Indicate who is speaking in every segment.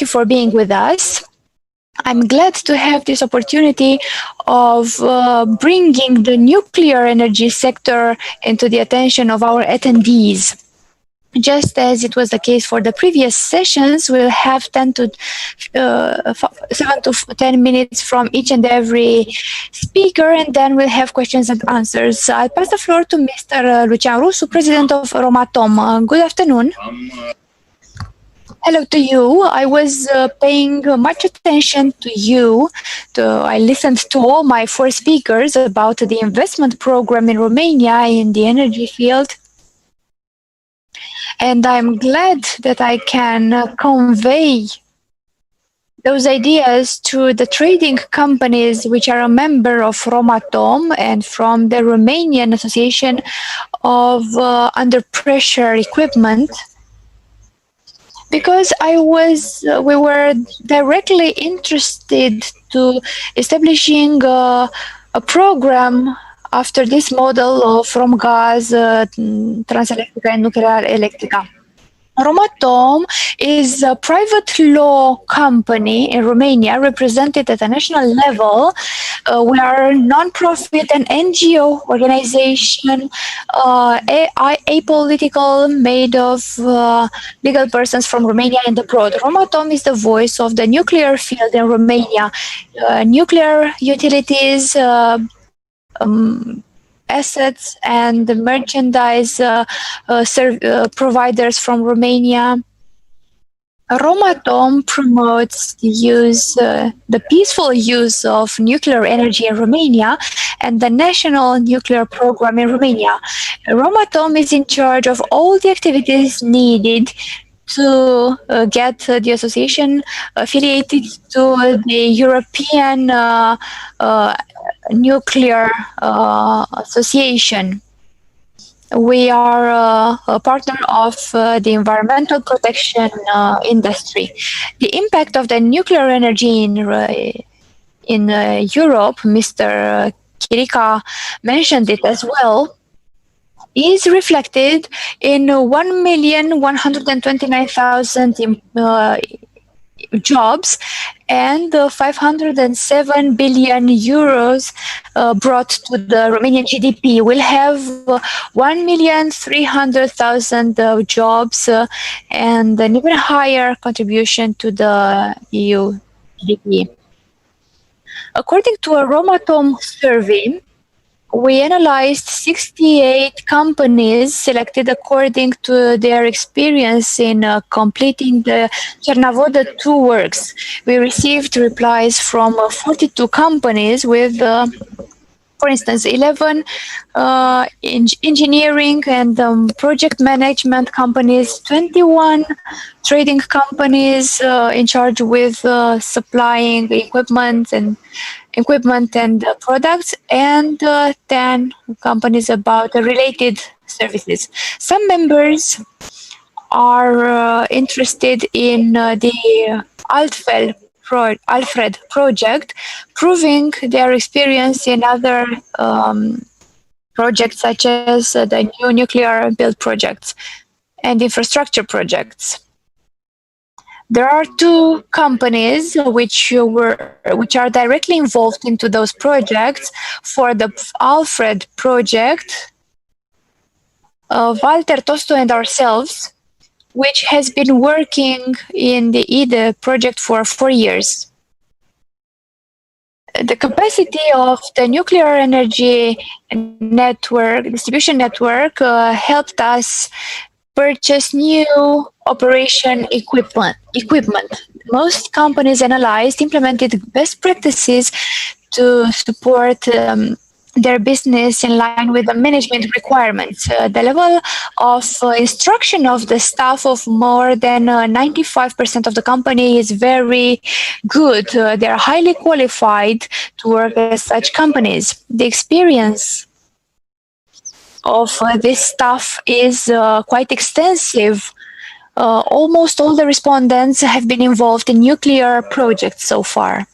Speaker 1: you for being with us. I'm glad to have this opportunity of bringing the nuclear energy sector into the attention of our attendees. Just as it was the case for the previous sessions, we'll have 7 to 10 minutes from each and every speaker, and then we'll have questions and answers. I pass the floor to Mr. Lucian Rusu, President of Romatom. Good afternoon. Hello to you. I was paying much attention to you. I listened to all my 4 speakers about the investment program in Romania in the energy field. And I'm glad that I can convey those ideas to the trading companies which are a member of Romatom and from the Romanian Association of Under Pressure Equipment. Because we were directly interested to establishing a program after this model of Romgaz, Transelectrica and Nuclear Electrica. Romatom is a private law company in Romania represented at a national level. We are a non-profit and NGO organization, apolitical, made of legal persons from Romania and abroad. Romatom is the voice of the nuclear field in Romania. Nuclear utilities, assets and the merchandise providers from Romania. Romatom promotes the peaceful use of nuclear energy in Romania and the national nuclear program in Romania. Romatom is in charge of all the activities needed to get the association affiliated to the European Nuclear Association. We are a partner of the environmental protection industry. The impact of the nuclear energy in Europe, Mr. Chirica mentioned it as well, is reflected in 1,129,000 jobs and 507 billion euros brought to the Romanian GDP. We'll have 1,300,000 jobs and an even higher contribution to the EU GDP. According to a Romatom survey, we analyzed 68 companies selected according to their experience in completing the Cernavoda 2 works. We received replies from 42 companies with, for instance, 11 engineering and project management companies, 21 trading companies in charge with supplying equipment and products, and 10 companies about related services. Some members are interested in the Alfred project, proving their experience in other projects such as the new nuclear build projects and infrastructure projects. There are 2 companies which are directly involved into those projects. For the Alfred project, Walter Tostu and ourselves, which has been working in the IDE project for 4 years. The capacity of the nuclear energy network, distribution network, helped us purchase new operation equipment. Most companies analyzed implemented best practices to support their business in line with the management requirements. The level of instruction of the staff of more than 95% of the company is very good. They are highly qualified to work at such companies. The experience of this staff is quite extensive. Almost all the respondents have been involved in nuclear projects so far.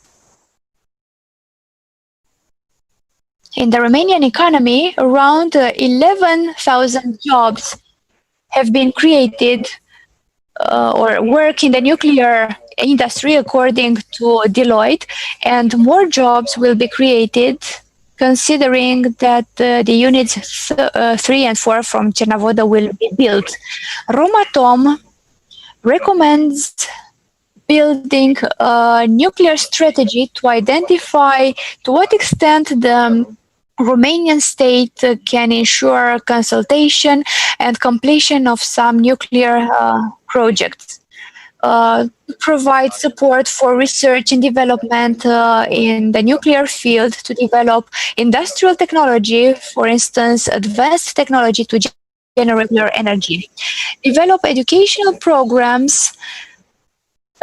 Speaker 1: In the Romanian economy, around 11,000 jobs have been created or work in the nuclear industry, according to Deloitte, and more jobs will be created, considering that the units 3 and 4 from Cernavoda will be built. Romatom recommends building a nuclear strategy to identify to what extent the Romanian state can ensure consultation and completion of some nuclear projects. Provide support for research and development in the nuclear field to develop industrial technology, for instance, advanced technology to generate nuclear energy. Develop educational programs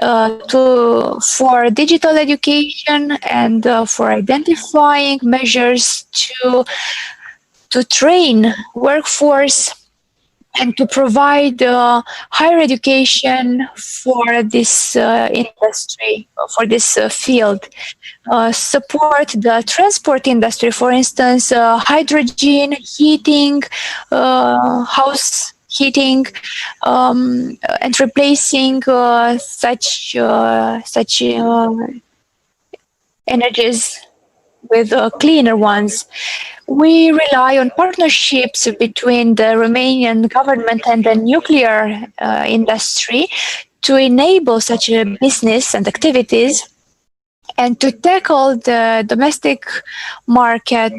Speaker 1: for digital education and for identifying measures to train workforce and to provide higher education for this industry, for this field. Support the transport industry, for instance, hydrogen heating, house heating, and replacing such energies with cleaner ones. We rely on partnerships between the Romanian government and the nuclear industry to enable such a business and activities and to tackle the domestic market.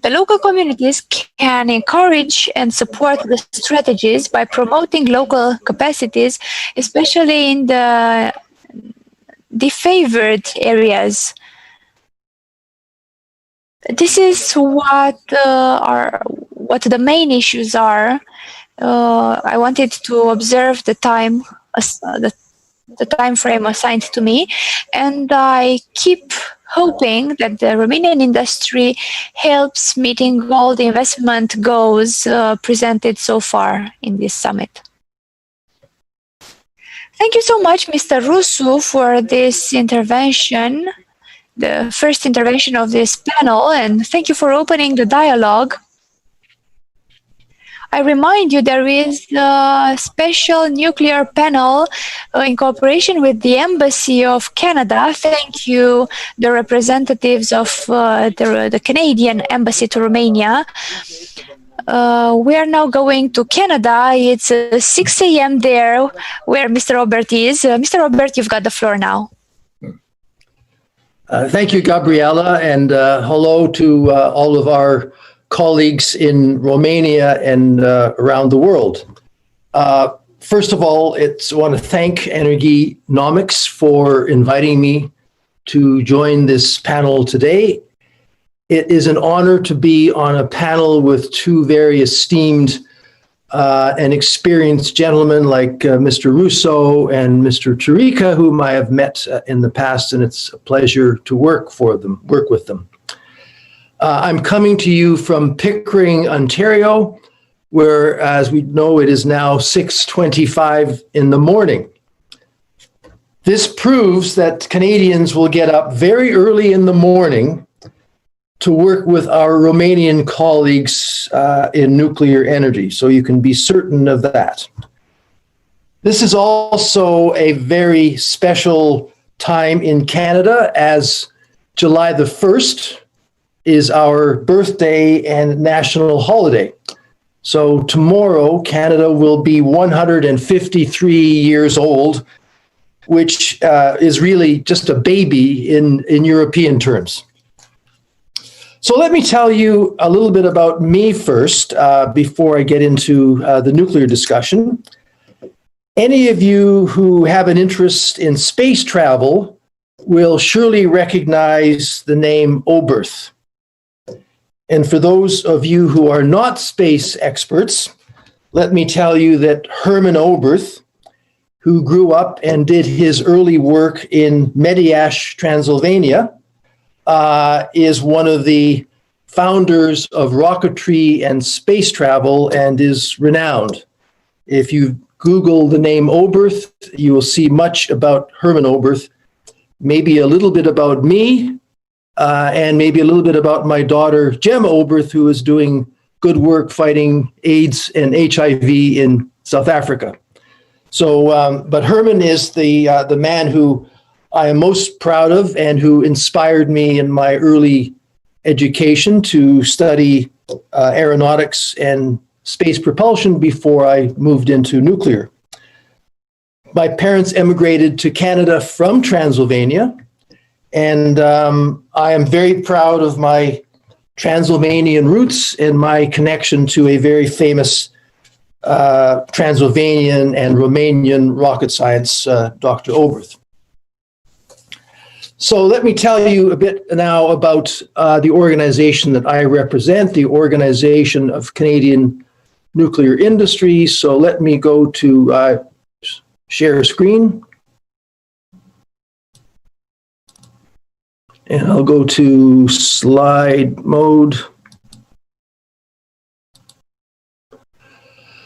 Speaker 1: The local communities can encourage and support the strategies by promoting local capacities, especially in the defavored areas. This is what the main issues are. I wanted to observe the time frame assigned to me, and I keep hoping that the Romanian industry helps meeting all the investment goals presented so far in this summit. Thank you so much, Mr. Rusu, for this intervention, the first intervention of this panel, and thank you for opening the dialogue. I remind you there is a special nuclear panel in cooperation with the Embassy of Canada. Thank you, the representatives of the Canadian Embassy to Romania. We are now going to Canada. It's 6 a.m. there, where Mr. Robert is. Mr. Robert, you've got the floor now.
Speaker 2: Thank you, Gabriela, and hello to all of our colleagues in Romania and around the world. First of all, I want to thank Energynomics for inviting me to join this panel today. It is an honor to be on a panel with two very esteemed and experienced gentlemen like Mr. Russo and Mr. Chirica, whom I have met in the past, and it's a pleasure to work with them. I'm coming to you from Pickering, Ontario, where, as we know, it is now 6:25 in the morning. This proves that Canadians will get up very early in the morning to work with our Romanian colleagues in nuclear energy, so you can be certain of that. This is also a very special time in Canada, as July the 1st is our birthday and national holiday. So tomorrow, Canada will be 153 years old, which is really just a baby in European terms. So let me tell you a little bit about me first, before I get into the nuclear discussion. Any of you who have an interest in space travel will surely recognize the name Oberth. And for those of you who are not space experts, let me tell you that Herman Oberth, who grew up and did his early work in Mediaș, Transylvania, is one of the founders of rocketry and space travel and is renowned. If you Google the name Oberth, you will see much about Herman Oberth, maybe a little bit about me, and maybe a little bit about my daughter, Gemma Oberth, who is doing good work fighting AIDS and HIV in South Africa. So, but Herman is the man who I am most proud of and who inspired me in my early education to study aeronautics and space propulsion before I moved into nuclear. My parents emigrated to Canada from Transylvania, and I am very proud of my Transylvanian roots and my connection to a very famous Transylvanian and Romanian rocket science, Dr. Oberth. So let me tell you a bit now about the organization that I represent, the Organization of Canadian Nuclear Industry. So let me go to share screen. And I'll go to slide mode.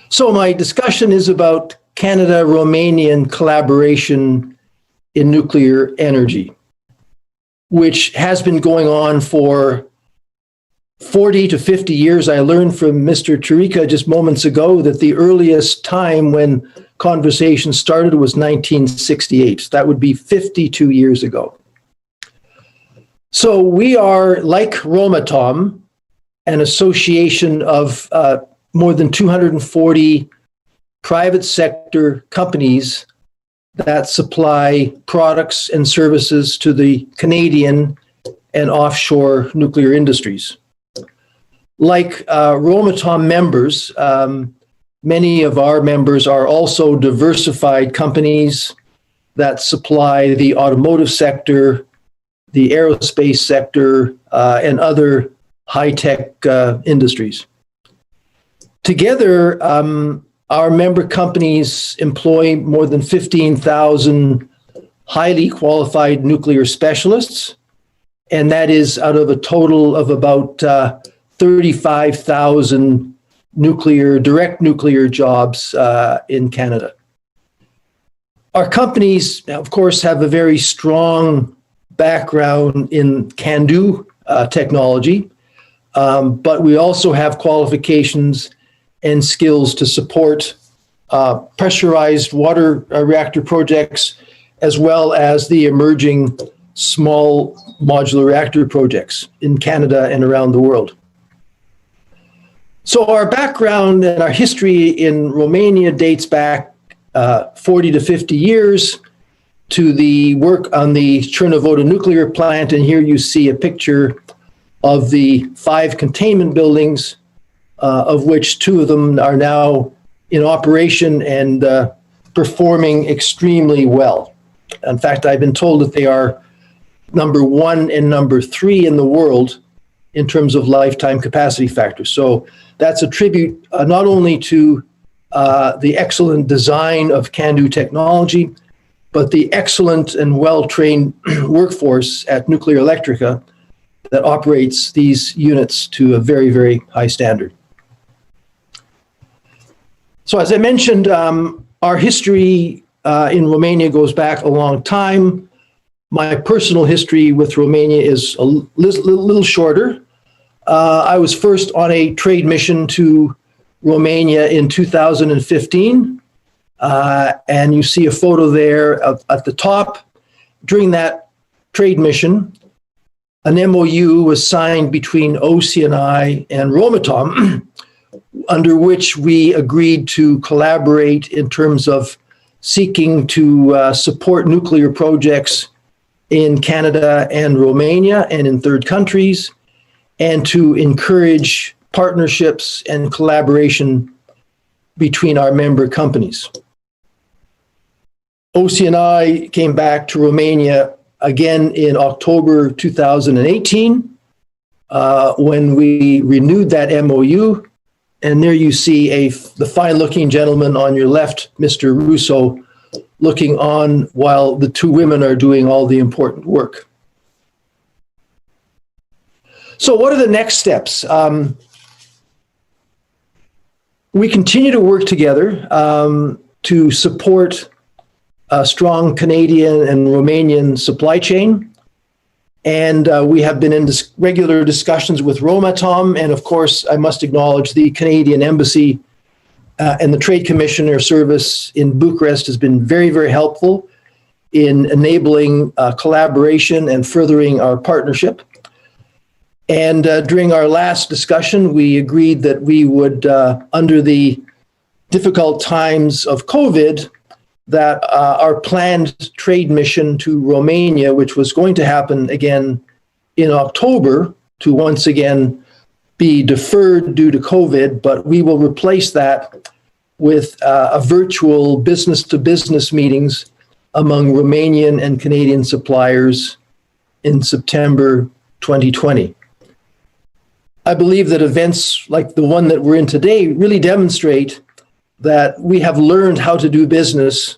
Speaker 2: So my discussion is about Canada-Romanian collaboration in nuclear energy, which has been going on for 40 to 50 years. I learned from Mr. Chirika just moments ago that the earliest time when conversation started was 1968. That would be 52 years ago. So we are, like Romatom, an association of more than 240 private sector companies that supply products and services to the Canadian and offshore nuclear industries. Like Romatom members, many of our members are also diversified companies that supply the automotive sector, the aerospace sector, and other high-tech industries. Together, our member companies employ more than 15,000 highly qualified nuclear specialists, and that is out of a total of about 35,000 direct nuclear jobs in Canada. Our companies, of course, have a very strong background in CANDU technology, but we also have qualifications and skills to support pressurized water reactor projects, as well as the emerging small modular reactor projects in Canada and around the world. So our background and our history in Romania dates back 40 to 50 years to the work on the Cernavodă nuclear plant. And here you see a picture of the 5 containment buildings, of which 2 of them are now in operation and performing extremely well. In fact, I've been told that they are number 1 and number 3 in the world in terms of lifetime capacity factor. So that's a tribute not only to the excellent design of CANDU technology, but the excellent and well-trained workforce at Nuclear Electrica that operates these units to a very, very high standard. So as I mentioned, our history in Romania goes back a long time. My personal history with Romania is a little shorter. I was first on a trade mission to Romania in 2015. And you see a photo there at the top. During that trade mission, an MOU was signed between OCNI and Romatom, under which we agreed to collaborate in terms of seeking to support nuclear projects in Canada and Romania and in third countries, and to encourage partnerships and collaboration between our member companies. OCNI came back to Romania again in October 2018 when we renewed that MOU. And there you see the fine-looking gentleman on your left, Mr. Russo, looking on while the 2 women are doing all the important work. So what are the next steps? We continue to work together to support a strong Canadian and Romanian supply chain. And we have been in regular discussions with Romatom. And of course, I must acknowledge the Canadian Embassy and the Trade Commissioner Service in Bucharest has been very, very helpful in enabling collaboration and furthering our partnership. And during our last discussion, we agreed that we would, under the difficult times of COVID, that our planned trade mission to Romania, which was going to happen again in October, to once again be deferred due to COVID, but we will replace that with a virtual business-to-business meetings among Romanian and Canadian suppliers in September 2020. I believe that events like the one that we're in today really demonstrate that we have learned how to do business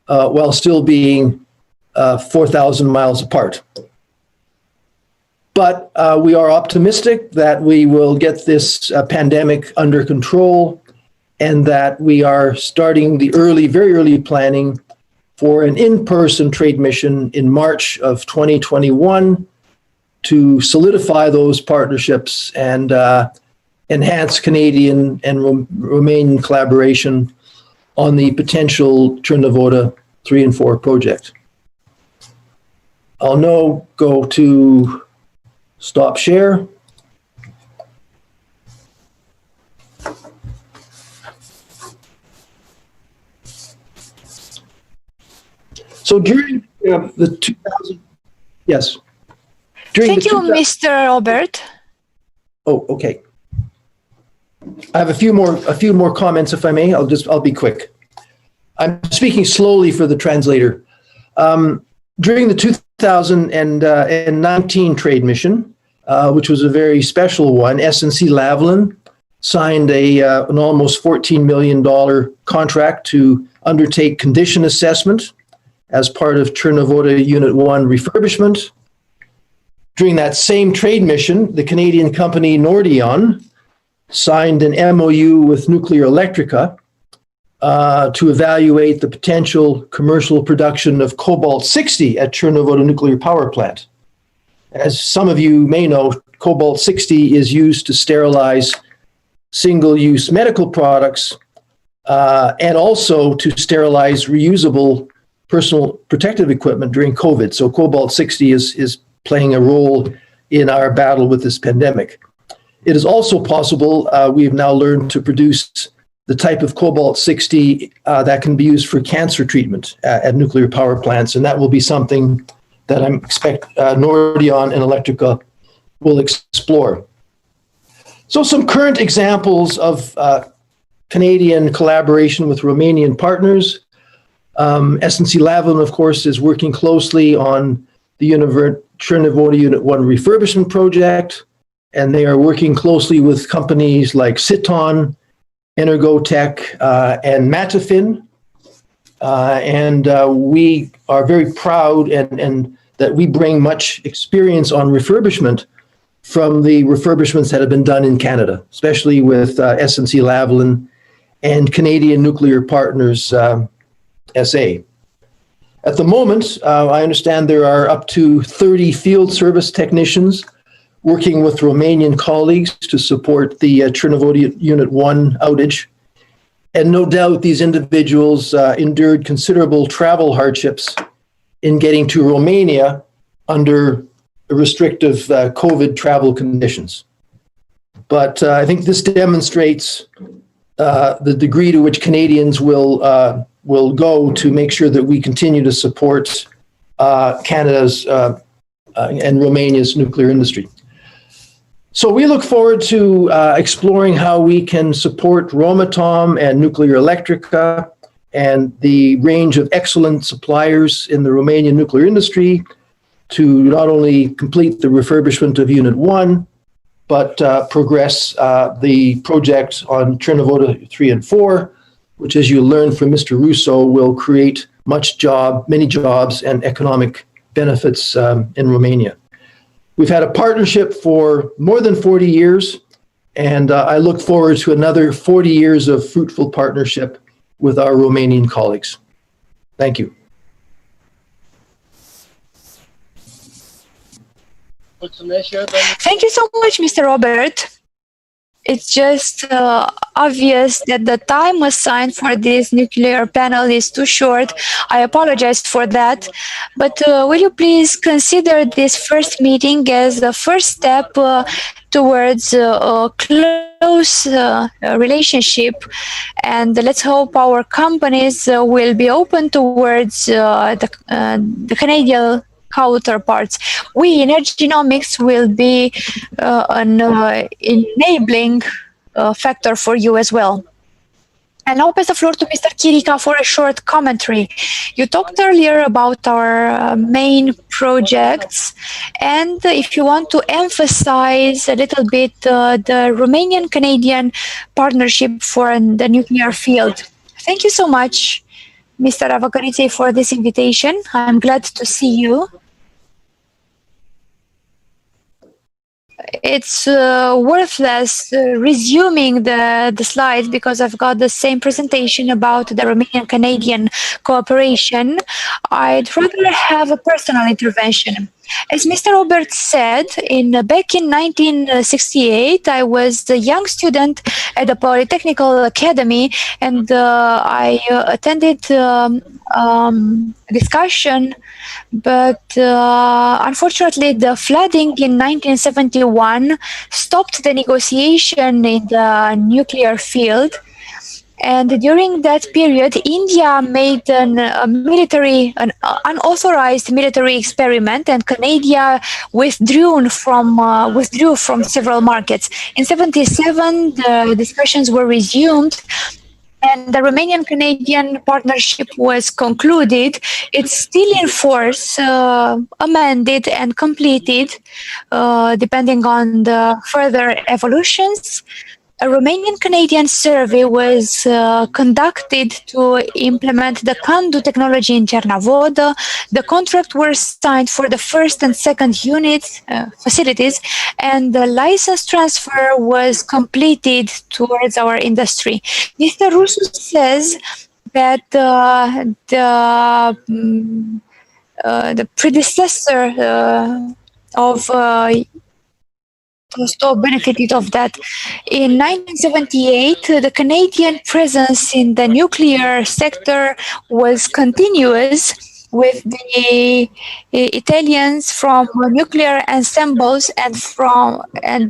Speaker 2: while still being 4,000 miles apart. But we are optimistic that we will get this pandemic under control and that we are starting the very early planning for an in-person trade mission in March of 2021 to solidify those partnerships and enhance Canadian and Romanian collaboration on the potential Cernavodă 3 and 4 project. I'll now go to stop share. So during the 2000, yes.
Speaker 1: Thank you, Mr. Robert.
Speaker 2: Oh, okay. I have a few more comments, if I may. I'll be quick. I'm speaking slowly for the translator. During the 2019 trade mission, which was a very special one, SNC-Lavalin signed an almost $14 million contract to undertake condition assessment as part of Cernavodă Unit 1 refurbishment. During that same trade mission, the Canadian company Nordion signed an MOU with Nuclear Electrica to evaluate the potential commercial production of cobalt-60 at Cernavodă nuclear power plant. As some of you may know, cobalt-60 is used to sterilize single-use medical products and also to sterilize reusable personal protective equipment during COVID. So cobalt-60 is playing a role in our battle with this pandemic. It is also possible, we've now learned to produce the type of cobalt-60 that can be used for cancer treatment at nuclear power plants, and that will be something that I expect Nordion and Electrica will explore. So some current examples of Canadian collaboration with Romanian partners. SNC-Lavalin, of course, is working closely on the Cernavodă Unit 1 refurbishment project, and they are working closely with companies like Citon, Energotech, and Matafin. We are very proud and that we bring much experience on refurbishment from the refurbishments that have been done in Canada, especially with SNC-Lavalin and Canadian Nuclear Partners SA. At the moment, I understand there are up to 30 field service technicians working with Romanian colleagues to support the Cernavodă Unit 1 outage. And no doubt these individuals endured considerable travel hardships in getting to Romania under restrictive COVID travel conditions. But I think this demonstrates the degree to which Canadians will go to make sure that we continue to support Canada's and Romania's nuclear industry. So we look forward to exploring how we can support Romatom and Nuclear Electrica and the range of excellent suppliers in the Romanian nuclear industry to not only complete the refurbishment of Unit 1, but progress the project on Cernavodă 3 and 4, which, as you learned from Mr. Russo, will create many jobs and economic benefits in Romania. We've had a partnership for more than 40 years, and I look forward to another 40 years of fruitful partnership with our Romanian colleagues. Thank you.
Speaker 1: Thank you so much, Mr. Robert. it's just obvious that the time assigned for this nuclear panel is too short. I apologize for that. But will you please consider this first meeting as the first step towards a close relationship? And let's hope our companies will be open towards the Canadian counterparts. We in Energynomics will be an enabling factor for you as well. And now pass the floor to Mr. Chirica for a short commentary. You talked earlier about our main projects, and if you want to emphasize a little bit the Romanian-Canadian partnership for the nuclear field. Thank you so much, Mr. Avagariței, for this invitation. I'm glad to see you. It's worthless resuming the slides because I've got the same presentation about the Romanian-Canadian cooperation. I'd rather have a personal intervention. As Mr. Robert said, back in 1968, I was a young student at the Polytechnical Academy, and I attended discussion, but unfortunately the flooding in 1971 stopped the negotiation in the nuclear field. And during that period, India made an unauthorized military experiment, and Canada withdrew from several markets. In '77, the discussions were resumed, and the Romanian-Canadian partnership was concluded. It's still in force, amended and completed, depending on the further evolutions. A Romanian-Canadian survey was conducted to implement the CANDU technology in Cernavodă. The contract was signed for the first and second units, facilities, and the license transfer was completed towards our industry. Mr. Rusu says that the predecessor of benefited of that. In 1978, the Canadian presence in the nuclear sector was continuous, with the Italians from nuclear ensembles and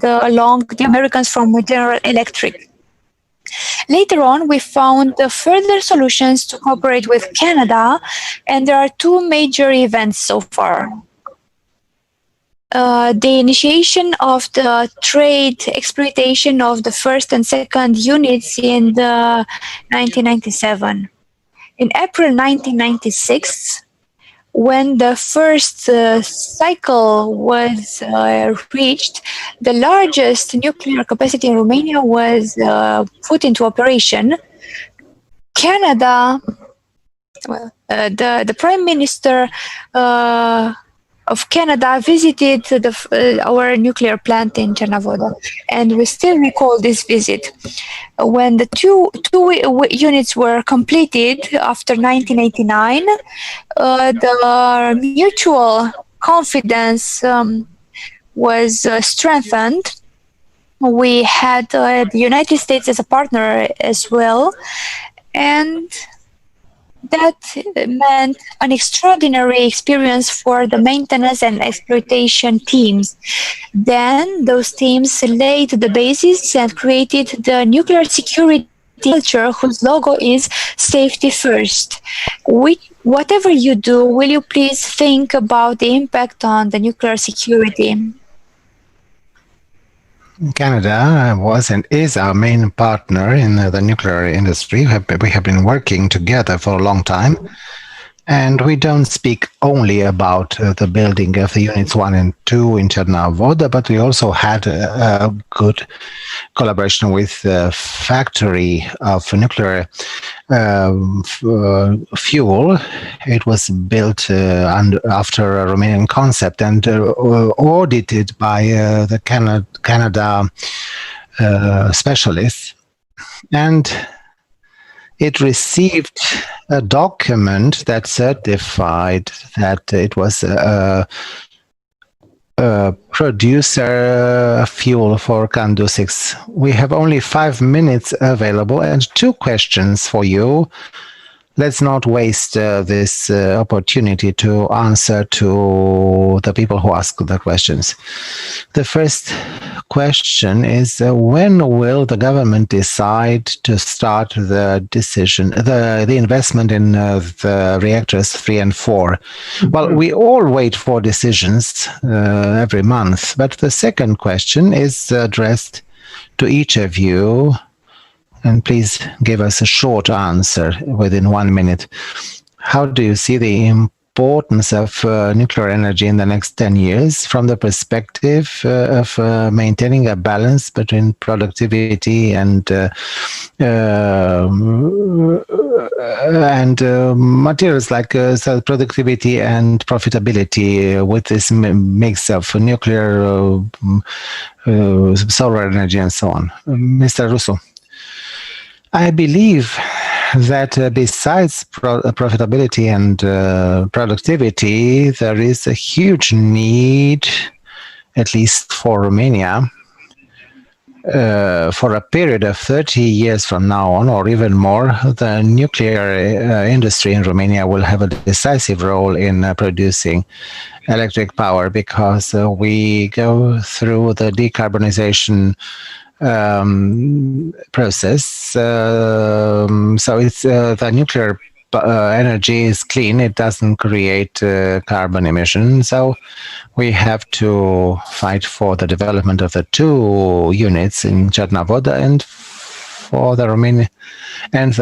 Speaker 1: along the Americans from General Electric. Later on, we found further solutions to cooperate with Canada, and there are two major events so far. The initiation of the trade exploitation of the first and second units in 1997. In April 1996, when the first cycle was reached, the largest nuclear capacity in Romania was put into operation. Canada, the Prime Minister of Canada visited our nuclear plant in Cernavodă, and we still recall this visit. When the two units were completed after 1989, the mutual confidence was strengthened. We had the United States as a partner as well, and that meant an extraordinary experience for the maintenance and exploitation teams. Then those teams laid the basis and created the nuclear security culture, whose logo is safety first. Whatever you do, will you please think about the impact on the nuclear security?
Speaker 3: Canada was and is our main partner in the nuclear industry. We have been working together for a long time, and we don't speak only about the building of the units 1 and 2 in Cernavodă, but we also had a good collaboration with the factory of nuclear fuel. It was built after a Romanian concept and audited by the Canada specialists. And it received a document that certified that it was producer fuel for Candu 6. We have only 5 minutes available and 2 questions for you. Let's not waste this opportunity to answer to the people who ask the questions. The first question is when will the government decide to start the investment in the reactors 3 and 4? Well, we all wait for decisions every month, but the second question is addressed to each of you. And please give us a short answer within 1 minute. How do you see the importance of nuclear energy in the next 10 years from the perspective of maintaining a balance between productivity and materials like productivity and profitability with this mix of nuclear, solar energy and so on? Mr. Russo. I believe that besides profitability and productivity, there is a huge need, at least for Romania, for a period of 30 years from now on, or even more. The nuclear industry in Romania will have a decisive role in producing electric power because we go through the decarbonization process. So it's the nuclear energy is clean. It doesn't create carbon emissions. So we have to fight for the development of the 2 units in Cernavoda, and for the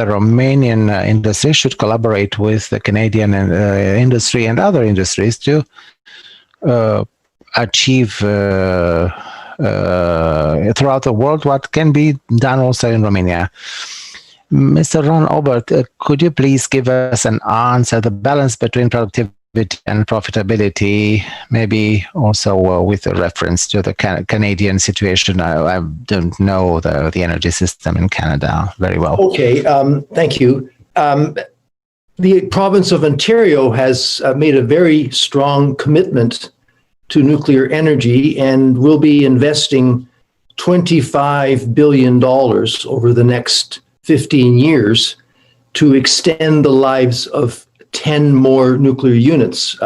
Speaker 3: Romanian industry should collaborate with the Canadian industry and other industries to achieve throughout the world what can be done also in Romania. Mr. Ron Obert, could you please give us an answer, the balance between productivity and profitability, maybe also with a reference to the Canadian situation? I don't know the energy system in Canada very well.
Speaker 2: Okay, thank you. The province of Ontario has made a very strong commitment to nuclear energy and will be investing $25 billion over the next 15 years to extend the lives of 10 more nuclear units,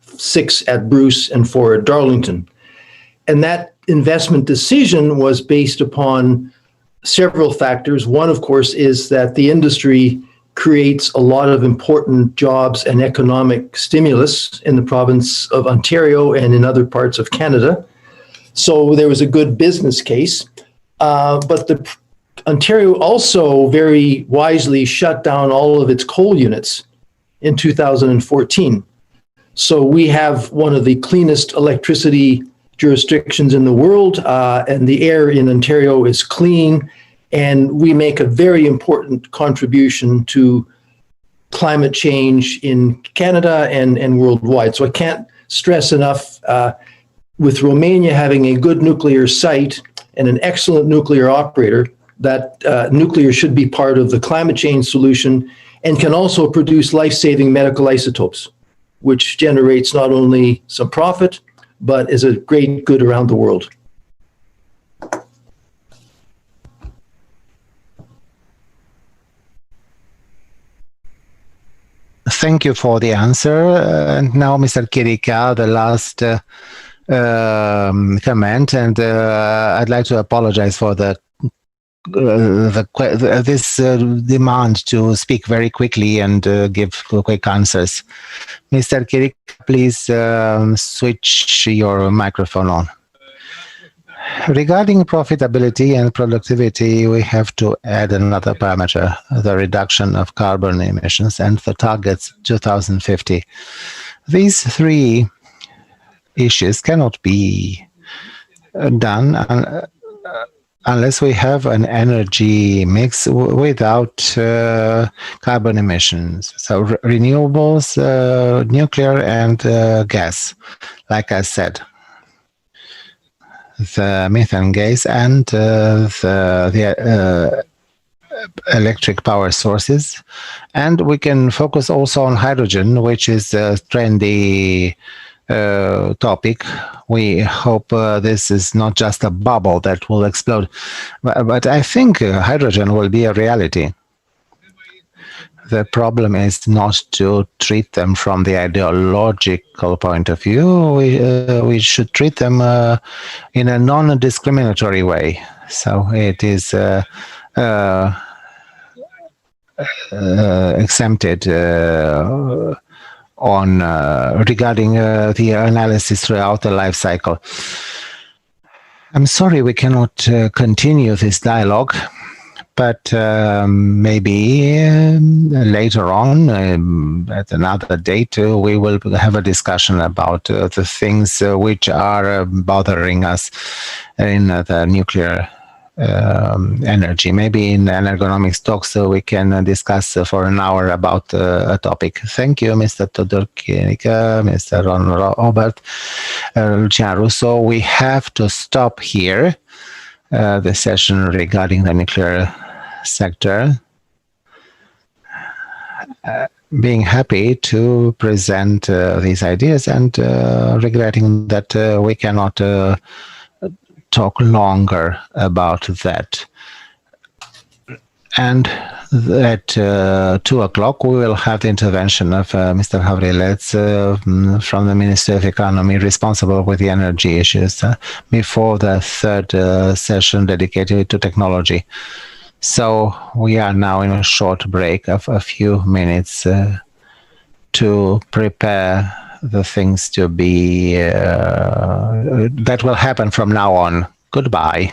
Speaker 2: 6 at Bruce and 4 at Darlington. And that investment decision was based upon several factors. One, of course, is that the industry creates a lot of important jobs and economic stimulus in the province of Ontario and in other parts of Canada. So there was a good business case. But Ontario also very wisely shut down all of its coal units in 2014. So we have one of the cleanest electricity jurisdictions in the world, and the air in Ontario is clean. And we make a very important contribution to climate change in Canada and worldwide. So I can't stress enough, with Romania having a good nuclear site and an excellent nuclear operator, that nuclear should be part of the climate change solution and can also produce life-saving medical isotopes, which generates not only some profit, but is a great good around the world.
Speaker 3: Thank you for the answer. And now, Mr. Chirica, the last comment, and I'd like to apologize for this demand to speak very quickly and give quick answers. Mr. Chirica, please switch your microphone on. Regarding profitability and productivity, we have to add another parameter, the reduction of carbon emissions and the targets 2050. These 3 issues cannot be done unless we have an energy mix without carbon emissions. So renewables, nuclear and gas, like I said. The methane gas and the electric power sources. And we can focus also on hydrogen, which is a trendy topic. We hope this is not just a bubble that will explode, but I think hydrogen will be a reality. The problem is not to treat them from the ideological point of view. We should treat them in a non-discriminatory way. So it is exempted on regarding the analysis throughout the life cycle. I'm sorry we cannot continue this dialogue, but maybe later on, at another date, we will have a discussion about the things which are bothering us in the nuclear energy. Maybe in the Energynomics talks we can discuss for an hour about a topic. Thank you, Mr. Todorkinica, Mr. Ron Robert, Lucian Russo. We have to stop here the session regarding the nuclear sector. Being happy to present these ideas and regretting that we cannot talk longer about that. And at 2 o'clock, we will have the intervention of Mr. Havrilets from the Ministry of Economy, responsible with the energy issues, before the third session dedicated to technology. So we are now in a short break of a few minutes to prepare the things to be that will happen from now on. Goodbye.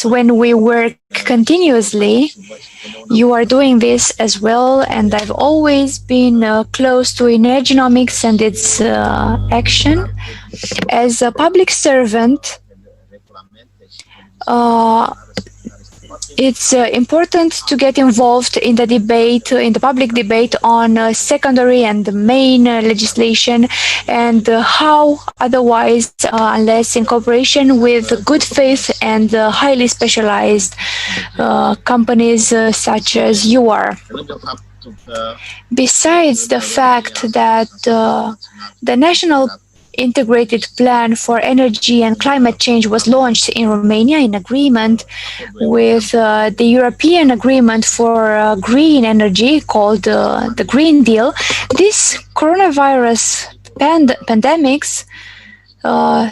Speaker 1: When we work continuously, you are doing this as well, and I've always been close to Energynomics and its action. As a public servant, it's important to get involved in the debate, in the public debate on secondary and main legislation, and how otherwise, unless in cooperation with good faith and highly specialized companies such as you are. Besides the fact that the National Integrated Plan for Energy and Climate Change was launched in Romania in agreement with the European Agreement for Green Energy called the Green Deal. This coronavirus pandemics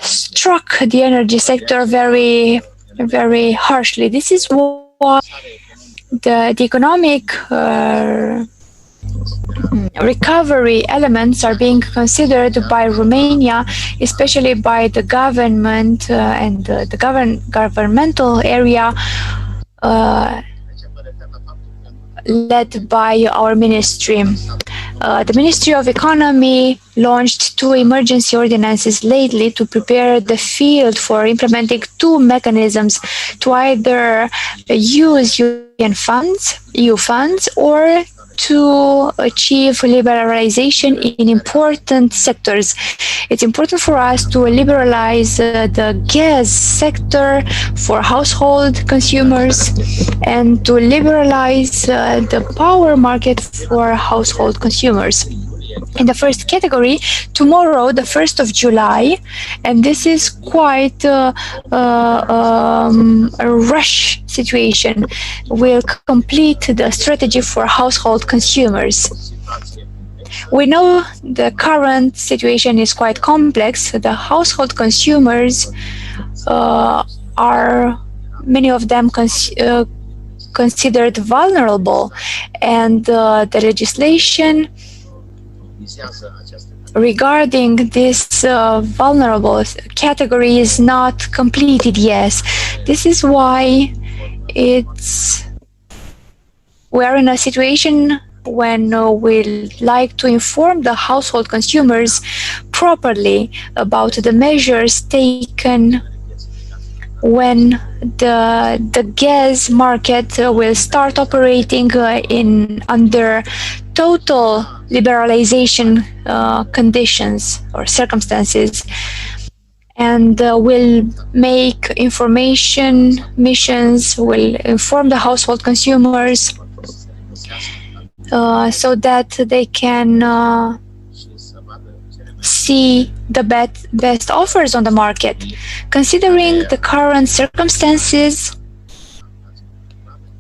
Speaker 1: struck the energy sector very, very harshly. This is why the economic recovery elements are being considered by Romania, especially by the government and the governmental area, led by our ministry. The Ministry of Economy launched 2 emergency ordinances lately to prepare the field for implementing 2 mechanisms to either use EU funds, or to achieve liberalization in important sectors. It's important for us to liberalize the gas sector for household consumers and to liberalize the power market for household consumers. In the first category, tomorrow, the 1st of July, and this is quite a rush situation, will complete the strategy for household consumers. We know the current situation is quite complex. The household consumers are, many of them, considered vulnerable, and the legislation regarding this vulnerable category is not completed yet. This is why we're in a situation when we like to inform the household consumers properly about the measures taken when the gas market will start operating under total liberalization conditions or circumstances, and will make information missions, will inform the household consumers so that they can see the best offers on the market. Considering the current circumstances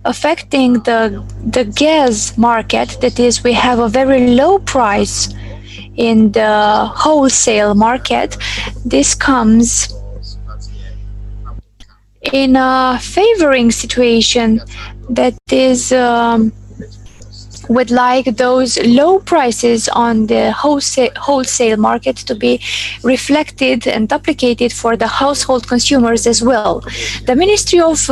Speaker 1: affecting the gas market, that is, we have a very low price in the wholesale market, this comes in a favoring situation, that is, would like those low prices on the wholesale market to be reflected and duplicated for the household consumers as well. The Ministry of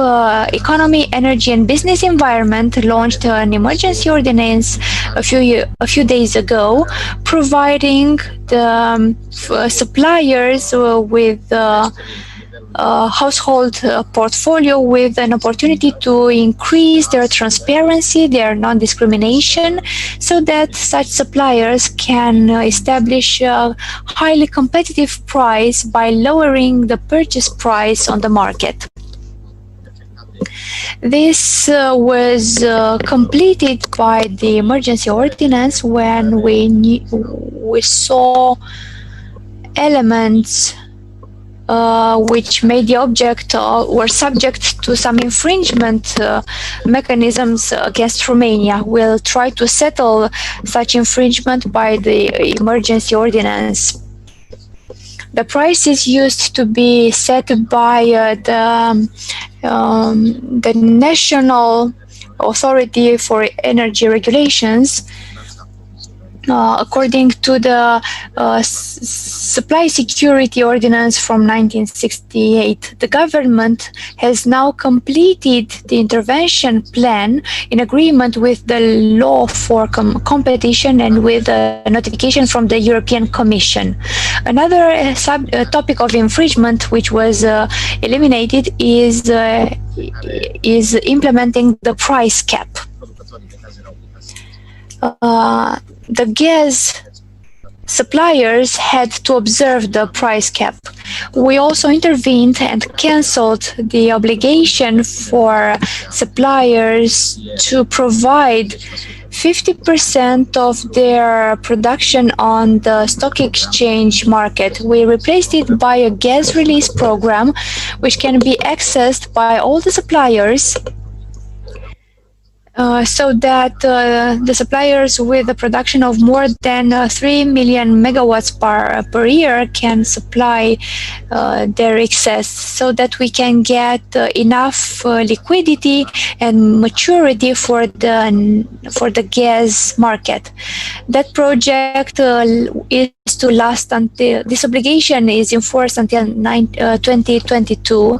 Speaker 1: Economy, Energy and Business Environment launched an emergency ordinance a few days ago, providing the suppliers with household portfolio with an opportunity to increase their transparency, their non-discrimination, so that such suppliers can establish a highly competitive price by lowering the purchase price on the market. This was completed by the emergency ordinance when we saw elements which made the object were subject to some infringement mechanisms against Romania. We'll try to settle such infringement by the emergency ordinance. The prices used to be set by the National Authority for Energy Regulations. According to the Supply Security Ordinance from 1968, the government has now completed the intervention plan in agreement with the law for competition and with a notification from the European Commission. Another topic of infringement which was eliminated is implementing the price cap. The gas suppliers had to observe the price cap. We also intervened and cancelled the obligation for suppliers to provide 50% of their production on the stock exchange market. We replaced it by a gas release program, which can be accessed by all the suppliers, so that the suppliers with a production of more than 3 million megawatts per year can supply their excess, so that we can get enough liquidity and maturity for the gas market. That project is to last until this obligation is enforced until 2022.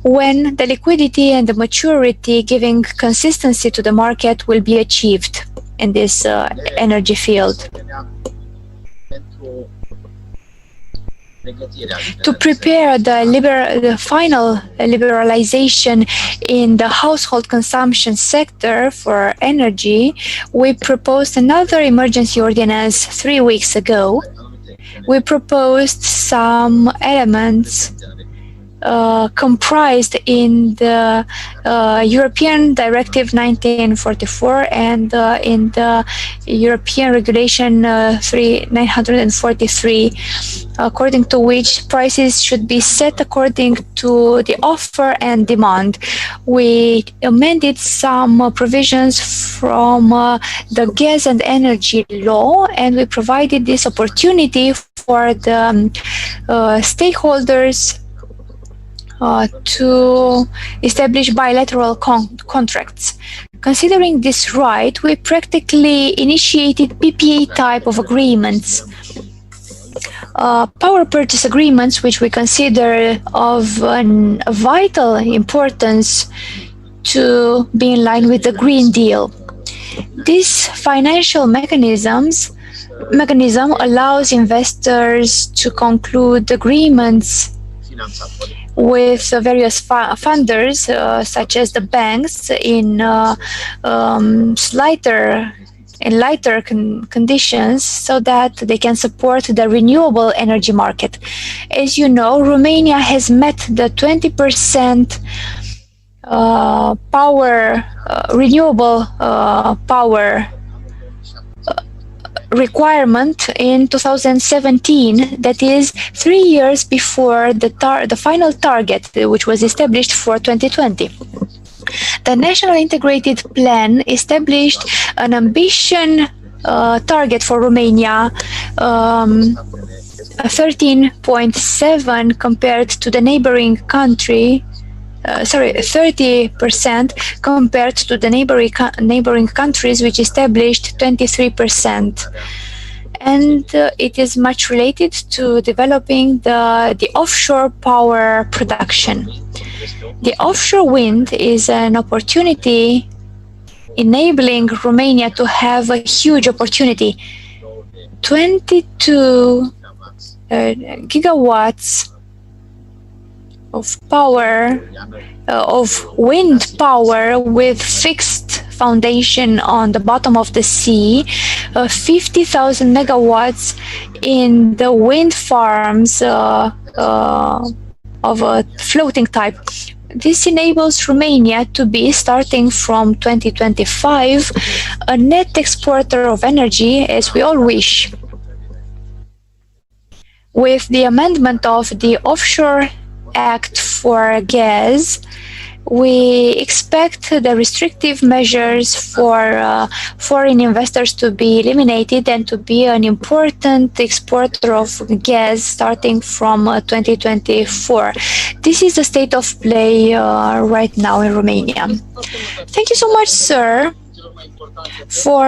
Speaker 1: when the liquidity and the maturity giving consistency to the market will be achieved in this energy field. To prepare the final liberalization in the household consumption sector for energy, we proposed another emergency ordinance 3 weeks ago. We proposed some elements comprised in the European Directive 1944 and in the European Regulation 943, according to which prices should be set according to the offer and demand. We amended some provisions from the gas and energy law, and we provided this opportunity for the stakeholders to establish bilateral contracts. Considering this right, we practically initiated PPA type of agreements. Power purchase agreements, which we consider of a vital importance to be in line with the Green Deal. This financial mechanism allows investors to conclude agreements with various funders, such as the banks, in lighter conditions, so that they can support the renewable energy market. As you know, Romania has met the 20% renewable power requirement in 2017, that is 3 years before the final target, which was established for 2020. The National Integrated Plan established an ambition target for Romania, 13.7 compared to the neighboring country, 30% compared to the neighboring countries, which established 23%. And it is much related to developing the offshore power production. The offshore wind is an opportunity enabling Romania to have a huge opportunity. 22 gigawatts of power, of wind power with fixed foundation on the bottom of the sea, 50,000 megawatts in the wind farms of a floating type. This enables Romania to be, starting from 2025, a net exporter of energy, as we all wish. With the amendment of the Offshore Act for gas, we expect the restrictive measures for foreign investors to be eliminated and to be an important exporter of gas starting from 2024. This is the state of play right now in Romania. Thank you so much, sir, for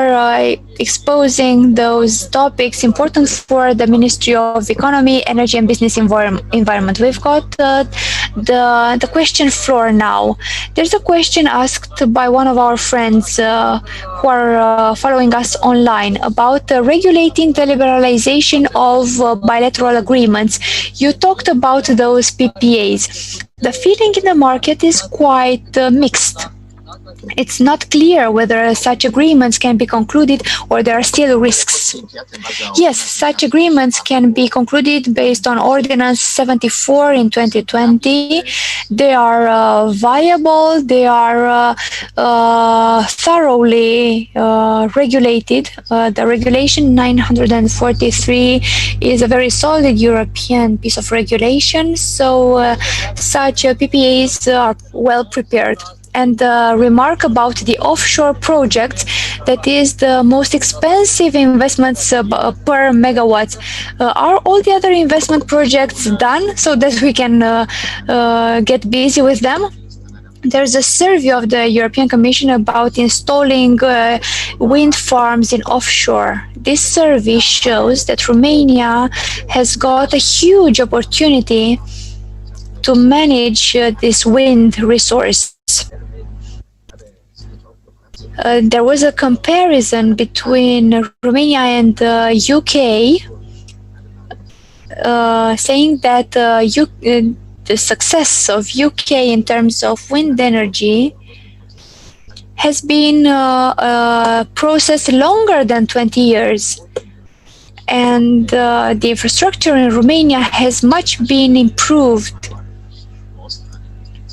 Speaker 1: exposing those topics important for the Ministry of Economy, Energy and Business Environment. We've got the question floor now. There's a question asked by one of our friends who are following us online about regulating the liberalization of bilateral agreements. You talked about those PPAs. The feeling in the market is quite mixed. It's not clear whether such agreements can be concluded or there are still risks. Yes, such agreements can be concluded based on Ordinance 74 in 2020. They are viable, they are thoroughly regulated. The Regulation 943 is a very solid European piece of regulation, so such PPAs are well prepared. And the remark about the offshore projects, that is the most expensive investments per megawatt. Are all the other investment projects done so that we can get busy with them? There's a survey of the European Commission about installing wind farms in offshore. This survey shows that Romania has got a huge opportunity to manage this wind resource. There was a comparison between Romania and the UK, saying that the success of UK in terms of wind energy has been processed longer than 20 years. And the infrastructure in Romania has much been improved.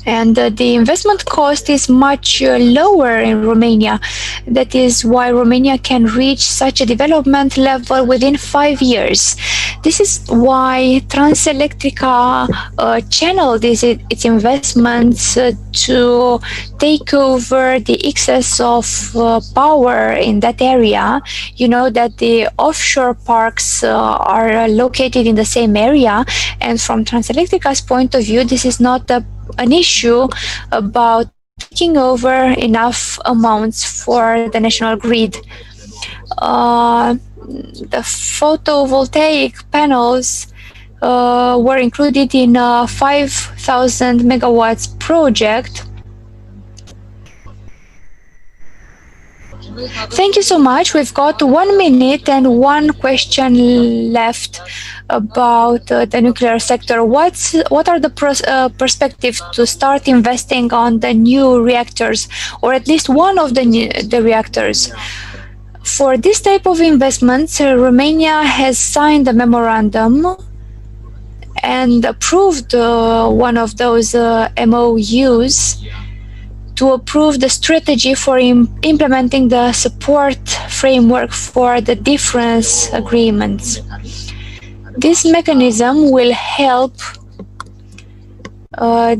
Speaker 1: And the investment cost is much lower in Romania. That is why Romania can reach such a development level within 5 years. This is why Transelectrica channeled its investments to take over the excess of power in that area. You know that the offshore parks are located in the same area, and from Transelectrica's point of view, this is not an issue about taking over enough amounts for the national grid. The photovoltaic panels were included in a 5,000 megawatts project. Thank you so much. We've got 1 minute and one question left about the nuclear sector. What are the perspectives to start investing on the new reactors, or at least one of the reactors? For this type of investments, Romania has signed a memorandum and approved one of those MOUs to approve the strategy for implementing the support framework for the difference agreements. This mechanism will help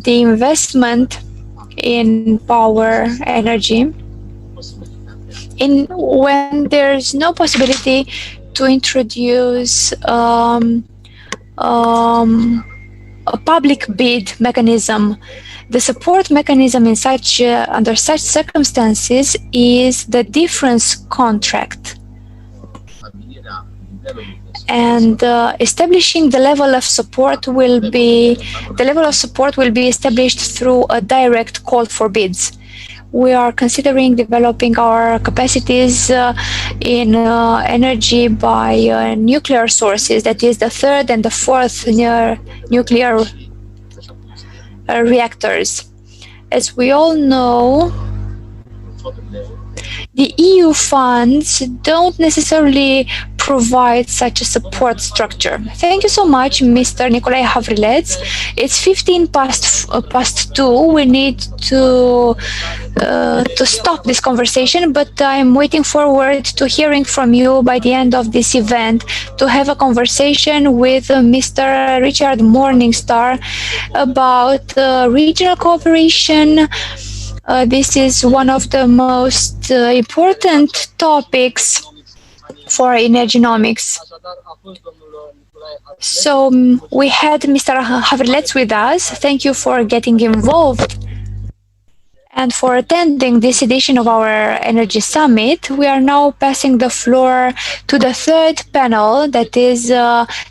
Speaker 1: the investment in power energy when there's no possibility to introduce a public bid mechanism. The support mechanism in under such circumstances is the difference contract. And establishing the level of support will be established through a direct call for bids. We are considering developing our capacities in energy by nuclear sources, that is the third and the fourth nuclear reactors. As we all know, the EU funds don't necessarily provide such a support structure. Thank you so much, Mr. Nicolae Havrilets. It's 15 past 2. We need to stop this conversation, but I'm waiting forward to hearing from you by the end of this event to have a conversation with Mr. Richard Morningstar about regional cooperation. This is one of the most important topics for Energynomics. So we had Mr. Havrilets with us. Thank you for getting involved and for attending this edition of our Energy Summit. We are now passing the floor to the third panel, that is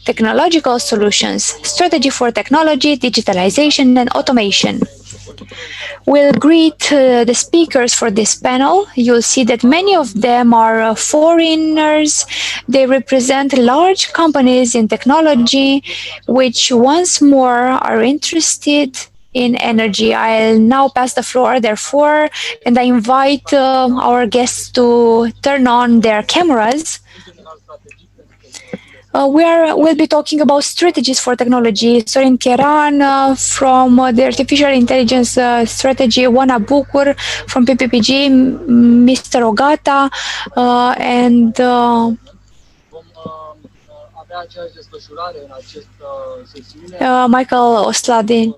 Speaker 1: Technological Solutions, Strategy for Technology, Digitalization and Automation. We'll greet the speakers for this panel. You'll see that many of them are foreigners. They represent large companies in technology, which once more are interested in energy. I'll now pass the floor, therefore, and I invite our guests to turn on their cameras. We'll be talking about strategies for technology. Sorin Cheran from the Artificial Intelligence Strategy, Oana Bucur from PPPG, Mr. Ogata, and Michael Osladin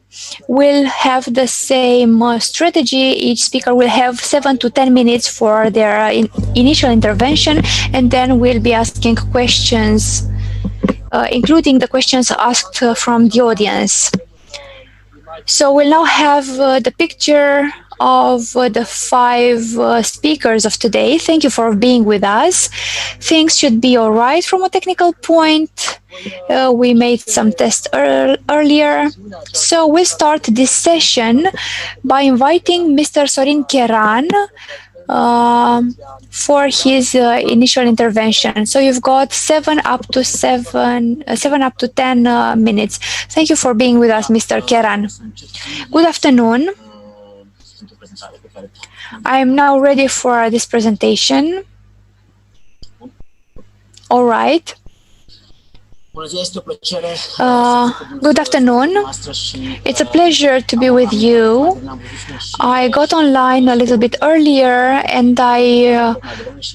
Speaker 1: will have the same strategy. Each speaker will have 7 to 10 minutes for their initial intervention, and then we'll be asking questions, including the questions asked from the audience. So we'll now have the picture of the 5 speakers of today. Thank you for being with us. Things should be all right from a technical point. We made some tests earlier. So we'll start this session by inviting Mr. Sorin Cheran for his initial intervention. So you've got 7 up to 10 minutes. Thank you for being with us, Mr. Cheran. Good afternoon. I am now ready for this presentation. All right. Good afternoon. It's a pleasure to be with you. I got online a little bit earlier and I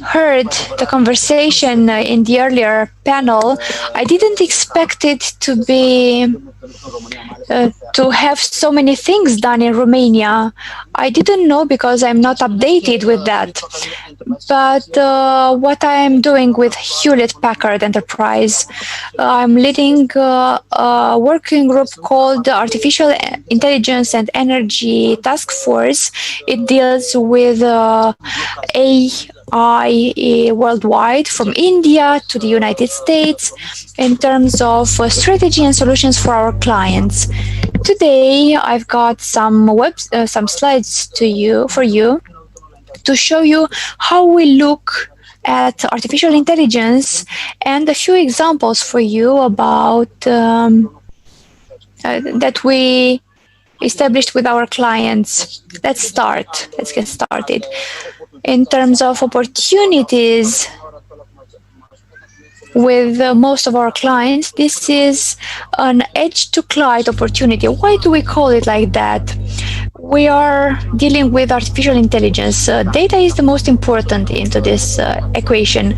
Speaker 1: heard the conversation in the earlier panel. I didn't expect it to be to have so many things done in Romania. I didn't know because I'm not updated with that. But what I'm doing with Hewlett-Packard Enterprise, I'm leading a working group called the Artificial Intelligence and Energy Task Force. It deals with AI worldwide, from India to the United States, in terms of strategy and solutions for our clients. Today, I've got some slides for you to show you how we look at artificial intelligence and a few examples for you about that we established with our clients. Let's get started. In terms of opportunities with most of our clients, this is an edge-to-cloud opportunity. Why do we call it like that? We are dealing with artificial intelligence. Data is the most important into this equation.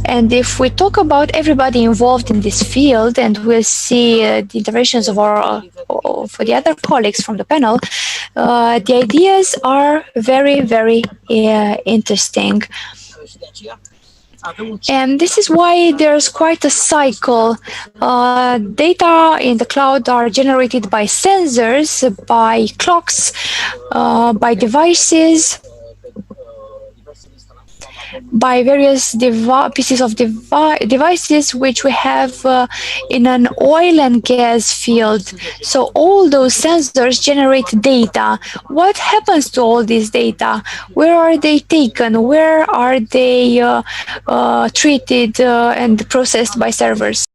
Speaker 1: And if we talk about everybody involved in this field, and we'll see the interventions of for the other colleagues from the panel, the ideas are very, very interesting. And this is why there's quite a cycle. Data in the cloud are generated by sensors, by clocks, by devices, by various pieces of devices which we have in an oil and gas field. So all those sensors generate data. What happens to all this data? Where are they taken? Where are they treated and processed by servers?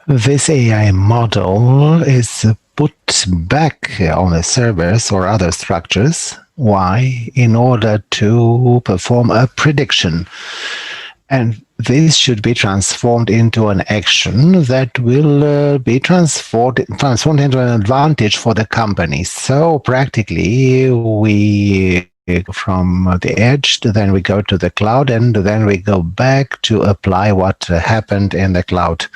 Speaker 3: This AI model is put back on the servers or other structures. Why? In order to perform a prediction. And this should be transformed into an action that will be transformed into an advantage for the company. So practically, we from the edge, then we go to the cloud, and then we go back to apply what happened in the cloud.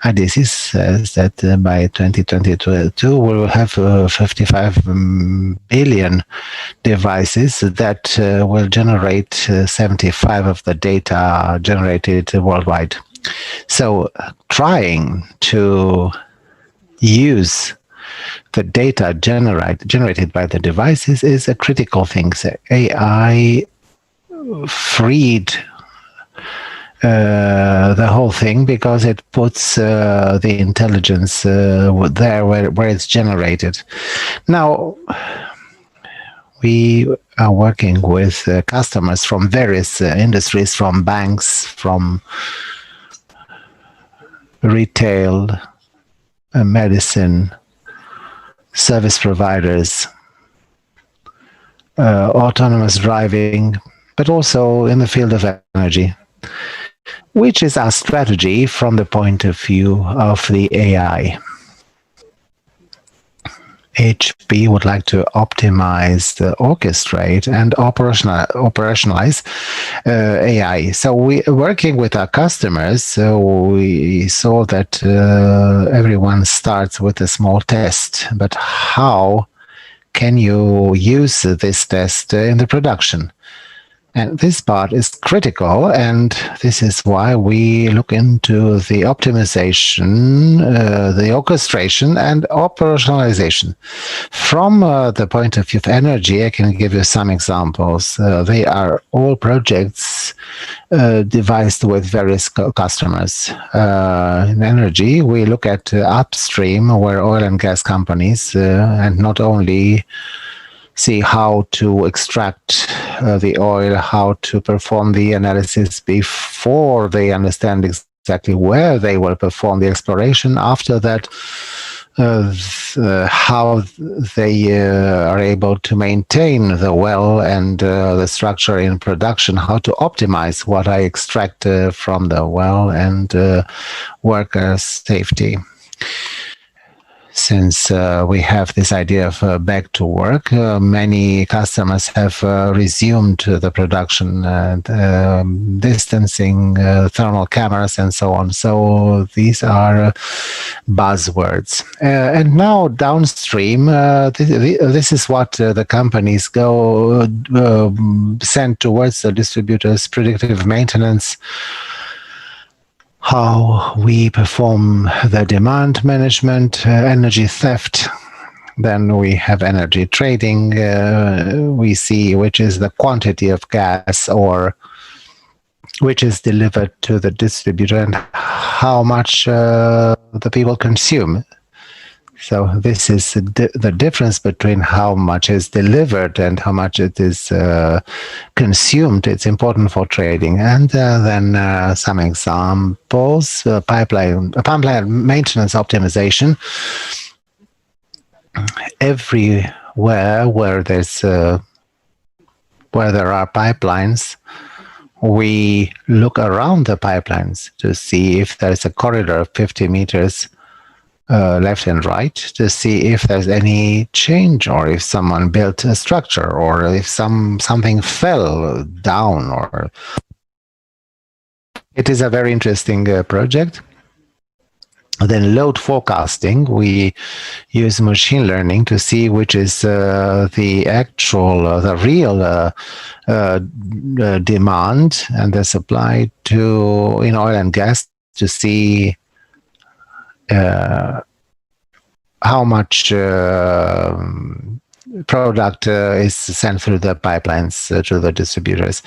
Speaker 3: And this is says that by 2022 we will have 55 billion devices that will generate 75 of the data generated worldwide. So trying to use the data generated by the devices is a critical thing. So AI freed the whole thing because it puts the intelligence there where it's generated. Now, we are working with customers from various industries, from banks, from retail, medicine, service providers, autonomous driving, but also in the field of energy, which is our strategy from the point of view of the AI. HP would like to optimize, orchestrate, and operationalize AI. So we working with our customers. So we saw that everyone starts with a small test, but how can you use this test in the production? And this part is critical, and this is why we look into the optimization, the orchestration, and operationalization. From the point of view of energy, I can give you some examples. They are all projects devised with various customers. In energy, we look at upstream, where oil and gas companies, and not only see how to extract the oil, how to perform the analysis before they understand exactly where they will perform the exploration. After that, how they are able to maintain the well and the structure in production, how to optimize what I extract from the well, and worker safety. Since we have this idea of back to work, many customers have resumed the production, distancing, thermal cameras, and so on. So these are buzzwords. And now downstream, this is what the companies go send towards the distributors: predictive maintenance, how we perform the demand management, energy theft. Then we have energy trading. We see which is the quantity of gas or which is delivered to the distributor and how much the people consume. So this is the difference between how much is delivered and how much it is consumed. It's important for trading. And then some examples: pipeline maintenance optimization. Everywhere where there are pipelines, we look around the pipelines to see if there is a corridor of 50 meters left and right, to see if there's any change, or if someone built a structure, or if something fell down. Or it is a very interesting project. Then load forecasting, we use machine learning to see which is the real demand and the supply in oil and gas, to see how much product is sent through the pipelines to the distributors.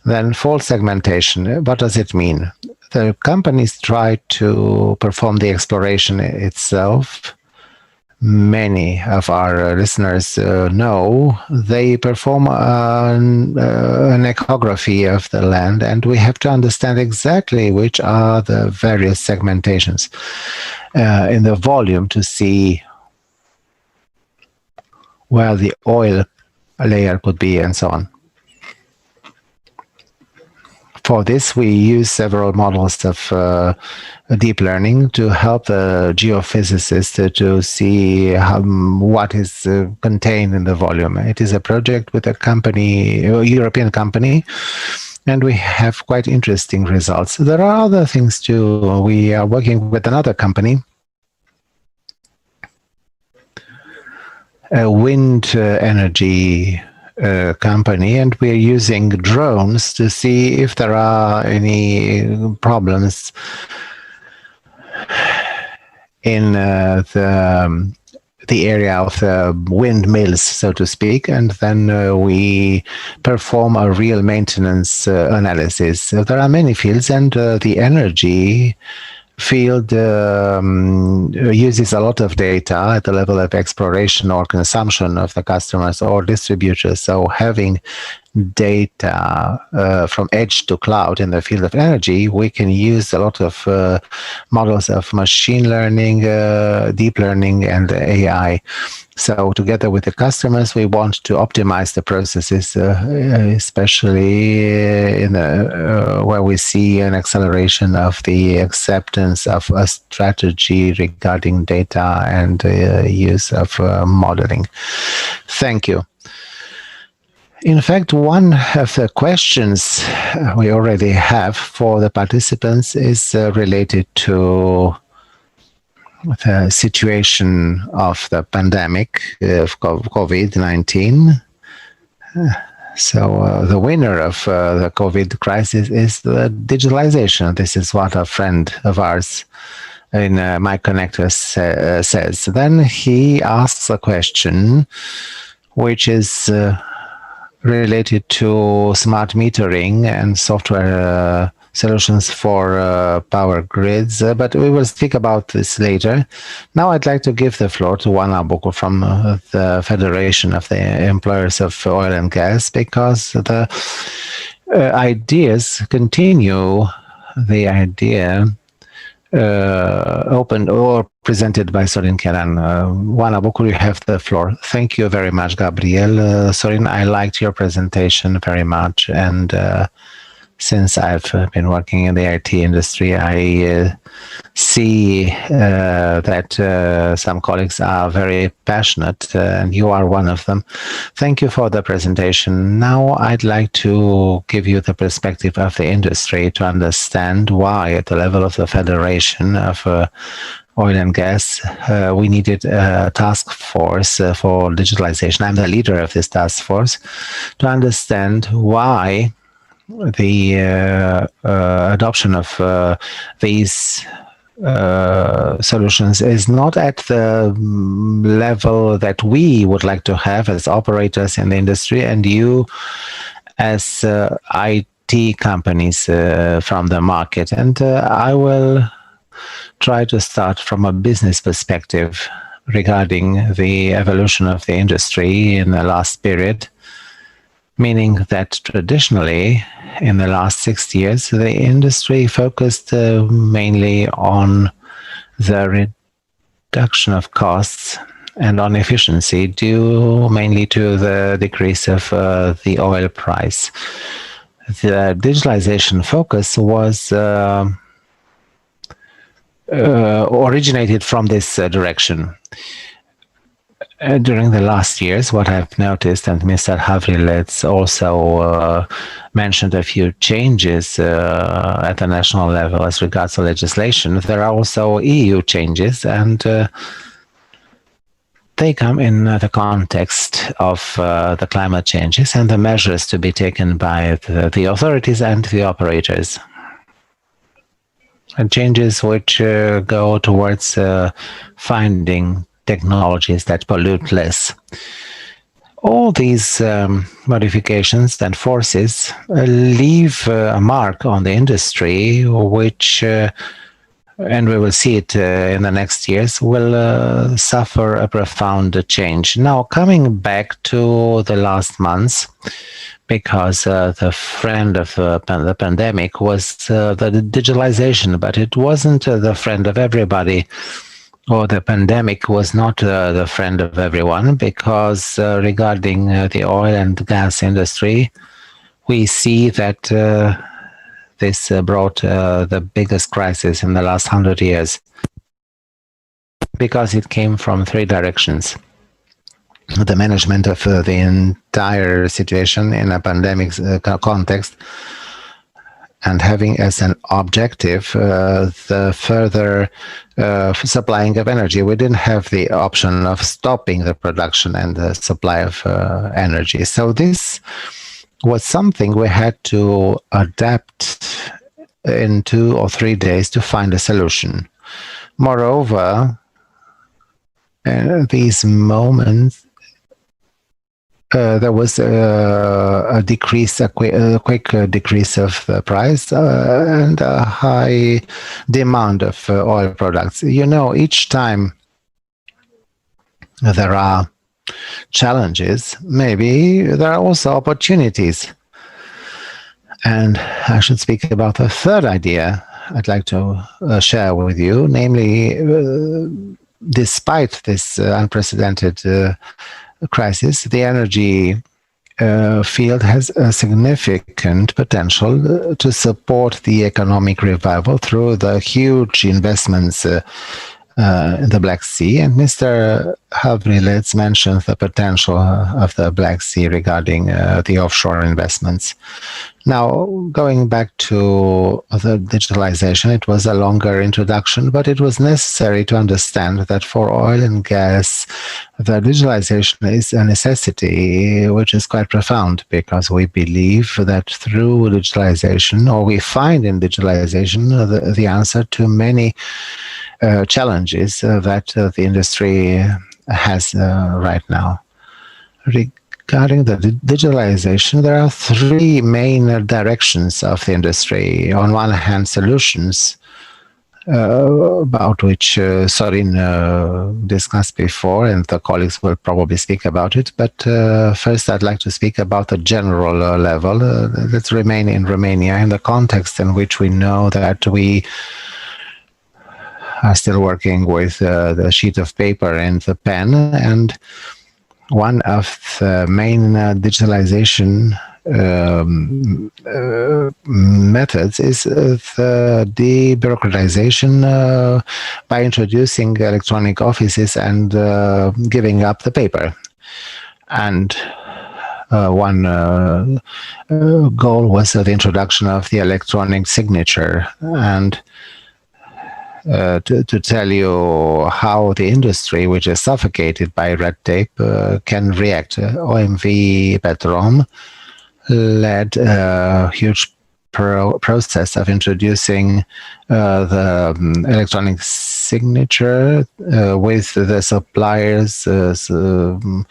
Speaker 3: Then fault segmentation. What does it mean? The companies try to perform the exploration itself. Many of our listeners know they perform an ecography of the land, and we have to understand exactly which are the various segmentations in the volume to see where the oil layer could be, and so on. For this, we use several models of deep learning to help the geophysicists to see what is contained in the volume. It is a project with a European company, and we have quite interesting results. There are other things too. We are working with another company, a wind energy company, and we're using drones to see if there are any problems in the area of the windmills, so to speak, and then we perform a real maintenance analysis. So there are many fields, and the energy field uses a lot of data at the level of exploration or consumption of the customers or distributors. So having data from edge to cloud in the field of energy, we can use a lot of models of machine learning, deep learning, and AI. So together with the customers, we want to optimize the processes, especially in where we see an acceleration of the acceptance of a strategy regarding data and use of modeling. Thank you. In fact, one of the questions we already have for the participants is related to the situation of the pandemic of COVID-19. So the winner of the COVID crisis is the digitalization. This is what a friend of ours in My Connector says. Then he asks a question which is related to smart metering and software solutions for power grids, but we will speak about this later. Now I'd like to give the floor to Juan Nabuco from the Federation of the Employers of Oil and Gas, because the ideas continue the idea opened or presented by Sorin Kenan. Juan Nabuco, you have the floor. Thank you very much, Gabriel. Sorin, I liked your presentation very much, and since I've been working in the IT industry, I see that some colleagues are very passionate, and you are one of them. Thank you for the presentation. Now I'd like to give you the perspective of the industry to understand why at the level of the Federation of Oil and Gas, we needed a task force for digitalization. I'm the leader of this task force to understand why the adoption of these solutions is not at the level that we would like to have as operators in the industry, and you as IT companies from the market. And I will try to start from a business perspective regarding the evolution of the industry in the last period, meaning that traditionally, in the last 6 years, the industry focused mainly on the reduction of costs and on efficiency, due mainly to the decrease of the oil price. The digitalization focus was originated from this direction. During the last years, what I've noticed, and Mr. Havrilets also mentioned a few changes at the national level as regards to legislation. There are also EU changes, and they come in the context of the climate changes and the measures to be taken by the authorities and the operators. And changes which go towards finding technologies that pollute less. All these modifications and forces leave a mark on the industry, which, and we will see it in the next years, will suffer a profound change. Now, coming back to the last months, because the friend of the pandemic was the digitalization, but it wasn't the friend of everybody. Or the pandemic was not the friend of everyone, because regarding the oil and gas industry, we see that this brought the biggest crisis in the last 100 years, because it came from three directions. The management of the entire situation in a pandemic context, and having as an objective the further supplying of energy. We didn't have the option of stopping the production and the supply of energy. So this was something we had to adapt in 2 or 3 days to find a solution. Moreover, these moments, there was a decrease, a quick decrease of the price and a high demand of oil products. You know, each time there are challenges, maybe there are also opportunities. And I should speak about the third idea I'd like to share with you, namely, despite this unprecedented crisis, the energy field has a significant potential to support the economic revival through the huge investments in the Black Sea, and Mr. Havrilets mentioned the potential of the Black Sea regarding the offshore investments. Now, going back to the digitalization, it was a longer introduction, but it was necessary to understand that for oil and gas, the digitalization is a necessity which is quite profound, because we believe that through digitalization, or we find in digitalization, the answer to many challenges that the industry has right now. Regarding the digitalization, there are three main directions of the industry. On one hand, solutions, about which Sorin discussed before, and the colleagues will probably speak about it. But first, I'd like to speak about the general level. Let's remain in Romania in the context in which we know that we are still working with the sheet of paper and the pen, and one of the main digitalization methods is the debureaucratization by introducing electronic offices and giving up the paper. And one goal was the introduction of the electronic signature. And to tell you how the industry, which is suffocated by red tape, can react. OMV Petrom led a huge process of introducing the electronic signature with the suppliers, the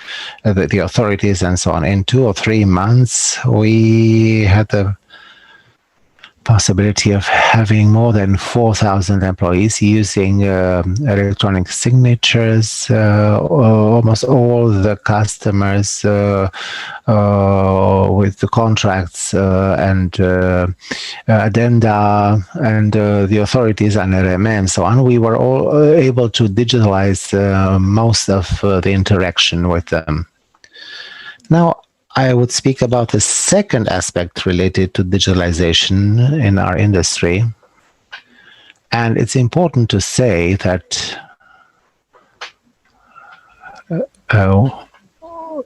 Speaker 3: authorities, and so on. In 2 or 3 months, we had the possibility of having more than 4,000 employees using electronic signatures. Almost all the customers with the contracts and addenda and the authorities and RMM and so on, we were all able to digitalize most of the interaction with them. Now, I would speak about the second aspect related to digitalization in our industry. And it's important to say that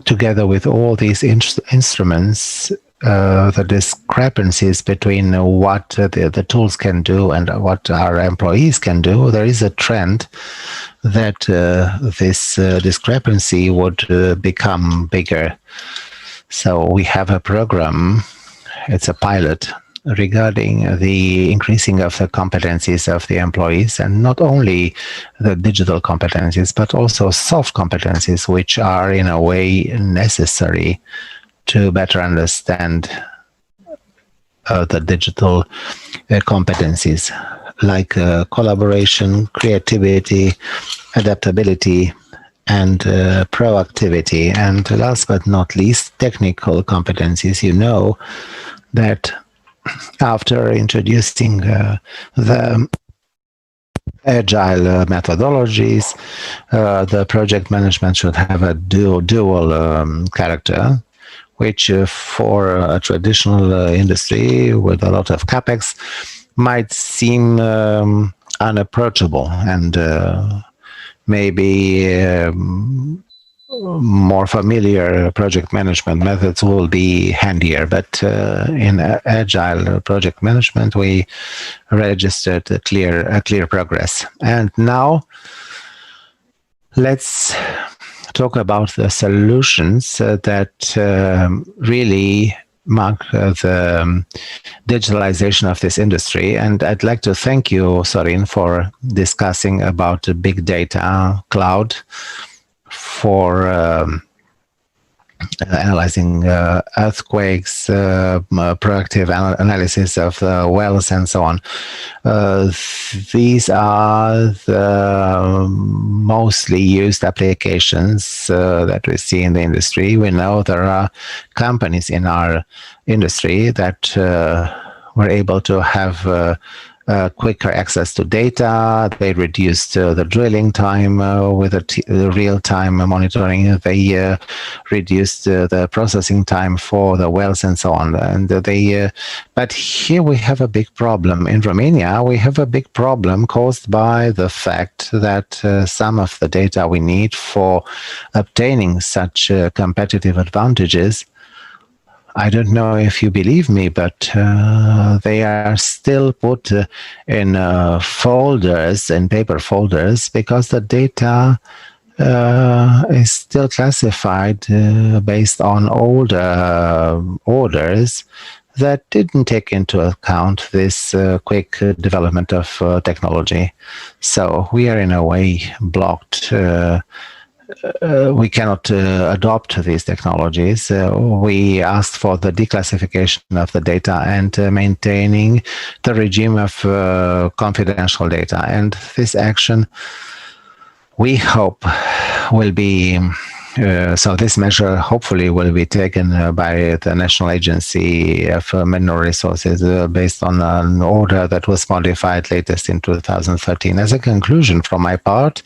Speaker 3: together with all these instruments, the discrepancies between what the tools can do and what our employees can do, there is a trend that this discrepancy would become bigger. So we have a program, it's a pilot, regarding the increasing of the competencies of the employees, and not only the digital competencies, but also soft competencies, which are in a way necessary to better understand the digital competencies, like collaboration, creativity, adaptability, and proactivity. And last but not least, technical competencies. You know that after introducing the agile methodologies, the project management should have a dual character, which for a traditional industry with a lot of capex might seem unapproachable, and maybe more familiar project management methods will be handier. But in agile project management, we registered a clear progress. And now let's talk about the solutions that really mark the digitalization of this industry. And I'd like to thank you, Sorin, for discussing about the big data cloud, for analyzing earthquakes, proactive analysis of wells, and so on. These are the mostly used applications that we see in the industry. We know there are companies in our industry that were able to have quicker access to data. They reduced the drilling time with the real-time monitoring. They reduced the processing time for the wells and so on. And but here we have a big problem. In Romania, we have a big problem caused by the fact that some of the data we need for obtaining such competitive advantages, I don't know if you believe me, but they are still put in folders, in paper folders, because the data is still classified based on older orders that didn't take into account this quick development of technology. So we are in a way blocked. We cannot adopt these technologies. We asked for the declassification of the data and maintaining the regime of confidential data. And this action, we hope, will be so this measure hopefully will be taken by the National Agency of Mineral Resources based on an order that was modified latest in 2013. As a conclusion from my part,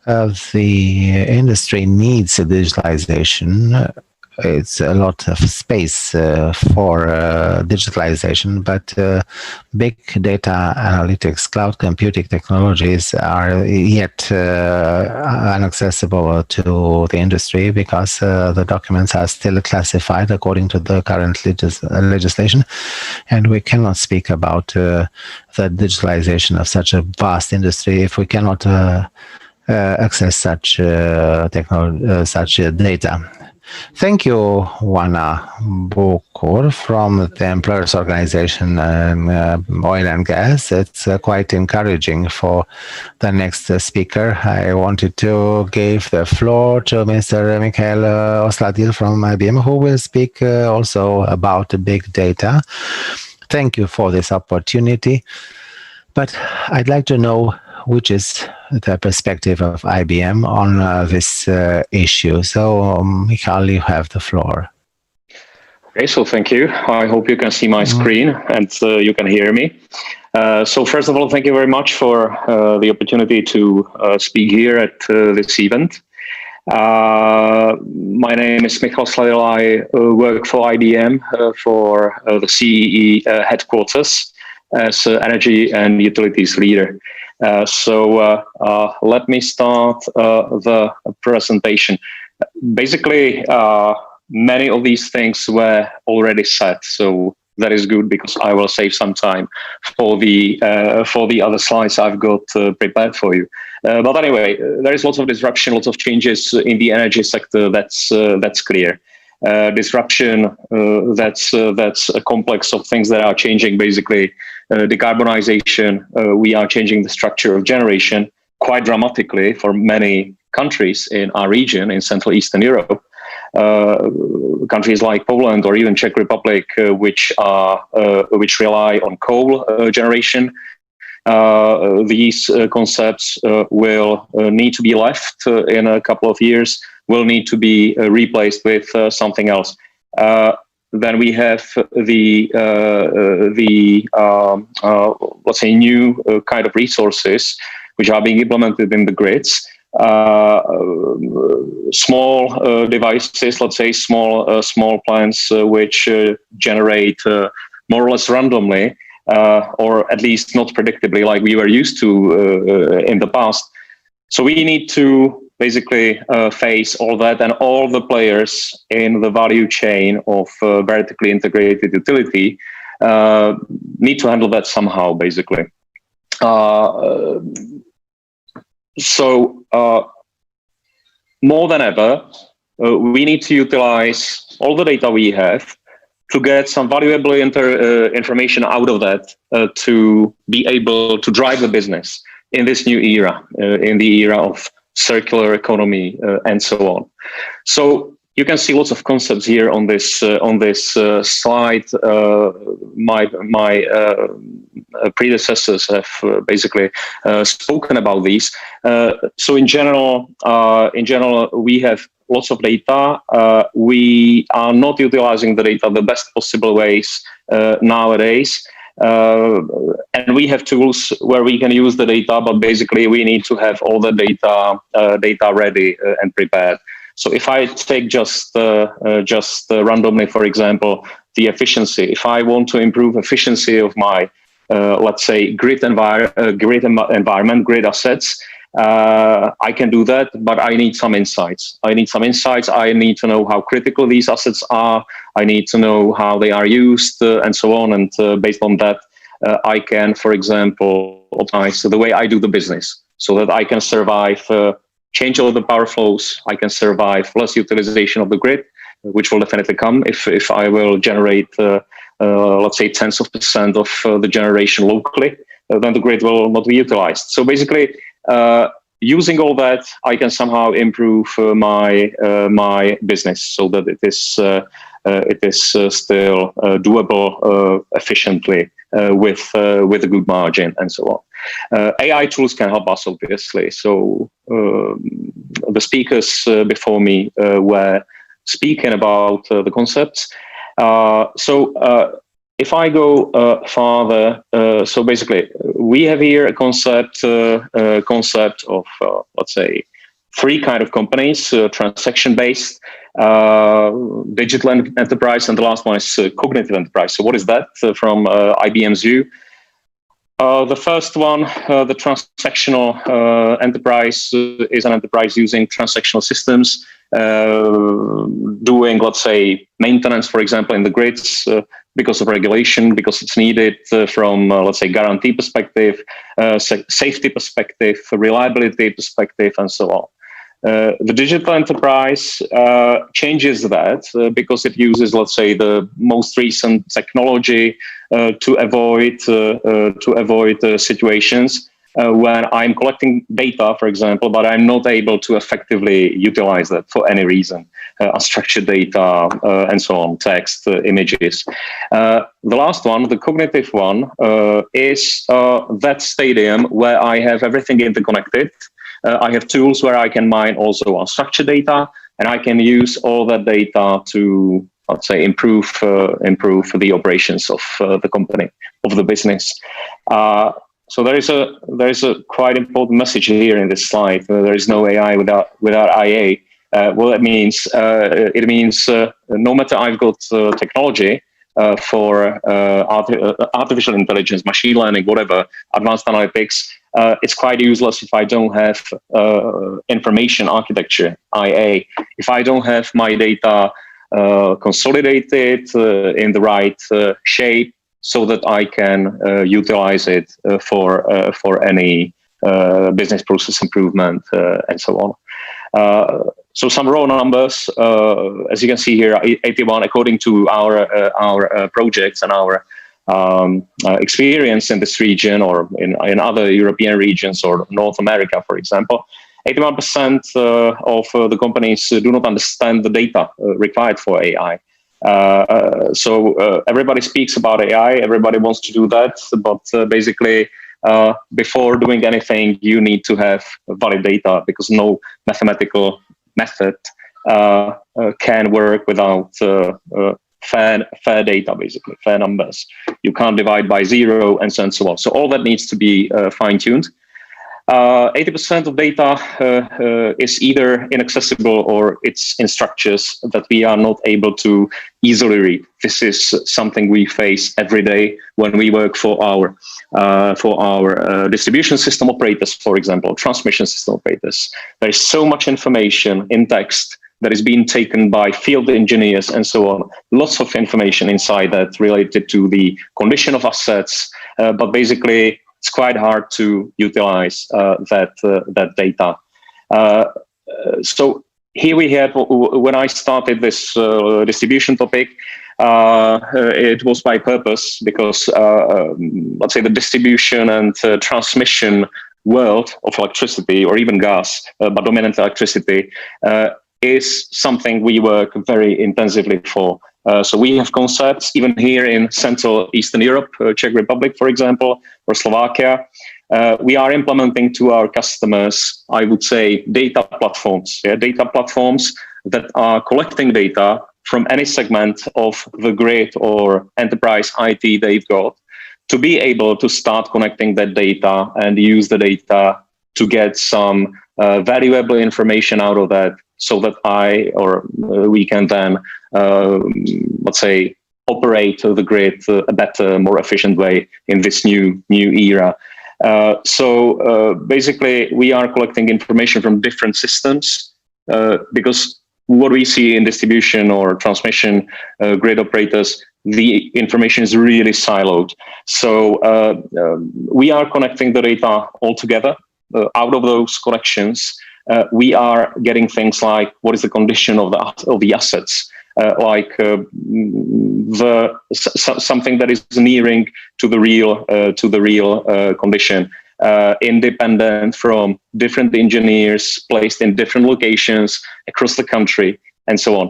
Speaker 3: the industry needs digitalization. It's a lot of space for digitalization, but big data analytics, cloud computing technologies are yet inaccessible to the industry because the documents are still classified according to the current legislation, and we cannot speak about the digitalization of such a vast industry if we cannot access such such data. Thank you, Wana Bukur from the Employers Organization Oil and Gas. It's quite encouraging for the next speaker. I wanted to give the floor to Mr. Mikhail Osladil from IBM, who will speak also about big data. Thank you for this opportunity. But I'd like to know which is the perspective of IBM on this issue. So, Mikhail, you have the floor.
Speaker 4: Okay, so thank you. I hope you can see my screen and you can hear me. So first of all, thank you very much for the opportunity to speak here at this event. My name is Mikhail Osladil. I work for IBM for the CEE headquarters as Energy and Utilities leader. So let me start the presentation. Basically, many of these things were already said, so that is good because I will save some time for the other slides I've got prepared for you. But anyway, there is lots of disruption, lots of changes in the energy sector. That's clear. Disruption, that's a complex of things that are changing. Basically, decarbonization, we are changing the structure of generation quite dramatically for many countries in our region, in Central Eastern Europe. Countries like Poland or even Czech Republic, which rely on coal generation. These concepts will need to be left in a couple of years, will need to be replaced with something else. Then we have the let's say new kind of resources which are being implemented in the grids. Small devices, let's say small plants which generate more or less randomly, or at least not predictably like we were used to in the past. So we need to basically face all that, and all the players in the value chain of vertically integrated utility need to handle that somehow, basically. So more than ever, we need to utilize all the data we have to get some valuable information out of that to be able to drive the business in this new era, in the era of circular economy and so on. So you can see lots of concepts here on this slide. My predecessors have basically spoken about these. So in general, we have lots of data. We are not utilizing the data the best possible ways nowadays. And we have tools where we can use the data, but basically we need to have all the data ready and prepared. So if I take just randomly, for example, the efficiency, if I want to improve efficiency of my, let's say, grid environment, grid assets, I can do that, but I need some insights. I need to know how critical these assets are. I need to know how they are used and so on. And based on that, I can, for example, optimize the way I do the business so that I can survive change all the power flows. I can survive less utilization of the grid, which will definitely come if I will generate, let's say, tens of % of the generation locally, then the grid will not be utilized. So basically, using all that, I can somehow improve my business so that it is still doable efficiently with a good margin and so on. AI tools can help us, obviously. So the speakers before me were speaking about the concepts. If I go farther, so basically, we have here a concept of, let's say, three kind of companies: transaction-based, digital enterprise, and the last one is cognitive enterprise. So what is that from IBM's view? The first one, the transactional enterprise, is an enterprise using transactional systems, doing, let's say, maintenance, for example, in the grids because of regulation, because it's needed from, let's say, guarantee perspective, safety perspective, reliability perspective, and so on. The digital enterprise changes that because it uses, let's say, the most recent technology to avoid situations when I'm collecting data, for example, but I'm not able to effectively utilize that for any reason, unstructured data and so on, text, images. The last one, the cognitive one, is that stadium where I have everything interconnected. I have tools where I can mine also unstructured data, and I can use all that data to, let's say, improve the operations of the company, of the business. So there is a quite important message here in this slide. There is no AI without IA. Well, that means it means no matter I've got technology for artificial intelligence, machine learning, whatever, advanced analytics. It's quite useless if I don't have information architecture, IA. If I don't have my data consolidated in the right shape so that I can utilize it for any business process improvement and so on. So some raw numbers, as you can see here, 81, according to our projects and our experience in this region or in other European regions or North America, for example, 81% of the companies do not understand the data required for AI. So everybody speaks about AI, everybody wants to do that, but basically before doing anything, you need to have valid data because no mathematical method can work without fair data, basically, fair numbers. You can't divide by zero and so on. So all that needs to be fine-tuned. 80% of data is either inaccessible or it's in structures that we are not able to easily read. This is something we face every day when we work for our distribution system operators, for example, transmission system operators. There is so much information in text that is being taken by field engineers and so on. Lots of information inside that related to the condition of assets, but basically it's quite hard to utilize that data. So here we have, when I started this distribution topic, it was by purpose because, let's say, the distribution and transmission world of electricity or even gas, but dominant electricity, is something we work very intensively for. So we have concepts even here in Central Eastern Europe, Czech Republic, for example, or Slovakia. We are implementing to our customers, I would say, data platforms that are collecting data from any segment of the grid or enterprise IT they've got to be able to start connecting that data and use the data to get some valuable information out of that, so that we can then, let's say, operate the grid a better, more efficient way in this new era. So basically, we are collecting information from different systems, because what we see in distribution or transmission grid operators, the information is really siloed. So we are connecting the data all together. Out of those connections, we are getting things like what is the condition of the assets, something that is nearing to the real condition, independent from different engineers placed in different locations across the country, and so on.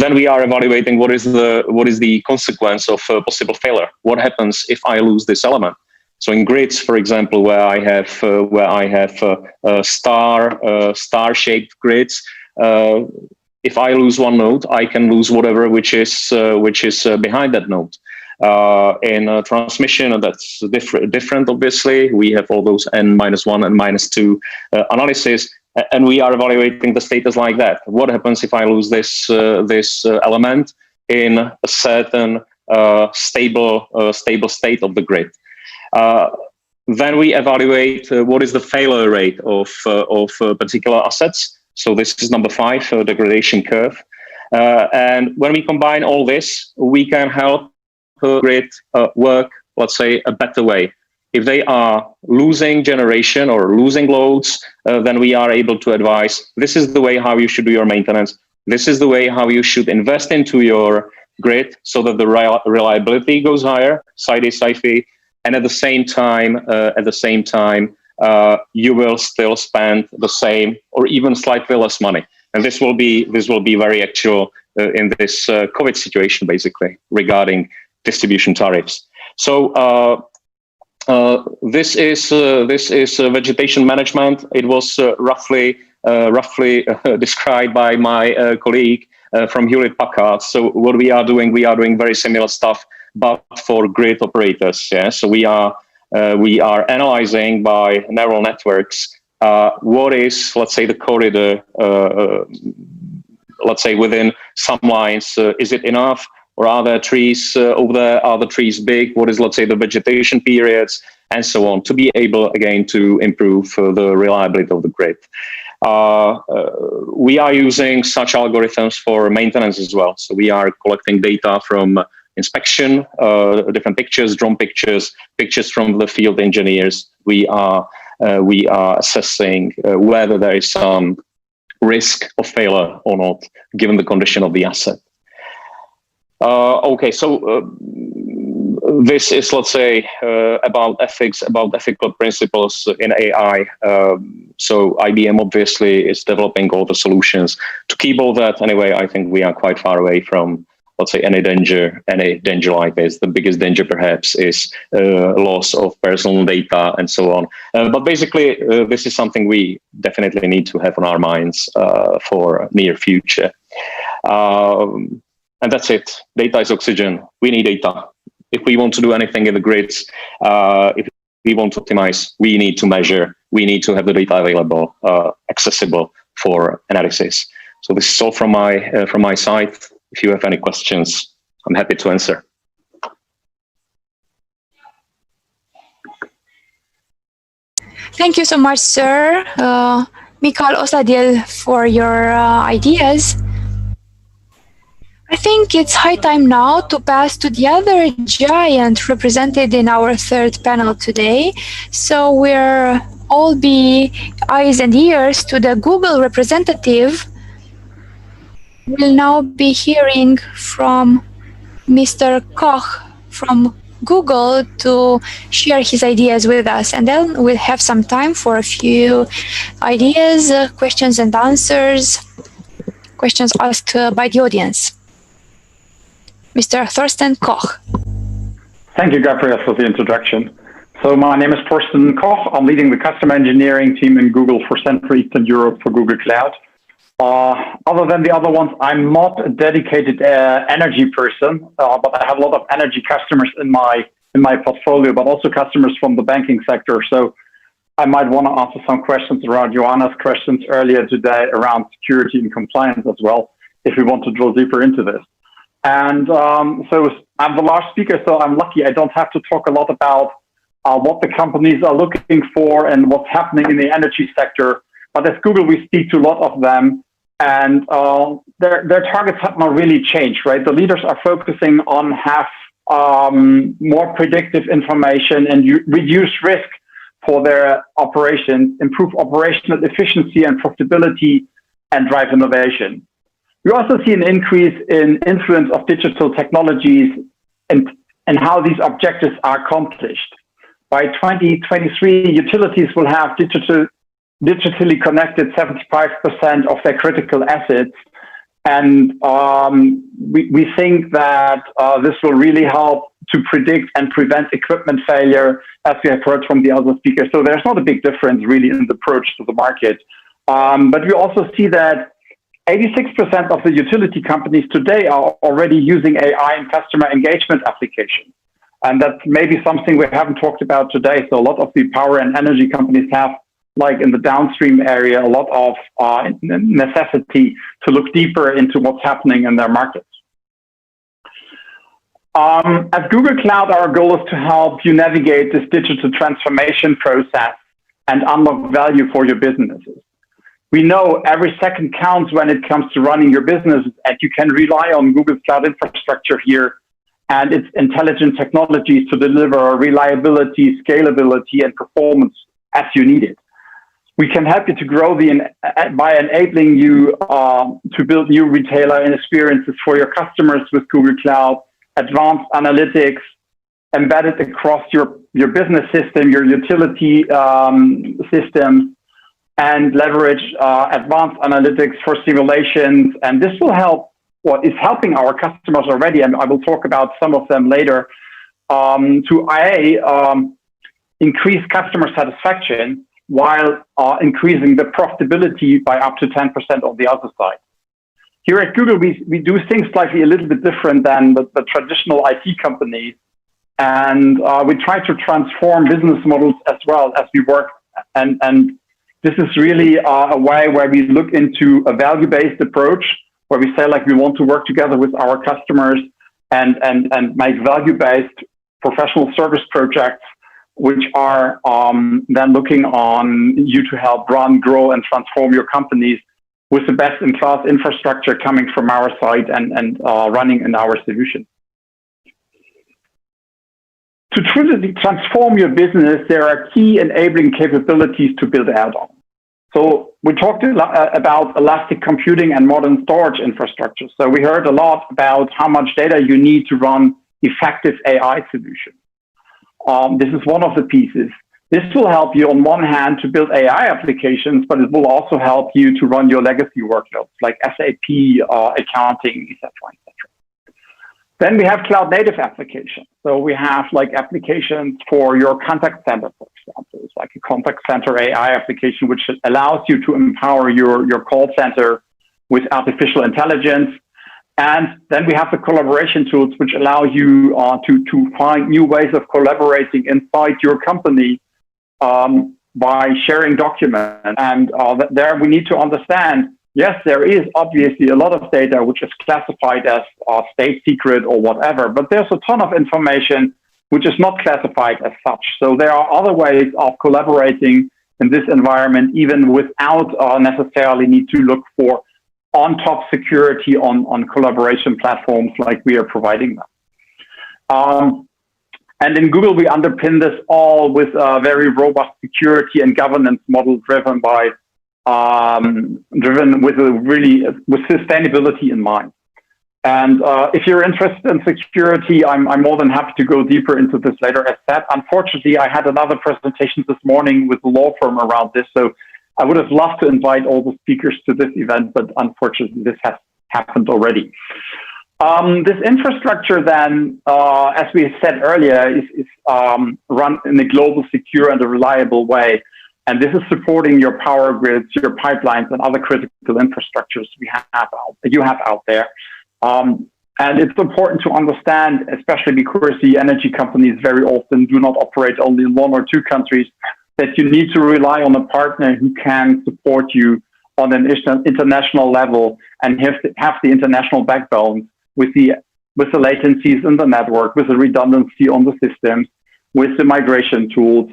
Speaker 4: Then we are evaluating what is the consequence of possible failure. What happens if I lose this element? So in grids, for example, where I have star-shaped grids, if I lose one node, I can lose whatever which is behind that node. In transmission, that's different. Obviously, we have all those n-1 and -2 analysis, and we are evaluating the status like that. What happens if I lose this element in a certain stable state of the grid? Then we evaluate what is the failure rate of particular assets. So this is number 5, degradation curve. And when we combine all this, we can help the grid work, let's say, a better way. If they are losing generation or losing loads, then we are able to advise, this is the way how you should do your maintenance. This is the way how you should invest into your grid so that the reliability goes higher, side A, side B. And at the same time, you will still spend the same or even slightly less money. And this will be very actual in this COVID situation, basically, regarding distribution tariffs. So this is vegetation management. It was roughly described by my colleague from Hewlett Packard. So what we are doing very similar stuff, but for grid operators. Yeah. So we are analyzing by neural networks what is, let's say, the corridor. Let's say within some lines, is it enough? Or are there trees over there? Are the trees big? What is, let's say, the vegetation periods, and so on, to be able, again, to improve the reliability of the grid. We are using such algorithms for maintenance as well. So we are collecting data from inspection, different pictures, drone pictures from the field engineers. We are assessing whether there is some risk of failure or not, given the condition of the asset. Okay, so this is, let's say, about ethics, about ethical principles in AI. So IBM obviously is developing all the solutions to keep all that. Anyway, I think we are quite far away from, let's say, any danger like this. The biggest danger perhaps is loss of personal data and so on. But basically, this is something we definitely need to have on our minds for near future. And that's it. Data is oxygen. We need data. If we want to do anything in the grids, if we want to optimize, we need to measure. We need to have the data available, accessible for analysis. So this is all from my side. If you have any questions, I'm happy to answer.
Speaker 1: Thank you so much, sir, Michal Osadil, for your ideas. I think it's high time now to pass to the other giant represented in our third panel today. So we'll all be eyes and ears to the Google representative. We'll now be hearing from Mr. Koch from Google to share his ideas with us. And then we'll have some time for a few ideas, questions and answers, questions asked by the audience. Mr. Thurston Koch.
Speaker 5: Thank you, Gabriel, for the introduction. So my name is Thurston Koch. I'm leading the custom engineering team in Google for Central Eastern Europe for Google Cloud. Other than the other ones, I'm not a dedicated energy person, but I have a lot of energy customers in my portfolio, but also customers from the banking sector. So I might want to answer some questions around Joanna's questions earlier today around security and compliance as well, if we want to drill deeper into this. And so I'm the last speaker, so I'm lucky I don't have to talk a lot about what the companies are looking for and what's happening in the energy sector. But as Google, we speak to a lot of them, and their targets have not really changed, right? The leaders are focusing on have more predictive information and reduce risk for their operations, improve operational efficiency and profitability, and drive innovation. We also see an increase in influence of digital technologies and how these objectives are accomplished. By 2023, utilities will have digitally connected 75% of their critical assets. And we think that this will really help to predict and prevent equipment failure, as we have heard from the other speakers. So there's not a big difference really in the approach to the market. But we also see that 86% of the utility companies today are already using AI in customer engagement applications. And that's maybe something we haven't talked about today. So a lot of the power and energy companies have, like in the downstream area, a lot of necessity to look deeper into what's happening in their markets. At Google Cloud, our goal is to help you navigate this digital transformation process and unlock value for your businesses. We know every second counts when it comes to running your business, and you can rely on Google's cloud infrastructure here and its intelligent technologies to deliver reliability, scalability, and performance as you need it. We can help you to grow by enabling you to build new retailer and experiences for your customers with Google Cloud, advanced analytics embedded across your business system, your utility systems, and leverage advanced analytics for simulations. And this will help, what is helping our customers already, and I will talk about some of them later, to increase customer satisfaction while increasing the profitability by up to 10% on the other side. Here at Google, we do things slightly a little bit different than the traditional IT companies. And we try to transform business models as well as we work. And this is really a way where we look into a value-based approach, where we say, like, we want to work together with our customers and make value-based professional service projects, which are then looking on you to help run, grow, and transform your companies with the best-in-class infrastructure coming from our side and running in our solution. To truly transform your business, there are key enabling capabilities to build out on. So we talked about elastic computing and modern storage infrastructure. So we heard a lot about how much data you need to run effective AI solutions. This is one of the pieces. This will help you on one hand to build AI applications, but it will also help you to run your legacy workloads like SAP, accounting, etc., etc. Then we have cloud native applications. So we have like applications for your contact center, for example. It's like a contact center AI application, which allows you to empower your call center with artificial intelligence. And then we have the collaboration tools, which allow you to find new ways of collaborating inside your company by sharing documents. And there we need to understand, yes, there is obviously a lot of data which is classified as state secret or whatever, but there's a ton of information which is not classified as such. So there are other ways of collaborating in this environment, even without necessarily need to look for on-top security on collaboration platforms like we are providing them. And in Google, we underpin this all with a very robust security and governance model driven with sustainability in mind. And if you're interested in security, I'm more than happy to go deeper into this later. As said, unfortunately, I had another presentation this morning with a law firm around this, so I would have loved to invite all the speakers to this event, but unfortunately, this has happened already. This infrastructure then, as we said earlier, is run in a global, secure, and a reliable way. And this is supporting your power grids, your pipelines, and other critical infrastructures you have out there. And it's important to understand, especially because the energy companies very often do not operate only in one or two countries, that you need to rely on a partner who can support you on an international level and have the international backbone with the latencies in the network, with the redundancy on the systems, with the migration tools,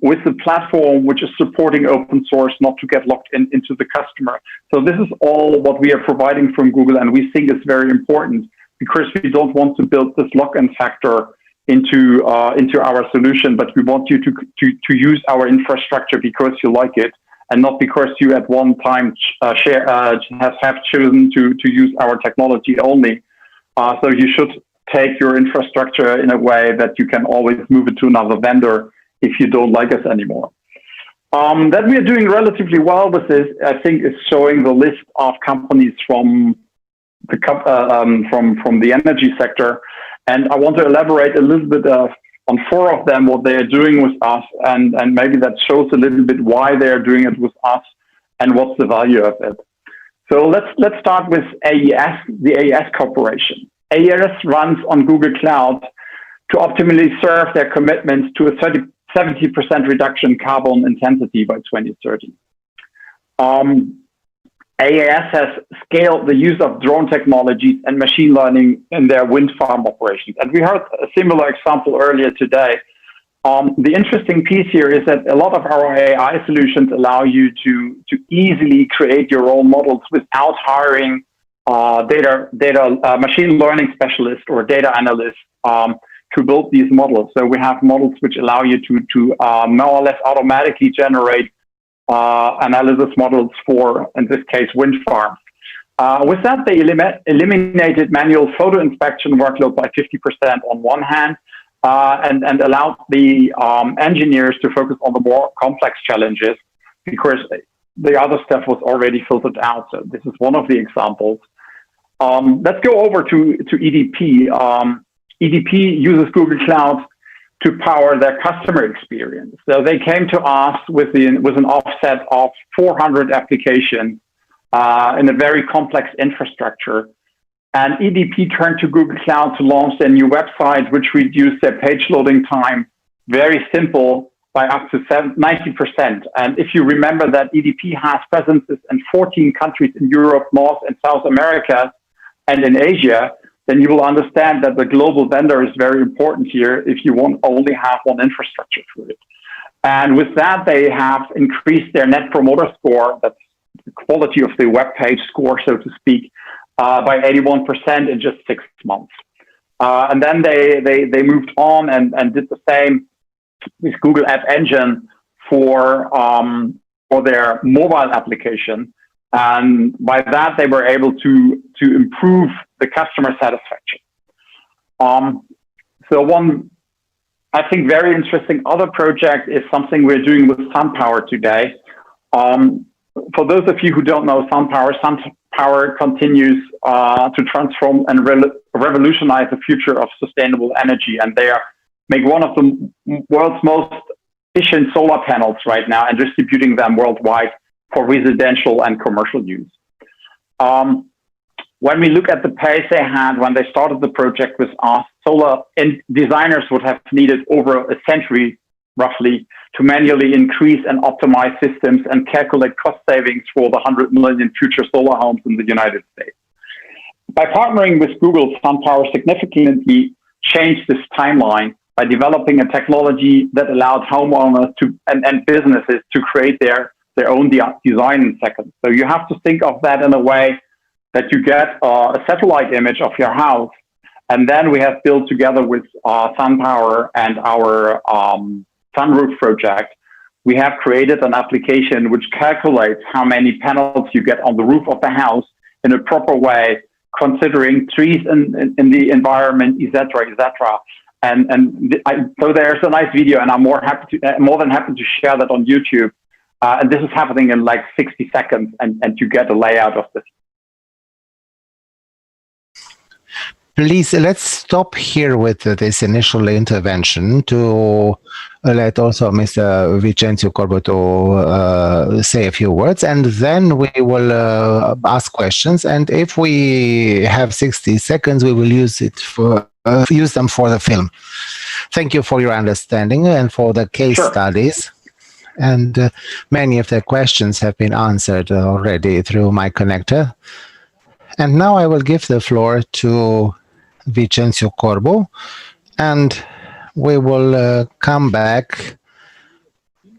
Speaker 5: with the platform which is supporting open source, not to get locked into the customer. So this is all what we are providing from Google, and we think it's very important because we don't want to build this lock-in factor into our solution, but we want you to use our infrastructure because you like it, and not because you at one time have chosen to use our technology only. So you should take your infrastructure in a way that you can always move it to another vendor if you don't like us anymore. That we are doing relatively well with this, I think, is showing the list of companies from the energy sector. And I want to elaborate a little bit on 4 of them, what they are doing with us, and maybe that shows a little bit why they are doing it with us and what's the value of it. So let's start with AES, the AES Corporation. AES runs on Google Cloud to optimally serve their commitments to a 70% reduction carbon intensity by 2030. AES has scaled the use of drone technologies and machine learning in their wind farm operations. And we heard a similar example earlier today. The interesting piece here is that a lot of our AI solutions allow you to easily create your own models without hiring machine learning specialists or data analysts to build these models. So we have models which allow you to more or less automatically generate analysis models for, in this case, wind farms. With that, they eliminated manual photo inspection workload by 50% on one hand, and allowed the engineers to focus on the more complex challenges because the other stuff was already filtered out. So this is one of the examples. Let's go over to EDP. EDP uses Google Cloud to power their customer experience. So they came to us with an offset of 400 applications in a very complex infrastructure. And EDP turned to Google Cloud to launch their new website, which reduced their page loading time, very simple, by up to 90%. And if you remember that EDP has presences in 14 countries in Europe, North and South America, and in Asia, then you will understand that the global vendor is very important here if you won't only have one infrastructure for it. And with that, they have increased their Net Promoter Score, that's the quality of the web page score, so to speak, by 81% in just 6 months. And then they moved on and did the same with Google App Engine for their mobile application. And by that, they were able to improve the customer satisfaction. So one, I think, very interesting other project is something we're doing with SunPower today. For those of you who don't know SunPower continues to transform and revolutionize the future of sustainable energy. And they make one of the world's most efficient solar panels right now and distributing them worldwide for residential and commercial use. When we look at the pace they had when they started the project with us, solar designers would have needed over a century, roughly, to manually increase and optimize systems and calculate cost savings for the 100 million future solar homes in the United States. By partnering with Google, SunPower significantly changed this timeline by developing a technology that allowed homeowners and businesses to create their own design in seconds. So you have to think of that in a way that you get a satellite image of your house, and then we have built together with SunPower and our Sunroof project, we have created an application which calculates how many panels you get on the roof of the house in a proper way, considering trees in the environment, etc., etc. So there's a nice video, and I'm more than happy to share that on YouTube. And this is happening in like 60 seconds, and you get a layout of this.
Speaker 3: Please, let's stop here with this initial intervention to let also Mr. Vincenzo Corbo to say a few words, and then we will ask questions. And if we have 60 seconds, we will use them for the film. Thank you for your understanding and for the case studies. And many of the questions have been answered already through my connector. And now I will give the floor to Vincenzo Corbo, and we will come back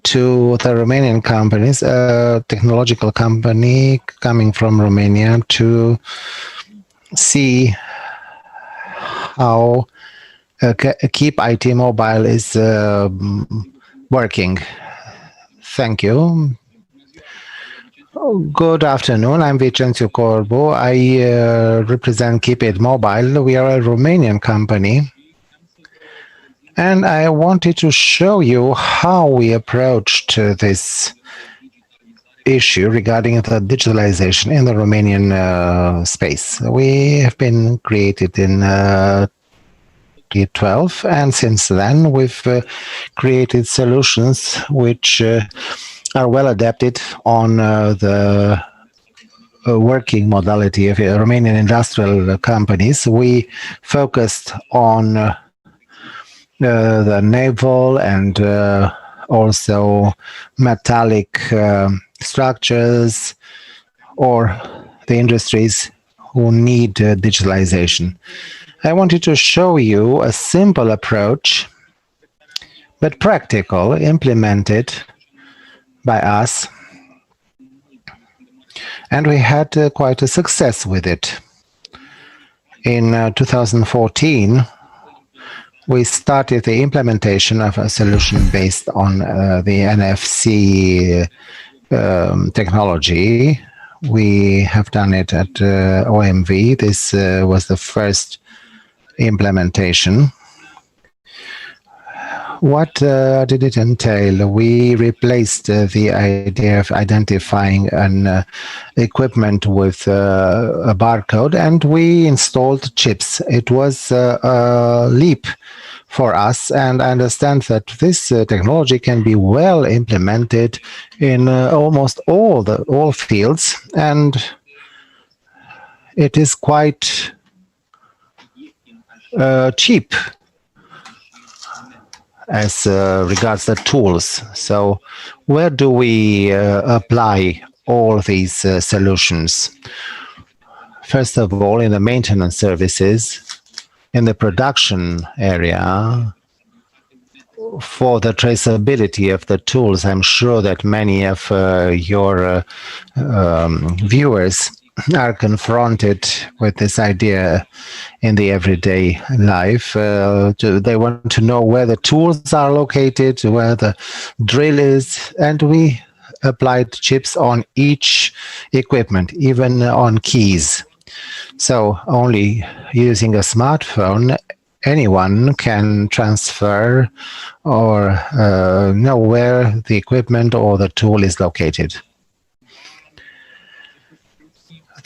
Speaker 3: to the Romanian companies, a technological company coming from Romania, to see how Keep IT Mobile is working. Thank you. Good afternoon. I'm Vincenzo Corbo. I represent Keep It Mobile. We are a Romanian company. And I wanted to show you how we approached this issue regarding the digitalization in the Romanian space. We have been created in 2012, and since then we've created solutions which are well adapted on the working modality of Romanian industrial companies. We focused on the naval and also metallic structures, or the industries who need digitalization. I wanted to show you a simple approach, but practical, implemented by us. And we had quite a success with it. In 2014, we started the implementation of a solution based on the NFC technology. We have done it at OMV. This was the first implementation. What did it entail? We replaced the idea of identifying an equipment with a barcode, and we installed chips. It was a leap for us, and I understand that this technology can be well implemented in almost all fields, and it is quite cheap as regards the tools. So where do we apply all these solutions? First of all, in the maintenance services, in the production area, for the traceability of the tools. I'm sure that many of your viewers are confronted with this idea in the everyday life. They want to know where the tools are located, where the drill is, and we applied chips on each equipment, even on keys. So only using a smartphone, anyone can transfer or know where the equipment or the tool is located.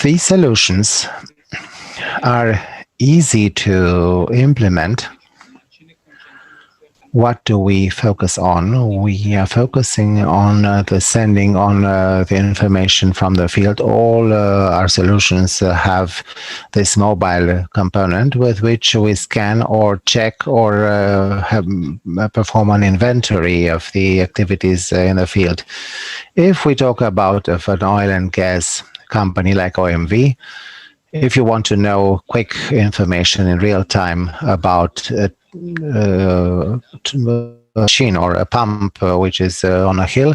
Speaker 3: These solutions are easy to implement. What do we focus on? We are focusing on the sending on the information from the field. All our solutions have this mobile component with which we scan or check or perform an inventory of the activities in the field. If we talk about an oil and gas company like OMV, if you want to know quick information in real time about a machine or a pump which is on a hill,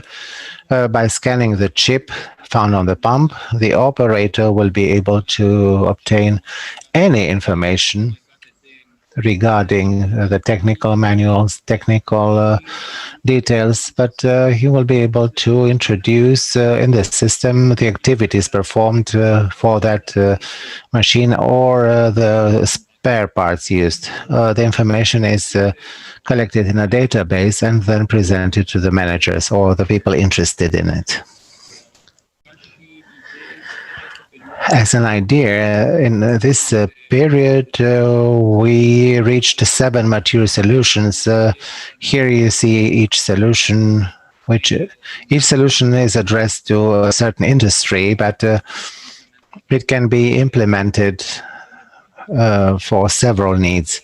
Speaker 3: by scanning the chip found on the pump, the operator will be able to obtain any information regarding the technical manuals, technical details, but he will be able to introduce in the system the activities performed for that machine or the spare parts used. The information is collected in a database and then presented to the managers or the people interested in it. As an idea, in this period, we reached 7 mature solutions. Here you see each solution, which each solution is addressed to a certain industry, but it can be implemented for several needs.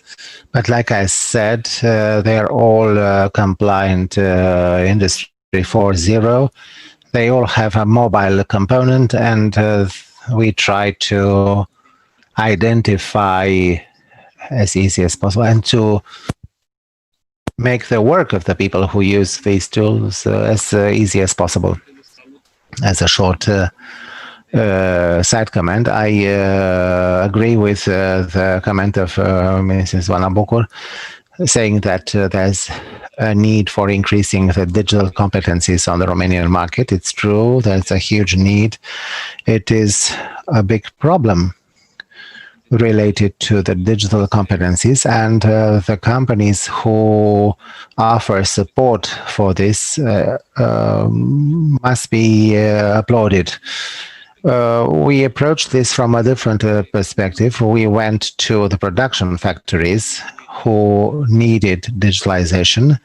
Speaker 3: But like I said, they are all compliant Industry 4.0. They all have a mobile component, and we try to identify as easy as possible and to make the work of the people who use these tools as easy as possible. As a short side comment, I agree with the comment of Mrs. Vanabukur, saying that there's a need for increasing the digital competencies on the Romanian market. It's true, there's a huge need. It is a big problem related to the digital competencies, and the companies who offer support for this must be applauded. We approached this from a different perspective. We went to the production factories who needed digitalization,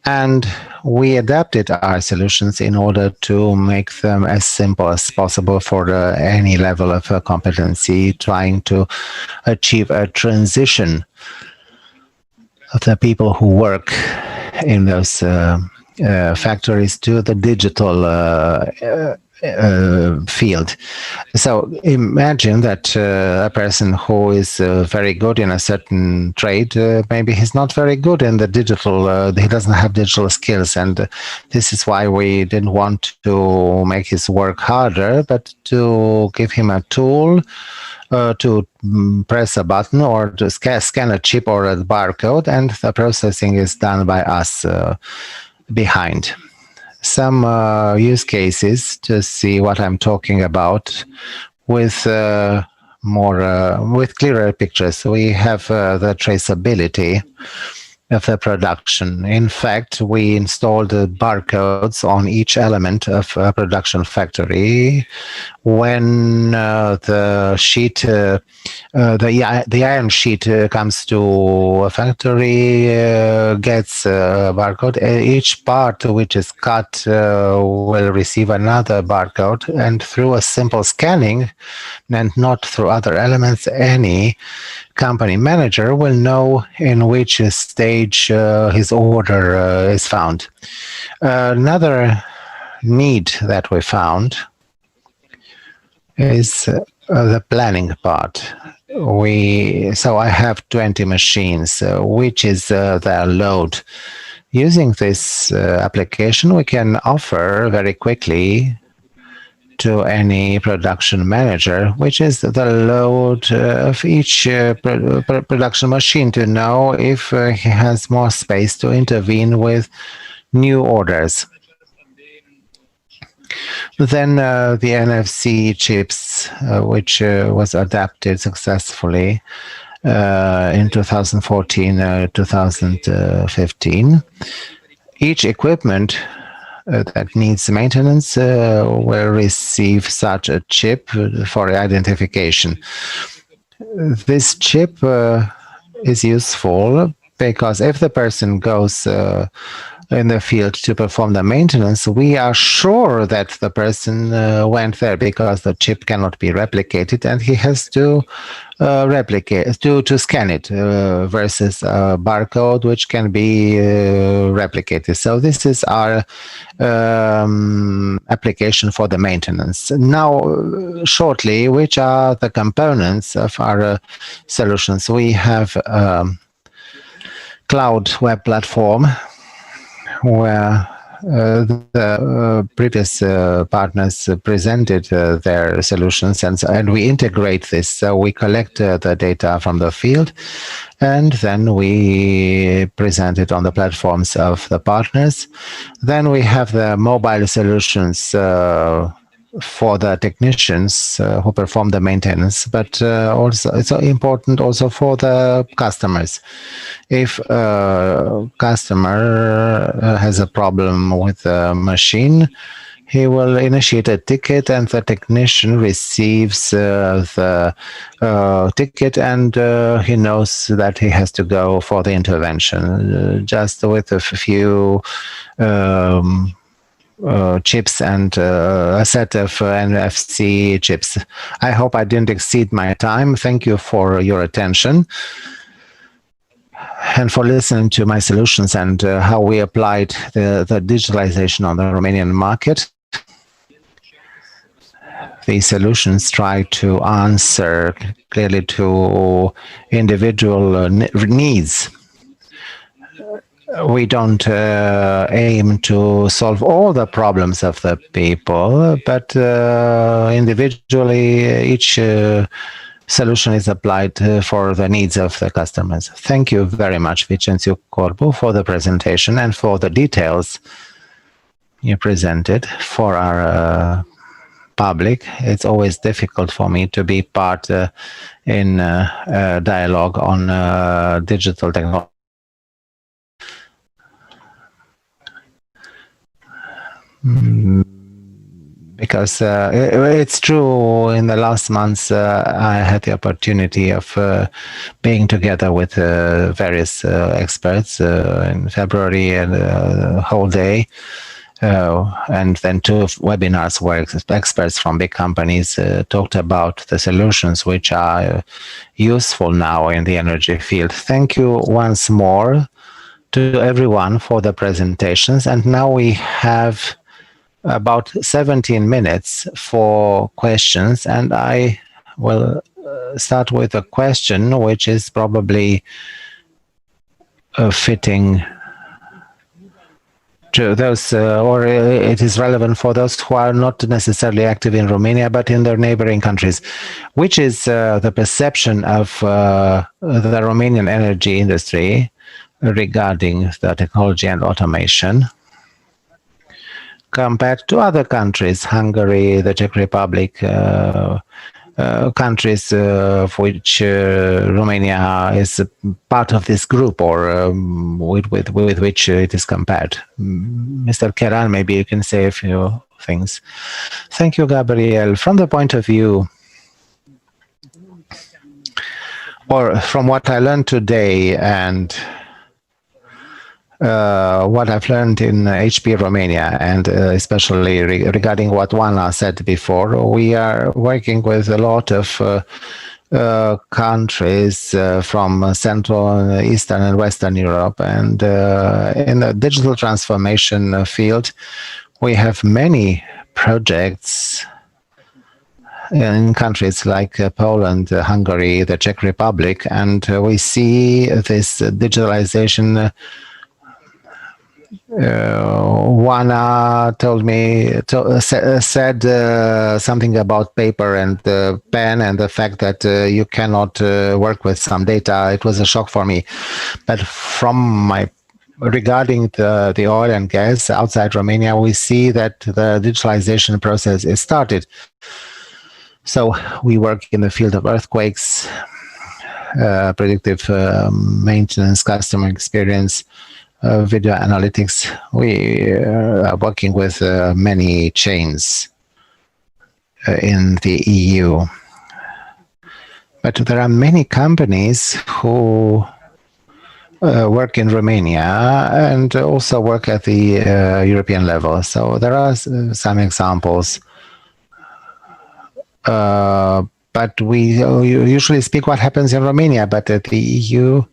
Speaker 3: and we adapted our solutions in order to make them as simple as possible for any level of competency, trying to achieve a transition of the people who work in those factories to the digital field. So imagine that a person who is very good in a certain trade, maybe he's not very good in the digital, he doesn't have digital skills, and this is why we didn't want to make his work harder, but to give him a tool to press a button or to scan a chip or a barcode, and the processing is done by us behind. Some use cases to see what I'm talking about with with clearer pictures. We have the traceability of the production. In fact, we installed barcodes on each element of a production factory. When the sheet, the iron sheet comes to a factory, gets a barcode. Each part which is cut will receive another barcode, and through a simple scanning, and not through other elements, any company manager will know in which stage his order is found. Another need that we found is the planning part. So I have 20 machines, which is their load. Using this application, we can offer very quickly to any production manager, which is the load of each production machine, to know if he has more space to intervene with new orders. Then the NFC chips, which was adapted successfully in 2014, 2015. Each equipment that needs maintenance will receive such a chip for identification. This chip is useful because if the person goes in the field to perform the maintenance, we are sure that the person went there, because the chip cannot be replicated and he has to scan it versus a barcode which can be replicated. So this is our application for the maintenance. Now, shortly, which are the components of our solutions? We have cloud web platform, where the previous partners presented their solutions, and we integrate this. So we collect the data from the field, and then we present it on the platforms of the partners. Then we have the mobile solutions for the technicians who perform the maintenance, but also it's important also for the customers. If a customer has a problem with the machine, he will initiate a ticket, and the technician receives the ticket, and he knows that he has to go for the intervention, just with a few chips and a set of NFC chips. I hope I didn't exceed my time. Thank you for your attention and for listening to my solutions and how we applied the digitalization on the Romanian market. These solutions try to answer clearly to individual needs. We don't aim to solve all the problems of the people, but individually each solution is applied for the needs of the customers. Thank you very much, Vicențiu Corbu, for the presentation and for the details you presented for our public. It's always difficult for me to be part in a dialogue on digital technology. Because it's true, in the last months I had the opportunity of being together with various experts in February and the whole day. And then 2 webinars where experts from big companies talked about the solutions which are useful now in the energy field. Thank you once more to everyone for the presentations. And now we have about 17 minutes for questions. And I will start with a question which is probably fitting to those, or it is relevant for those who are not necessarily active in Romania, but in their neighboring countries. Which is the perception of the Romanian energy industry regarding the technology and automation compared to other countries, Hungary, the Czech Republic, countries of which Romania is part of this group, or with which it is compared. Mr. Keran, maybe you can say a few things. Thank you, Gabriel. From the point of view, or from what I learned today and what I've learned in HP Romania, and especially regarding what Oana said before, we are working with a lot of countries from Central, Eastern, and Western Europe. And in the digital transformation field, we have many projects in countries like Poland, Hungary, the Czech Republic, and we see this digitalization. Oana said something about paper and pen and the fact that you cannot work with some data. It was a shock for me. But regarding the oil and gas outside Romania, we see that the digitalization process is started. So we work in the field of earthquakes, predictive maintenance, customer experience, video analytics. We are working with many chains in the EU. But there are many companies who work in Romania and also work at the European level. So there are some examples. But we usually speak what happens in Romania, but at the EU,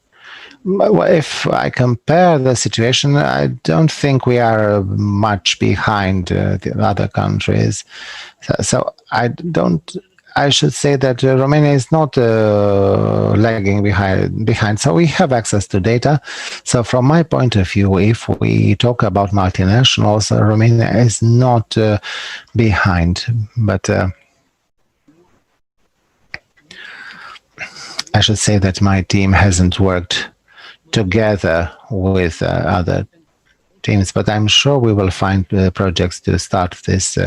Speaker 3: if I compare the situation, I don't think we are much behind the other countries. So I should say that Romania is not lagging behind. So we have access to data. So from my point of view, if we talk about multinationals, Romania is not behind. But I should say that my team hasn't worked together with other teams, but I'm sure we will find projects to start this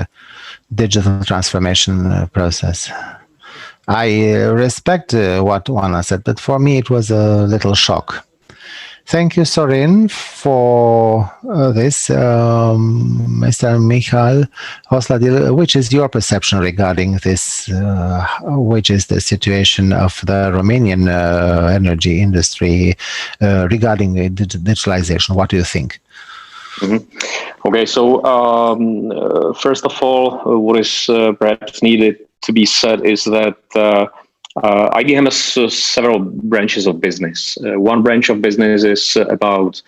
Speaker 3: digital transformation process. I respect what Oana said, but for me it was a little shock. Thank you, Sorin, for this. Mr. Michal Hosladil, which is your perception regarding this? Which is the situation of the Romanian energy industry regarding the digitalization? What do you think?
Speaker 4: Okay, so first of all, what is perhaps needed to be said is that IBM has several branches of business. One branch of business is about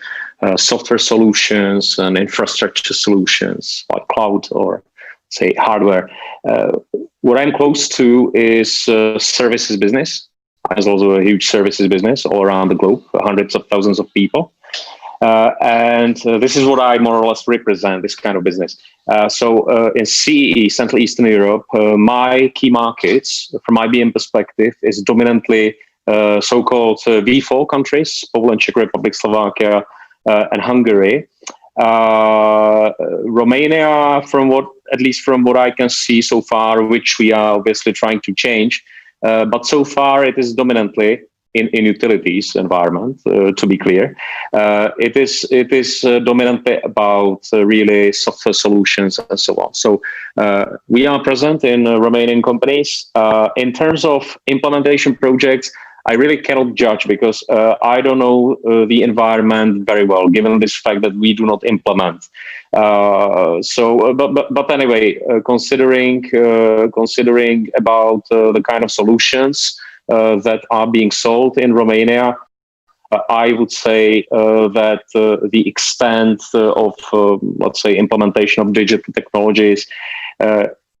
Speaker 4: software solutions and infrastructure solutions like cloud or say hardware. What I'm close to is services business. There's also a huge services business all around the globe, hundreds of thousands of people. And this is what I more or less represent, this kind of business. So in CEE, Central Eastern Europe, my key markets from IBM perspective is dominantly so-called V4 countries, Poland, Czech Republic, Slovakia, and Hungary. Romania, at least from what I can see so far, which we are obviously trying to change, but so far it is dominantly in utilities environment, to be clear. It is dominantly about really software solutions and so on. So we are present in Romanian companies. In terms of implementation projects, I really cannot judge because I don't know the environment very well, given this fact that we do not implement. But anyway, considering about the kind of solutions that are being sold in Romania, I would say that the extent of, let's say, implementation of digital technologies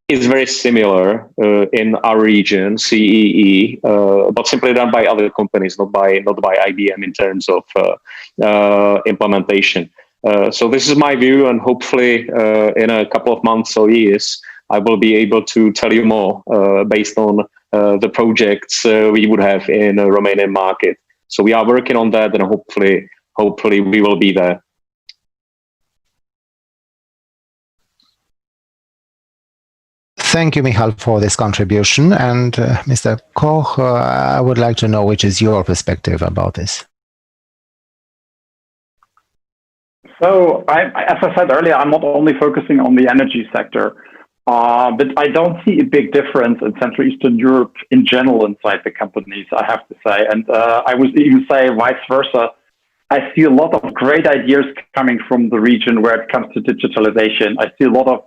Speaker 4: is very similar in our region, CEE, but simply done by other companies, not by IBM in terms of implementation. So this is my view, and hopefully in a couple of months or years, I will be able to tell you more based on the projects we would have in a Romanian market. So we are working on that, and hopefully we will be there.
Speaker 3: Thank you, Michal, for this contribution. And Mr. Koch, I would like to know which is your perspective about this.
Speaker 5: So, as I said earlier, I'm not only focusing on the energy sector, but I don't see a big difference in Central Eastern Europe in general inside the companies, I have to say. And I would even say vice versa. I see a lot of great ideas coming from the region where it comes to digitalization. I see a lot of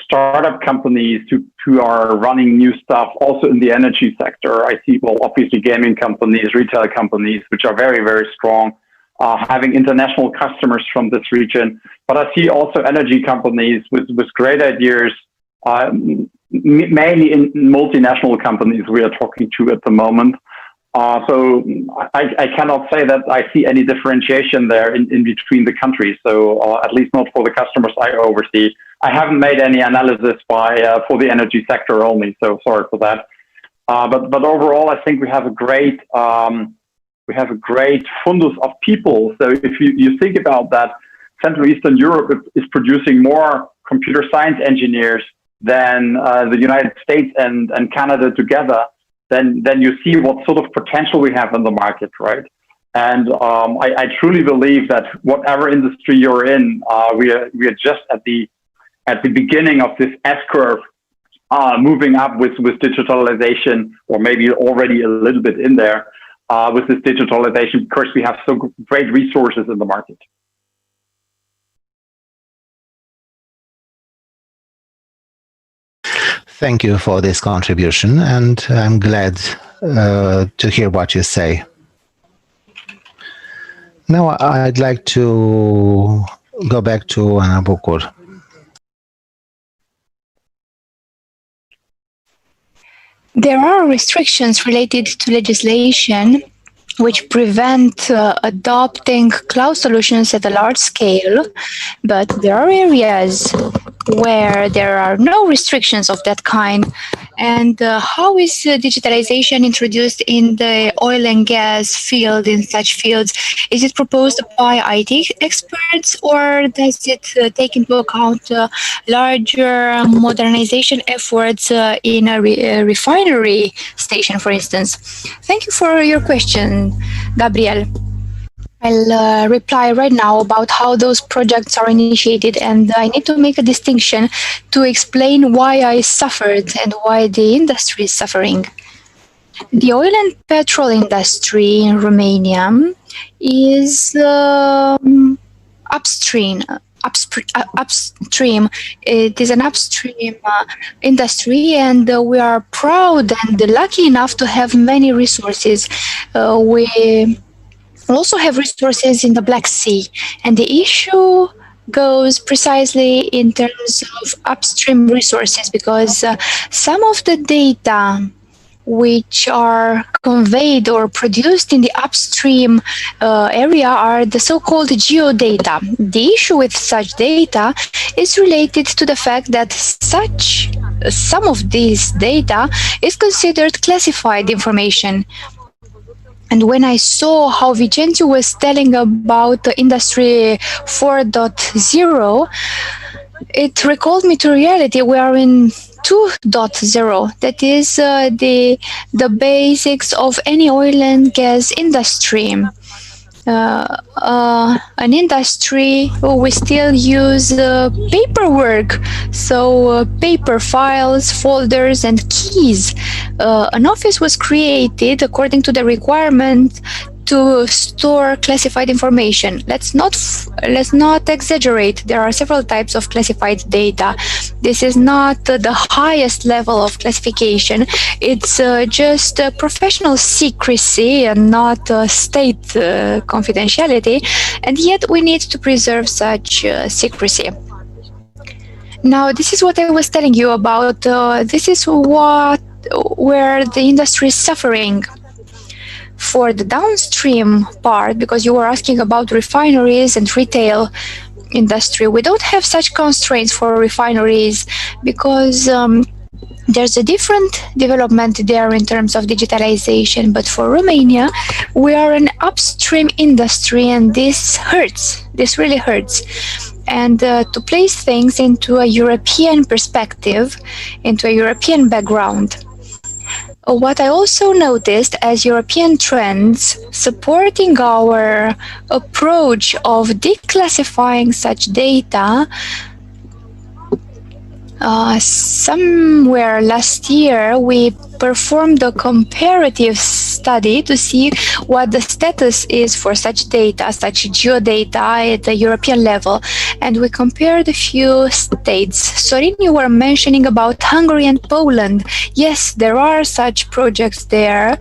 Speaker 5: startup companies who are running new stuff also in the energy sector. I see, well, obviously gaming companies, retail companies, which are very, very strong, having international customers from this region. But I see also energy companies with great ideas, mainly in multinational companies we are talking to at the moment. So I cannot say that I see any differentiation there in between the countries. So at least not for the customers I oversee. I haven't made any analysis for the energy sector only. So sorry for that. But overall, I think we have a great fundus of people. So if you think about that, Central Eastern Europe is producing more computer science engineers than the United States and Canada together. Then you see what sort of potential we have in the market, right? And I truly believe that whatever industry you're in, we are just at the beginning of this S curve, moving up with digitalization, or maybe already a little bit in there with this digitalization, because we have so great resources in the market.
Speaker 3: Thank you for this contribution, and I'm glad to hear what you say. Now I'd like to go back to Ana Bucur.
Speaker 1: There are restrictions related to legislation which prevent adopting cloud solutions at a large scale, but there are areas where there are no restrictions of that kind. And how is digitalization introduced in the oil and gas field, in such fields? Is it proposed by IT experts, or does it take into account larger modernization efforts in a refinery station, for instance? Thank you for your question, Gabriel. I'll reply right now about how those projects are initiated, and I need to make a distinction to explain why I suffered and why the industry is suffering. The oil and petrol industry in Romania is upstream. Upstream. It is an upstream industry, and we are proud and lucky enough to have many resources. We also have resources in the Black Sea, and the issue goes precisely in terms of upstream resources, because some of the data which are conveyed or produced in the upstream area are the so-called geodata. The issue with such data is related to the fact that some of this data is considered classified information. And when I saw how Vicențiu was telling about the Industry 4.0, it recalled me to reality. We are in 2.0. That is the basics of any oil and gas industry. An industry we still use paperwork, so paper files, folders, and keys. An office was created according to the requirement to store classified information. Let's not exaggerate. There are several types of classified data. This is not the highest level of classification. It's just professional secrecy and not state confidentiality. And yet we need to preserve such secrecy. Now, this is what I was telling you about. This is where the industry is suffering. For the downstream part, because you were asking about refineries and retail industry, we don't have such constraints for refineries, because there's a different development there in terms of digitalization. But for Romania, we are an upstream industry, and this hurts. This really hurts. And to place things into a European perspective, into a European background, what I also noticed as European trends supporting our approach of declassifying such data, somewhere last year we performed a comparative study to see what the status is for such data, such geodata at the European level, and we compared a few states. Sorin, you were mentioning about Hungary and Poland. Yes, there are such projects there,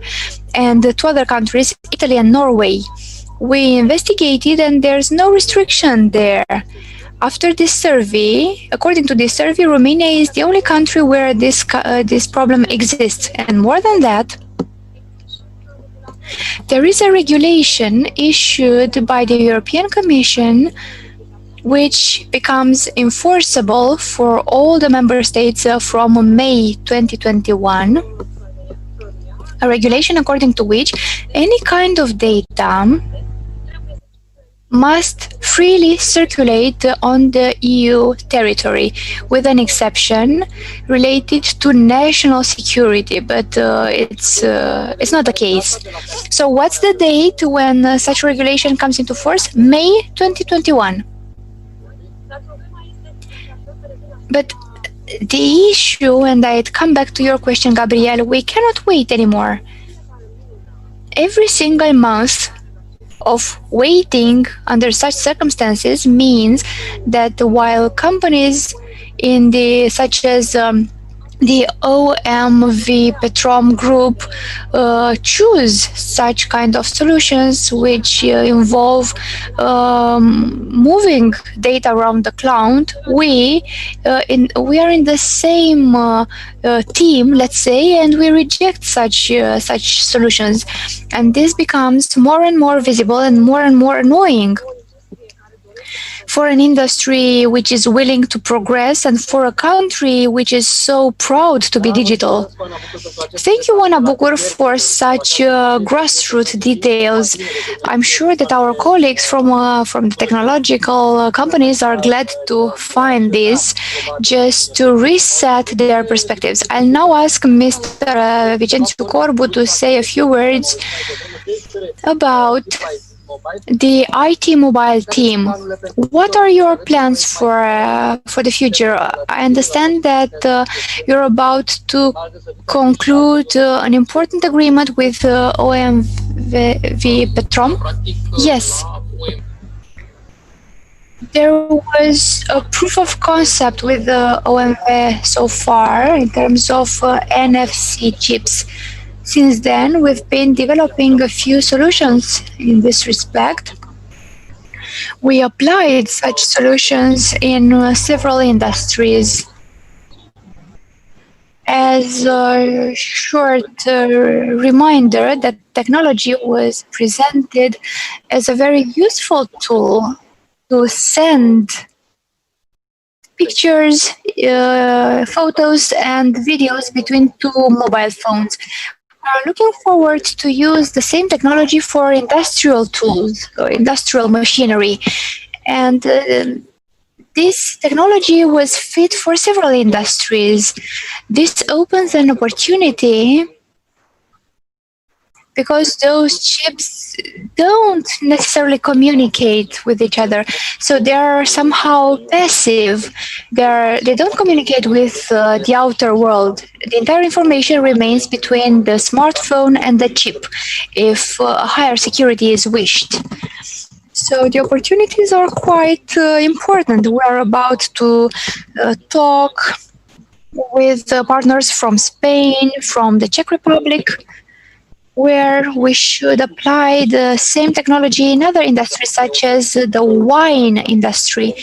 Speaker 1: and two other countries, Italy and Norway. We investigated, and there's no restriction there. After this survey, according to this survey, Romania is the only country where this problem exists. And more than that, there is a regulation issued by the European Commission which becomes enforceable for all the member states from May 2021. A regulation according to which any kind of data must freely circulate on the EU territory, with an exception related to national security, but it's not the case. So what's the date when such regulation comes into force? May 2021. But the issue, and I'd come back to your question, Gabriel, we cannot wait anymore. Every single month of waiting under such circumstances means that while companies in the such as the OMV Petrom group choose such kind of solutions which involve moving data around the cloud, we are in the same team, let's say, and we reject such solutions, and this becomes more and more visible and more annoying for an industry which is willing to progress and for a country which is so proud to be digital. Thank you, Oana Bucur, for such grassroots details. I'm sure that our colleagues from the technological companies are glad to find this, just to reset their perspectives. I'll now ask Mr. Vicențiu Corbu to say a few words about the IT mobile team, what are your plans for the future? I understand that you're about to conclude an important agreement with OMV Petrom. Yes. There was a proof of concept with the OMV so far in terms of NFC chips. Since then, we've been developing a few solutions in this respect. We applied such solutions in several industries. As a short reminder, that technology was presented as a very useful tool to send pictures, photos, and videos between two mobile phones. We are looking forward to use the same technology for industrial tools, or industrial machinery. And this technology was fit for several industries. This opens an opportunity because those chips don't necessarily communicate with each other. So they are somehow passive. They don't communicate with the outer world. The entire information remains between the smartphone and the chip if higher security is wished. So the opportunities are quite important. We are about to talk with partners from Spain, from the Czech Republic, where we should apply the same technology in other industries, such as the wine industry,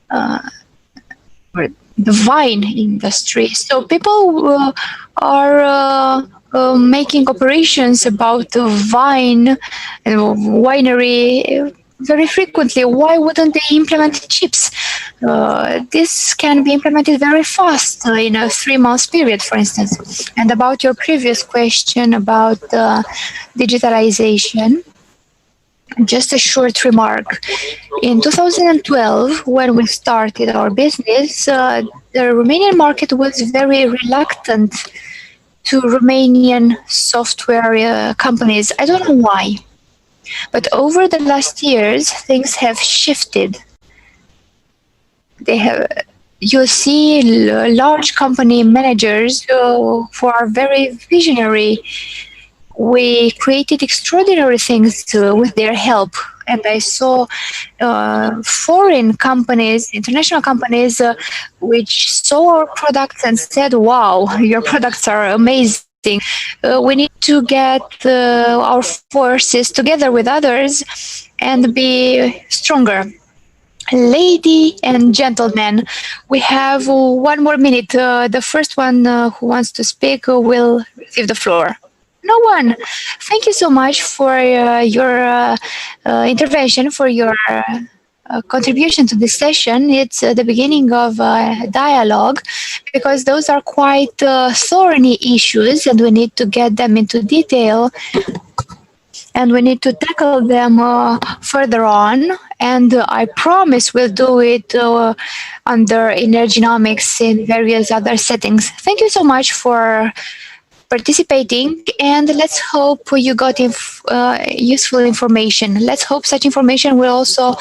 Speaker 1: or the vine industry. So people are making operations about the vine and winery very frequently. Why wouldn't they implement chips? This can be implemented very fast in a 3-month period, for instance. And about your previous question about digitalization, just a short remark. In 2012, when we started our business, the Romanian market was very reluctant to Romanian software companies. I don't know why. But over the last years, things have shifted. You see large company managers who are very visionary. We created extraordinary things with their help. And I saw foreign companies, international companies, which saw our products and said, wow, your products are amazing. We need to get our forces together with others and be stronger. Lady and gentlemen, we have 1 more minute. The first one who wants to speak will receive the floor. No one. Thank you so much for your intervention, for your contribution to this session. It's the beginning of a dialogue, because those are quite thorny issues and we need to get them into detail and we need to tackle them further on. And I promise we'll do it under Energynomics in various other settings. Thank you so much for participating, and let's hope you got useful information. Let's hope such information will also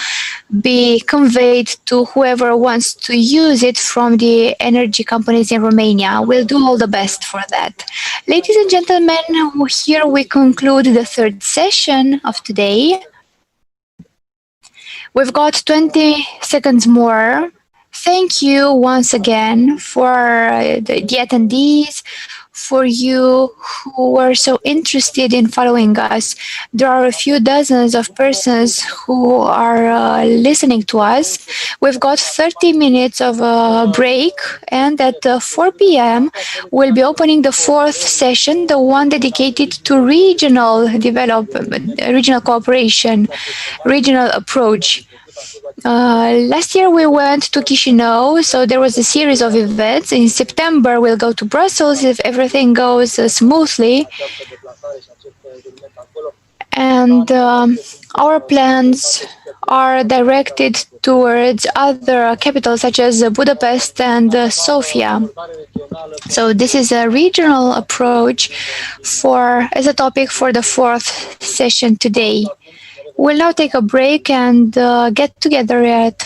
Speaker 1: be conveyed to whoever wants to use it from the energy companies in Romania. We'll do all the best for that. Ladies and gentlemen, here we conclude the third session of today. We've got 20 seconds more. Thank you once again for the attendees, for you who were so interested in following us. There are a few dozens of persons who are listening to us. We've got 30 minutes of a break, and at 4 p.m. we'll be opening the fourth session, the one dedicated to regional development, regional cooperation, regional approach. Last year we went to Chișinău, so there was a series of events. In September we'll go to Brussels if everything goes smoothly. And our plans are directed towards other capitals such as Budapest and Sofia. So this is a regional approach as a topic for the fourth session today. We'll now take a break and get together at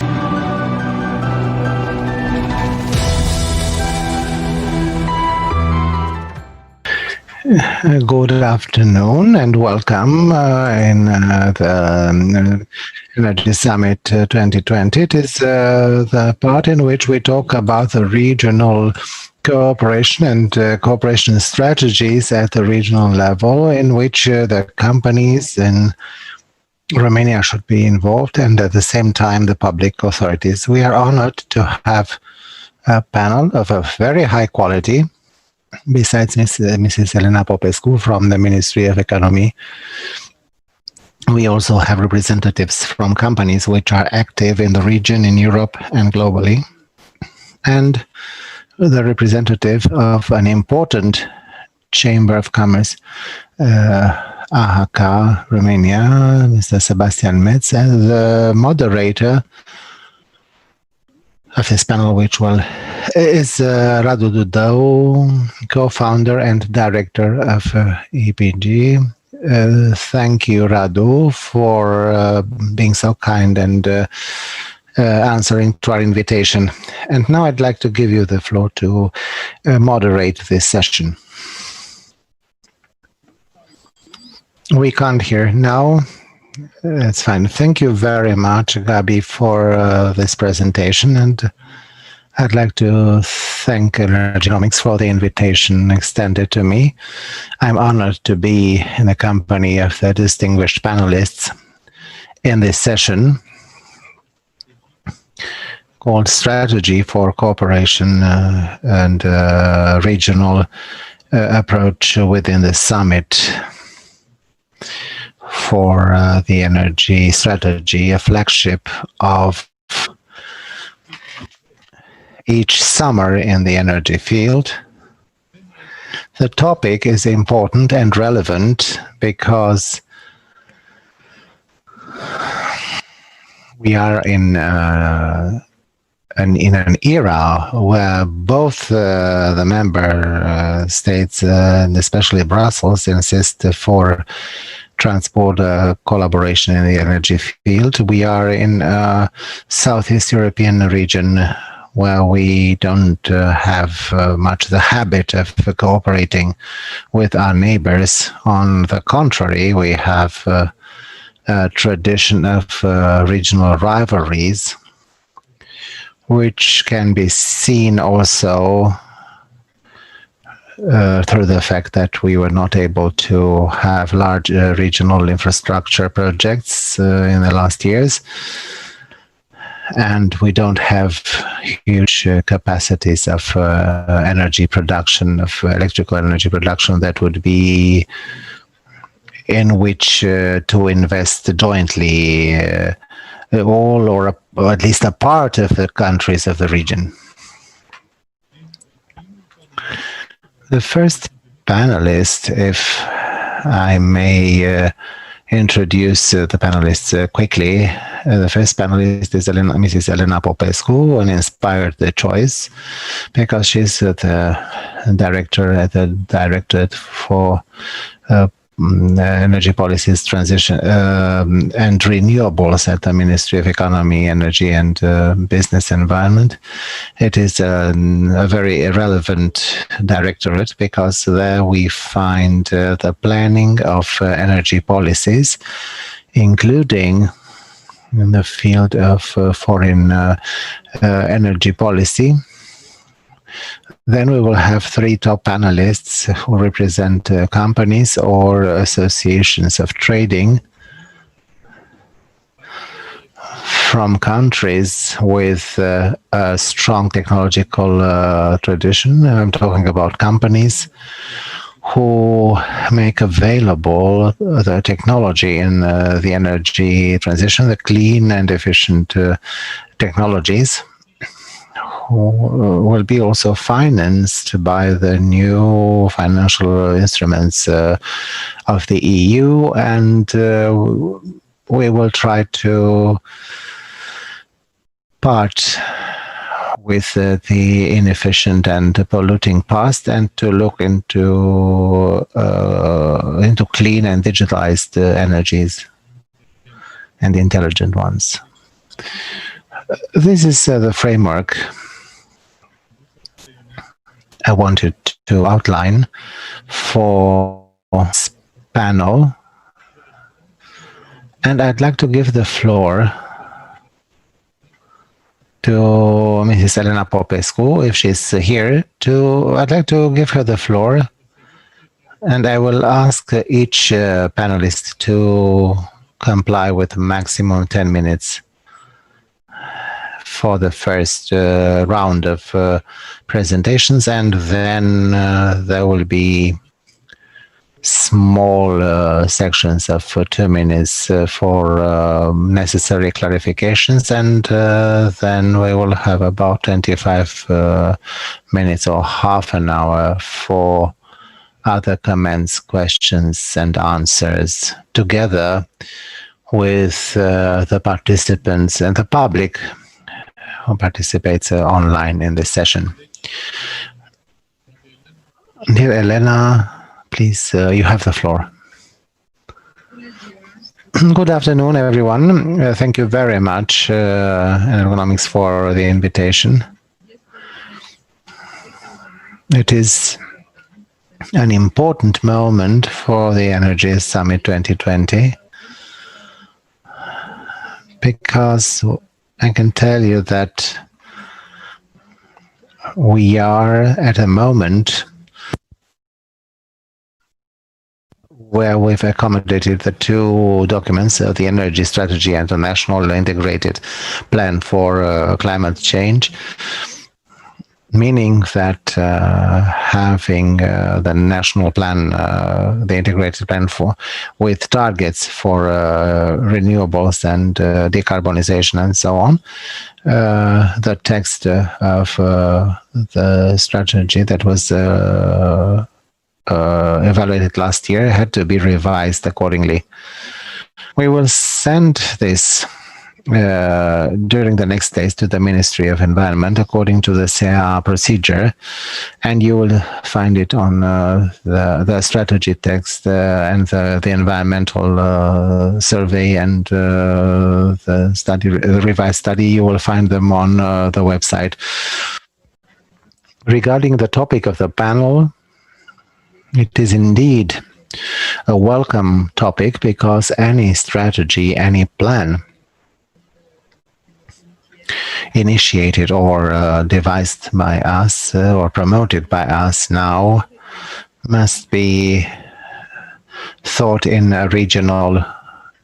Speaker 3: Good afternoon and welcome in the Energy Summit 2020. It is the part in which we talk about the regional cooperation and cooperation strategies at the regional level, in which the companies in Romania should be involved, and at the same time the public authorities. We are honored to have a panel of a very high quality. Besides Mrs. Elena Popescu from the Ministry of Economy, we also have representatives from companies which are active in the region, in Europe and globally, and the representative of an important Chamber of Commerce, AHK Romania, Mr. Sebastian Metz, and the moderator of this panel, which is Radu Dudău, co-founder and director of EPG. Thank you, Radu, for being so kind and answering to our invitation. And now I'd like to give you the floor to moderate this session. We can't hear now. That's fine. Thank you very much, Gabi, for this presentation. And I'd like to thank Energynomics for the invitation extended to me. I'm honored to be in the company of the distinguished panelists in this session called Strategy for Cooperation and Regional Approach within the Summit for the energy strategy, a flagship of each summer in the energy field. The topic is important and relevant because we are in an era where both the member states and especially Brussels insist for transport collaboration in the energy field. We are in a Southeast European region where we don't have much the habit of cooperating with our neighbors. On the contrary, we have a tradition of regional rivalries, which can be seen also through the fact that we were not able to have large regional infrastructure projects in the last years. And we don't have huge capacities of energy production, of electrical energy production that would be in which to invest jointly all or at least a part of the countries of the region. The first panelist, if I may introduce the panelists quickly. The first panelist is Mrs. Elena Popescu, an inspired choice because she's the director at the Directorate for Energy Policies, Transition and Renewables at the Ministry of Economy, Energy and Business Environment. It is a very relevant directorate because there we find the planning of energy policies, including in the field of foreign energy policy. Then we will have three top panelists who represent companies or associations of trading from countries with a strong technological tradition. I'm talking about companies who make available the technology in the energy transition, the clean and efficient technologies, will be also financed by the new financial instruments of the EU and we will try to part with the inefficient and polluting past and to look into clean and digitalized energies and intelligent ones. This is the framework I wanted to outline for this panel, and I'd like to give the floor to Mrs. Elena Popescu, if she's here. I'd like to give her the floor, and I will ask each panelist to comply with a maximum 10 minutes for the first round of presentations, and then there will be small sections of 2 minutes for necessary clarifications, and then we will have about 25 minutes or half an hour for other comments, questions, and answers, together with the participants and the public who participates online in this session. Dear Elena, please, you have the floor. Good afternoon, everyone. Thank you very much, Energynomics, for the invitation. It is an important moment for the Energy Summit 2020, because I can tell you that we are at a moment where we've accommodated the two documents, the Energy Strategy and the National Integrated Plan for Climate Change, meaning that having the national plan, the integrated plan with targets for renewables and decarbonization and so on, the text of the strategy that was evaluated last year had to be revised accordingly. We will send this during the next days to the Ministry of Environment according to the CA procedure, and you will find it on the strategy text and the environmental survey and the revised study. You will find them on the website. Regarding the topic of the panel, it is indeed a welcome topic, because any strategy, any plan initiated or devised by us or promoted by us now must be thought in a regional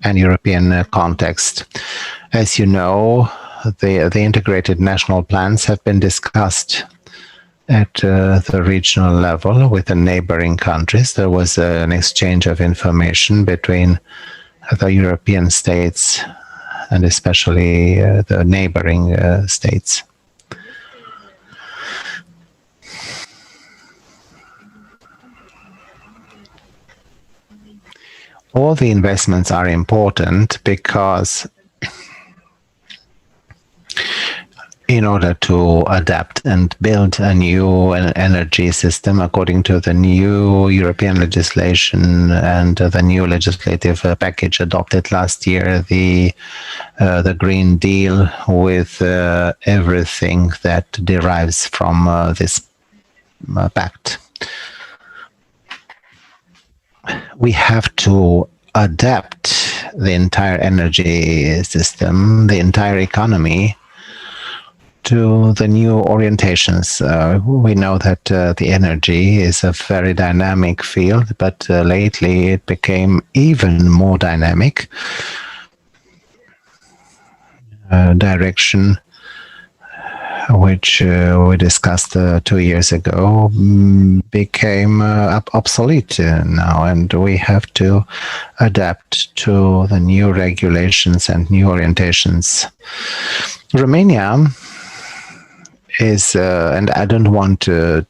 Speaker 3: and European context. As you know, the integrated national plans have been discussed at the regional level with the neighboring countries. There was an exchange of information between the European states and especially the neighboring states. All the investments are important because in order to adapt and build a new energy system according to the new European legislation and the new legislative package adopted last year, the Green Deal, with everything that derives from this pact. We have to adapt the entire energy system, the entire economy, to the new orientations. We know that the energy is a very dynamic field, but lately it became even more dynamic. Direction which we discussed 2 years ago became obsolete now, and we have to adapt to the new regulations and new orientations. Romania is, and I don't want to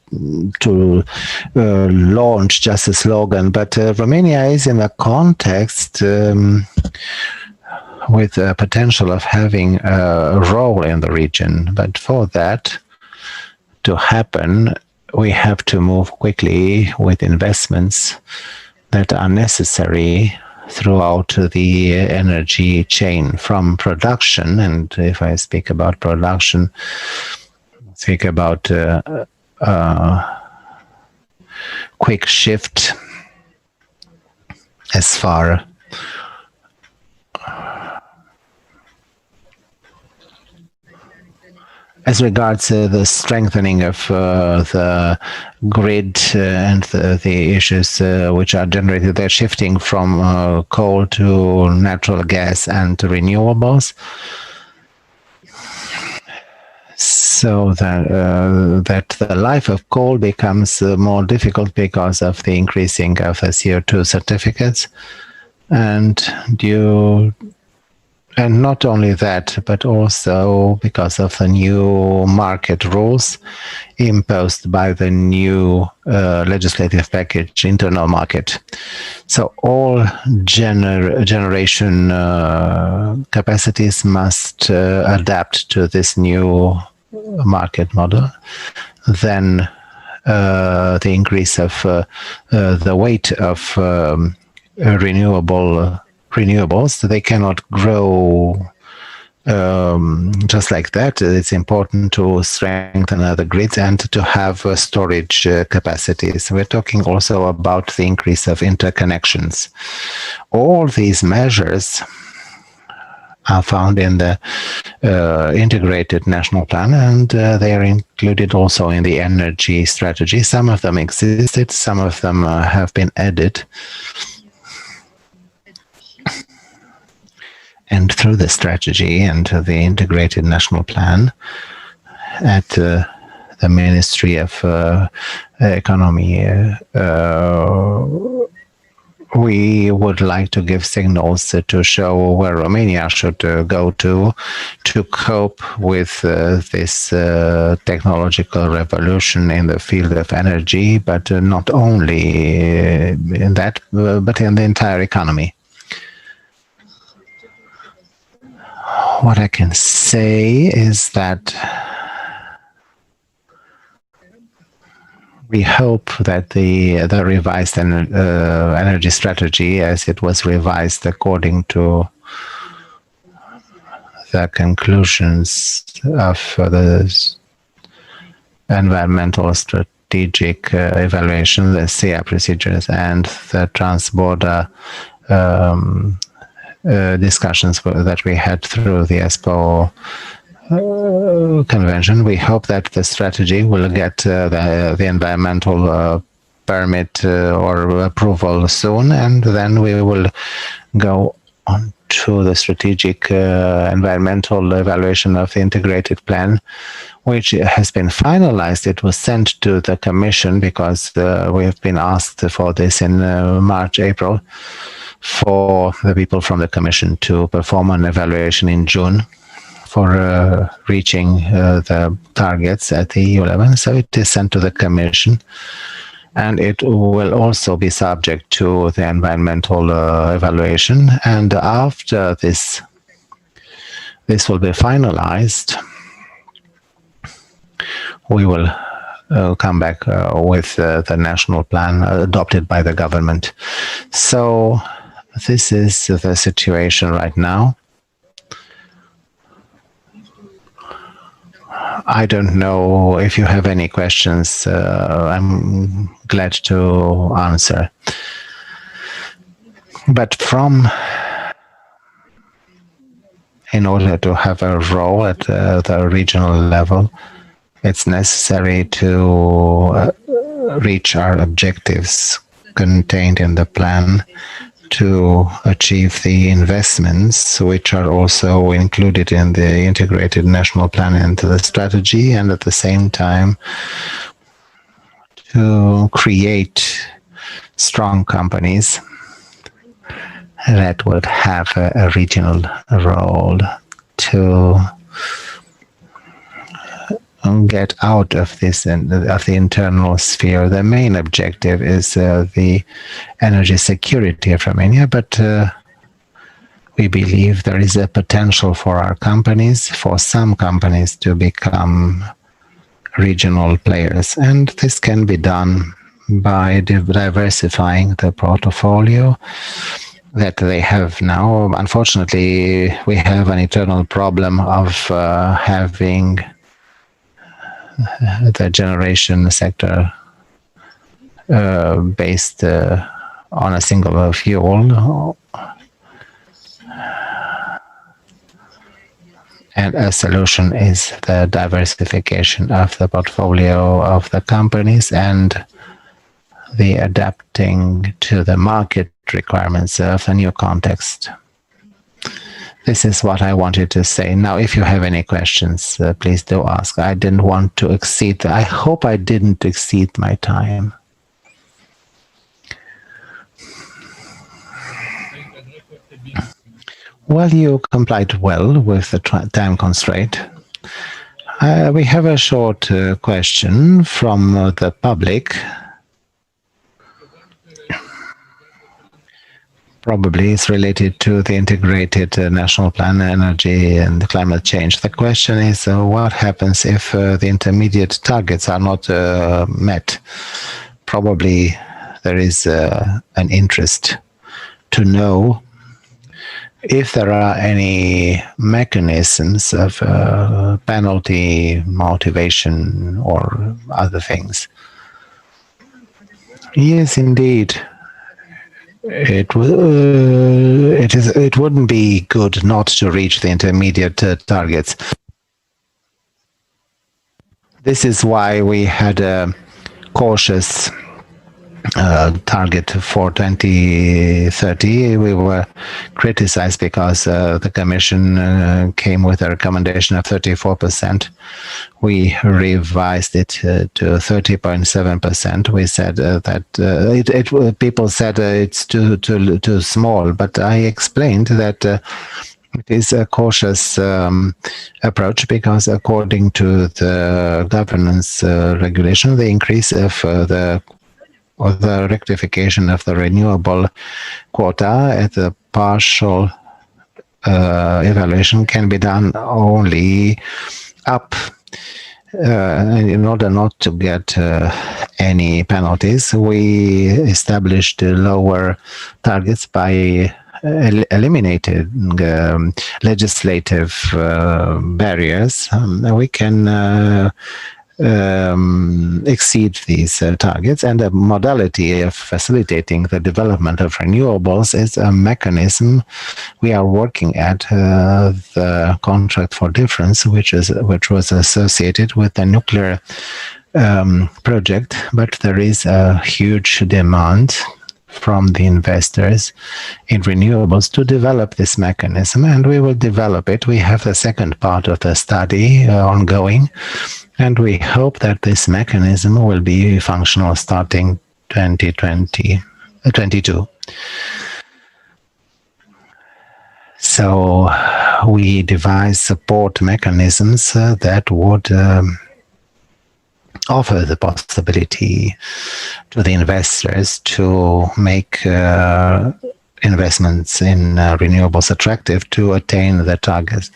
Speaker 3: launch just a slogan, but Romania is in a context with the potential of having a role in the region. But for that to happen, we have to move quickly with investments that are necessary throughout the energy chain, from production. And if I speak about production, speak about quick shift as far as regards the strengthening of the grid and the issues which are generated there, shifting from coal to natural gas and to renewables, so that the life of coal becomes more difficult because of the increasing of the CO2 certificates, and not only that, but also because of the new market rules imposed by the new legislative package, internal market. So all generation capacities must adapt to this new market model. Then the increase of the weight of renewables, they cannot grow just like that. It's important to strengthen the grids and to have storage capacities. We're talking also about the increase of interconnections. All these measures are found in the integrated national plan, and they are included also in the energy strategy. Some of them existed, some of them have been added. And through the strategy and the integrated national plan at the Ministry of Economy, we would like to give signals to show where Romania should go to cope with this technological revolution in the field of energy, but not only in that, but in the entire economy. What I can say is that we hope that the revised energy strategy, as it was revised according to the conclusions of the environmental strategic evaluation, the SEA procedures, and the transborder discussions that we had through the ESPO convention. We hope that the strategy will get the environmental permit or approval soon, and then we will go on to the strategic environmental evaluation of the integrated plan, which has been finalized. It was sent to the Commission because we have been asked for this in March, April, for the people from the Commission to perform an evaluation in June for reaching the targets at the EU level. So it is sent to the Commission, and it will also be subject to the environmental evaluation. And after this will be finalized, we will come back with the national plan adopted by the government. So this is the situation right now. I don't know if you have any questions. I'm glad to answer. But in order to have a role at the regional level, it's necessary to reach our objectives contained in the plan, to achieve the investments which are also included in the integrated national plan and the strategy, and at the same time to create strong companies that would have a regional role to get out of this and of the internal sphere. The main objective is the energy security of Romania, but we believe there is a potential for our companies, for some companies, to become regional players. And this can be done by diversifying the portfolio that they have now. Unfortunately, we have an eternal problem of having the generation sector based on a single fuel. And a solution is the diversification of the portfolio of the companies and the adapting to the market requirements of a new context. This is what I wanted to say. Now, if you have any questions, please do ask. I didn't want to exceed. I hope I didn't exceed my time. Well, you complied well with the time constraint. We have a short question from the public. Probably it's related to the integrated national plan, energy and climate change. The question is, what happens if the intermediate targets are not met? Probably there is an interest to know if there are any mechanisms of penalty, motivation, or other things. Yes, indeed. It wouldn't be good not to reach the intermediate targets. This is why we had a cautious target for 2030. We were criticized because the Commission came with a recommendation of 34%. We revised it to 30.7%. We said that people said it's too small, but I explained that it is a cautious approach because according to the governance regulation, the increase of the rectification of the renewable quota at the partial evaluation can be done only up in order not to get any penalties. We established lower targets by eliminating legislative barriers. We can exceed these targets, and the modality of facilitating the development of renewables is a mechanism we are working at, the contract for difference, which was associated with the nuclear project, but there is a huge demand from the investors in renewables to develop this mechanism, and we will develop it. We have the second part of the study ongoing, and we hope that this mechanism will be functional starting 2022. So we devise support mechanisms that would offer the possibility to the investors to make investments in renewables attractive to attain the targets.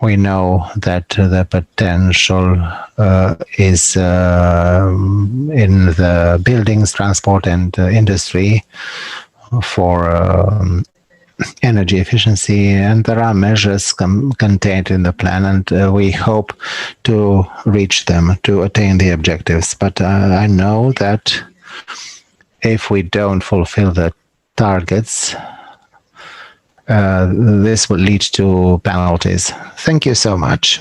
Speaker 3: We know that the potential is in the buildings, transport, and industry for energy efficiency, and there are measures contained in the plan, and we hope to reach them to attain the objectives. But I know that if we don't fulfill the targets, this will lead to penalties. Thank you so much.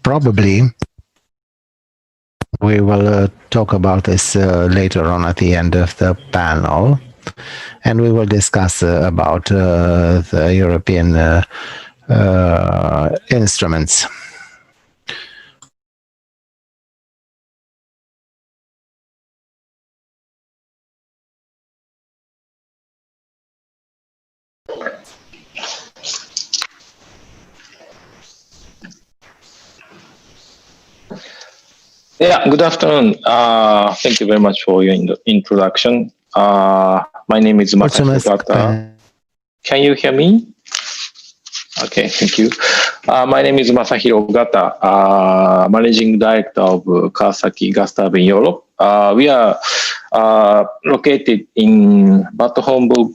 Speaker 3: Probably we will talk about this later on at the end of the panel, and we will discuss about the European instruments.
Speaker 6: Yeah, good afternoon. Thank you very much for your introduction. My name is Martin. Can you hear me? Okay, thank you. My name is Masahiro Ogata, Managing Director of Kawasaki Gas Turbine Europe. We are located in Bad Homburg,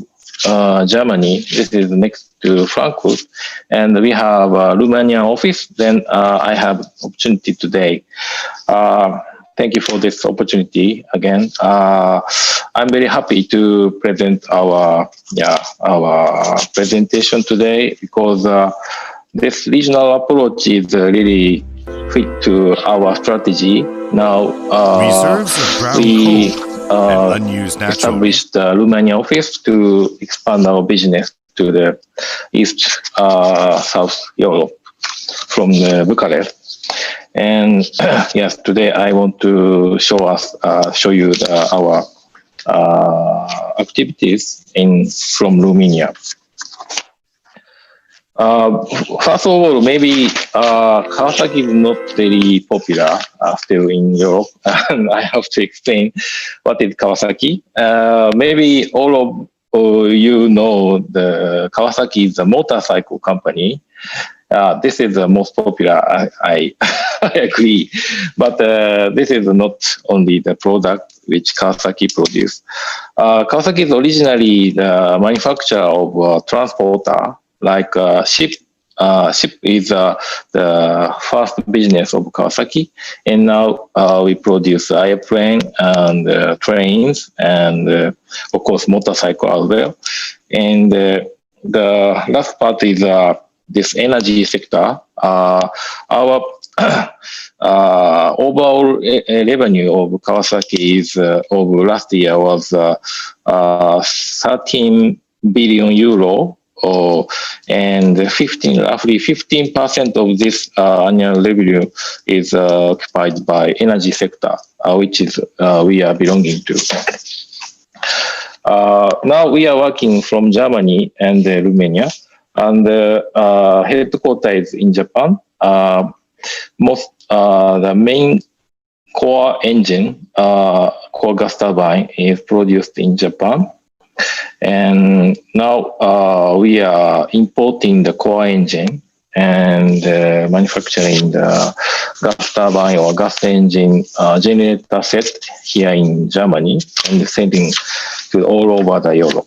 Speaker 6: Germany. This is next to Frankfurt. And we have a Romanian office. Then I have opportunity today. Thank you for this opportunity again. I'm very happy to present our presentation today because this regional approach is really fit to our strategy. Now we established the Romania office to expand our business to the East South Europe from Bucharest. And yes, today I want to show you our activities from Romania. First of all, maybe Kawasaki is not very popular still in Europe, and I have to explain what is Kawasaki. Maybe all of you know the Kawasaki is a motorcycle company. This is the most popular, I agree. But this is not only the product which Kawasaki produced. Kawasaki is originally the manufacturer of transporter, like ship. Ship is the first business of Kawasaki. And now we produce airplane and trains and, of course, motorcycle as well. And the last part is this energy sector. Our overall revenue of Kawasaki is of last year was 13 billion euro, and roughly 15% of this annual revenue is occupied by energy sector, which is we are belonging to. Now we are working from Germany and Romania. And headquarters in Japan. The main core engine, core gas turbine, is produced in Japan. And now we are importing the core engine and manufacturing the gas turbine or gas engine generator set here in Germany and sending to all over the Europe.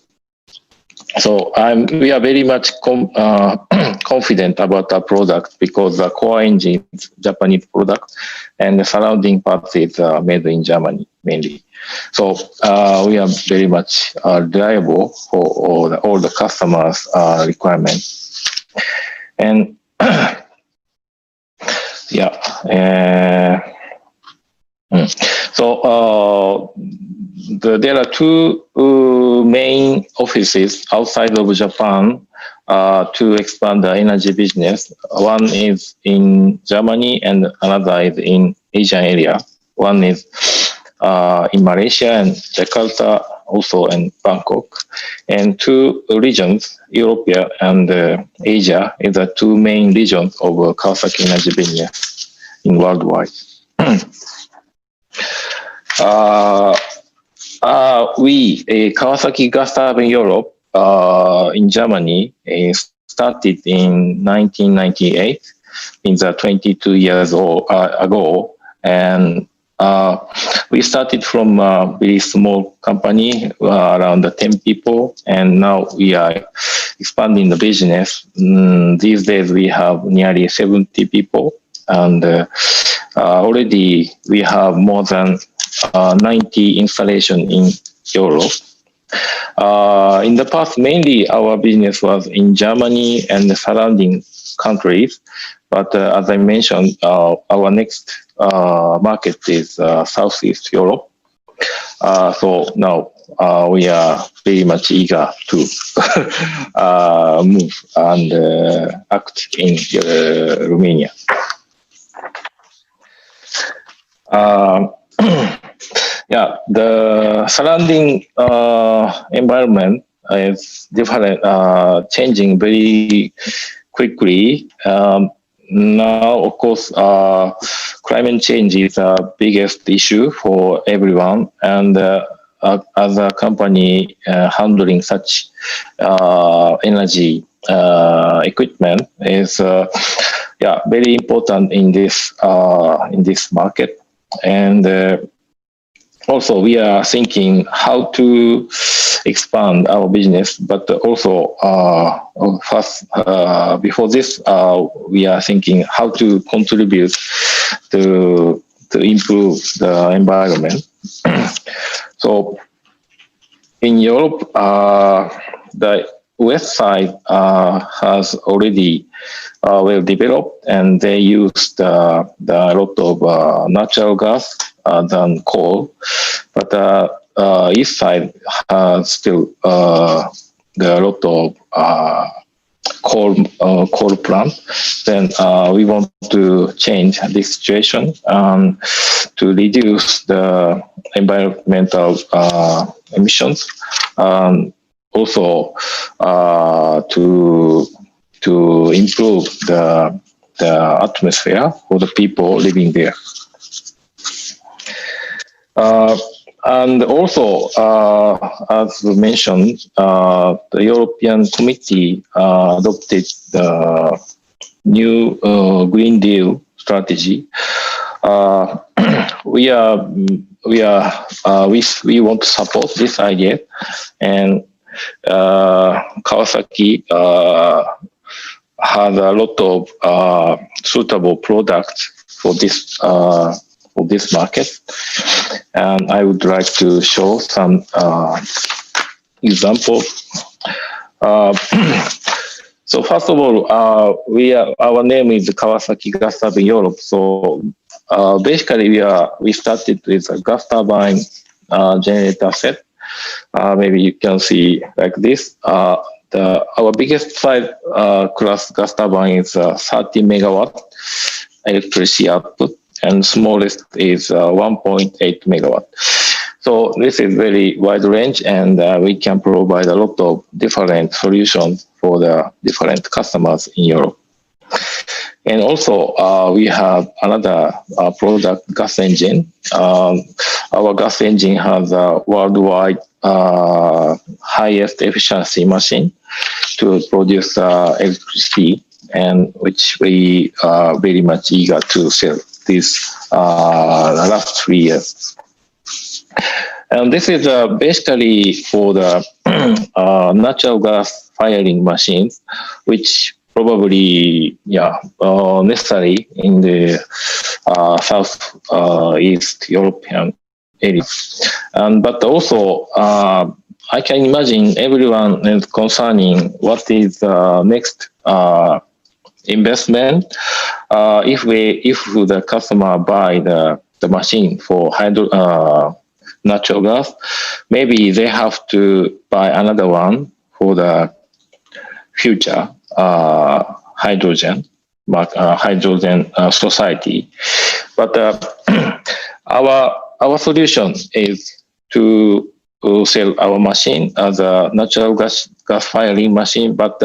Speaker 6: So we are very much confident about our product because the core engine is Japanese product and the surrounding parts is made in Germany mainly. So we are very much reliable for all the customers' requirements. And so there are two main offices outside of Japan to expand the energy business. One is in Germany and another is in Asian area. One is in Malaysia and Jakarta, also in Bangkok. And two regions, Europe and Asia, is the two main regions of Kawasaki energy business in worldwide. We, Kawasaki Gas Turbine Europe in Germany, started in 1998, means 22 years ago. And we started from a very small company, around 10 people, and now we are expanding the business. These days we have nearly 70 people, and already we have more than 90 installations in Europe. In the past, mainly our business was in Germany and the surrounding countries. But as I mentioned, our next market is Southeast Europe. So now we are very much eager to move and act in Romania. The surrounding environment is different, changing very quickly. Now, of course, climate change is the biggest issue for everyone, and as a company handling such energy equipment is very important in this market. And also we are thinking how to expand our business, but also first before this we are thinking how to contribute to improve the environment. So in Europe, the west side has already well developed, and they used a lot of natural gas than coal. But east side has still a lot of coal plant. Then we want to change this situation to reduce the environmental emissions, also to improve the atmosphere for the people living there. And also, as mentioned, the European Committee adopted the new Green Deal strategy. We want to support this idea, and Kawasaki has a lot of suitable products for this market, and I would like to show some examples. So first of all, our name is Kawasaki Gas Turbine Europe. So basically, we started with a gas turbine generator set. Maybe you can see like this. Our biggest size class gas turbine is 30 megawatt electricity output, and smallest is 1.8 megawatt. So this is very wide range, and we can provide a lot of different solutions for the different customers in Europe. And also, we have another product, gas engine. Our gas engine has a worldwide highest efficiency machine to produce electricity, and which we are very much eager to sell this last 3 years. And this is basically for the natural gas firing machines, which probably necessary in the south east European area. But also I can imagine everyone is concerning what is next investment if the customer buy the machine for natural gas, maybe they have to buy another one for the future hydrogen society. But our solution is to sell our machine as a natural gas firing machine, but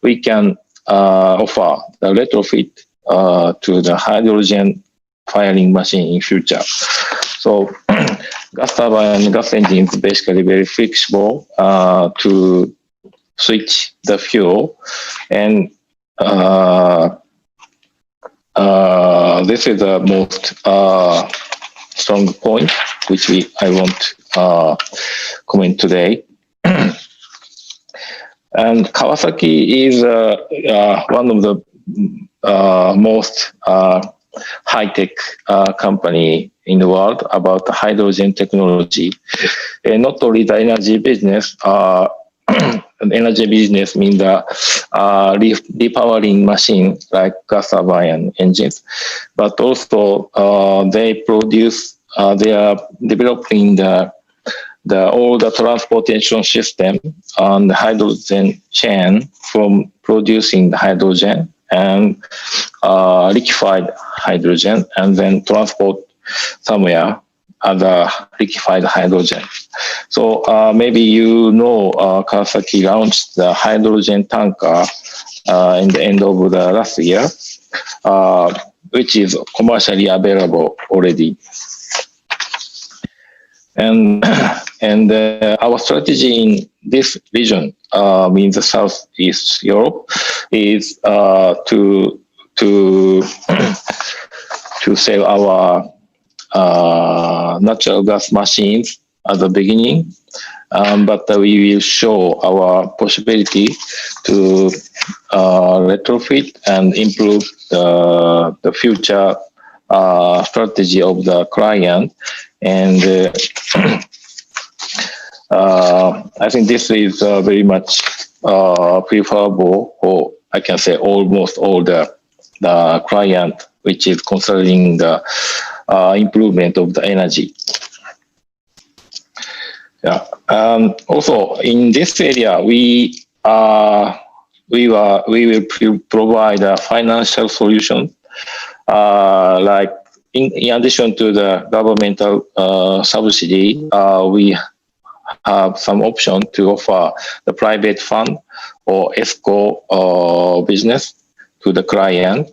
Speaker 6: we can offer the retrofit to the hydrogen firing machine in future. So gas turbine and gas engine is basically very flexible to switch the fuel, and this is the most strong point which I want comment today. And Kawasaki is one of the most high-tech company in the world about hydrogen technology. And not only the energy business, energy business means the repowering machine like gas turbine and engines, but also they are developing all the transportation system on the hydrogen chain from producing the hydrogen and liquefied hydrogen, and then transport somewhere other liquefied hydrogen. So maybe Kawasaki launched the hydrogen tanker in the end of the last year, which is commercially available already. And And our strategy in this region, means the Southeast Europe, is to sell our natural gas machines at the beginning, but we will show our possibility to retrofit and improve the future strategy of the client. And I think this is very much preferable, or I can say almost all the client, which is concerning the improvement of the energy. Yeah. Also, in this area, we will provide a financial solution, like in addition to the governmental subsidy, we have some option to offer the private fund or ESCO business to the client.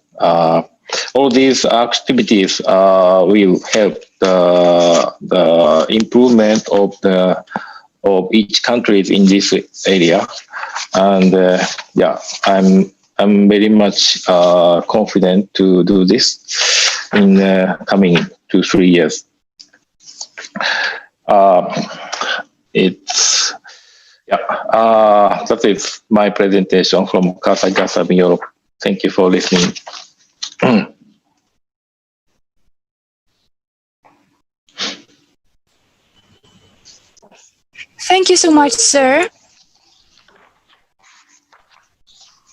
Speaker 6: All these activities will help the improvement of each country in this area, and yeah, I'm very much confident to do this in coming 2-3 years. That is my presentation from Kansai Gas Hub in Europe. Thank you for listening.
Speaker 1: Thank you so much, sir.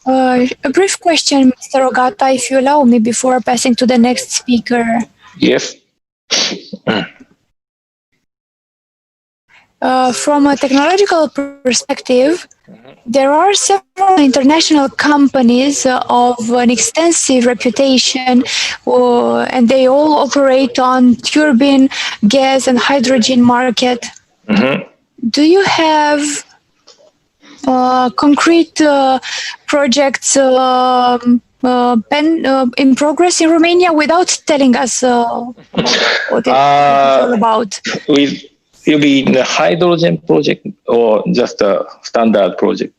Speaker 1: A brief question, Mr. Ogata, if you allow me, before passing to the next speaker.
Speaker 6: Yes.
Speaker 1: From a technological perspective, there are several international companies of an extensive reputation, and they all operate on turbine, gas, and hydrogen market. Do you have concrete projects in progress in Romania without telling us what it's all about?
Speaker 6: Will be in the hydrogen project or just a standard project?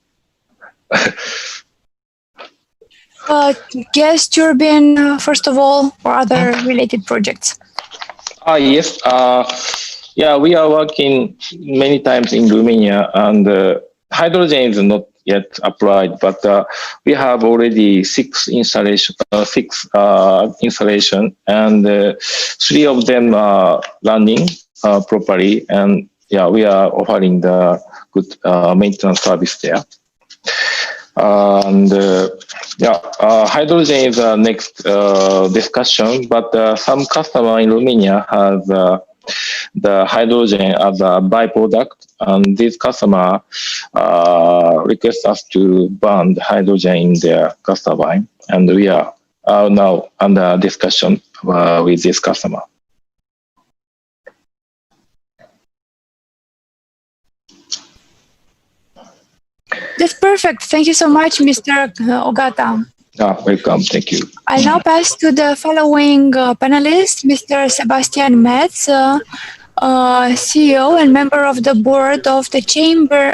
Speaker 1: Gas turbine, first of all, or other related projects?
Speaker 6: Yes. Yeah, we are working many times in Romania, and hydrogen is not yet applied, but we have already 6 installation, and 3 of them are running properly, and yeah, we are offering the good maintenance service there. And hydrogen is the next discussion, but some customer in Romania has the hydrogen as a byproduct, and this customer requests us to burn the hydrogen in their gas turbine, and we are now under discussion with this customer.
Speaker 1: That's perfect. Thank you so much, Mr. Ogata.
Speaker 6: Welcome. Thank you.
Speaker 1: I'll now pass to the following panelist, Mr. Sebastian Metz, CEO and member of the board of the Chamber,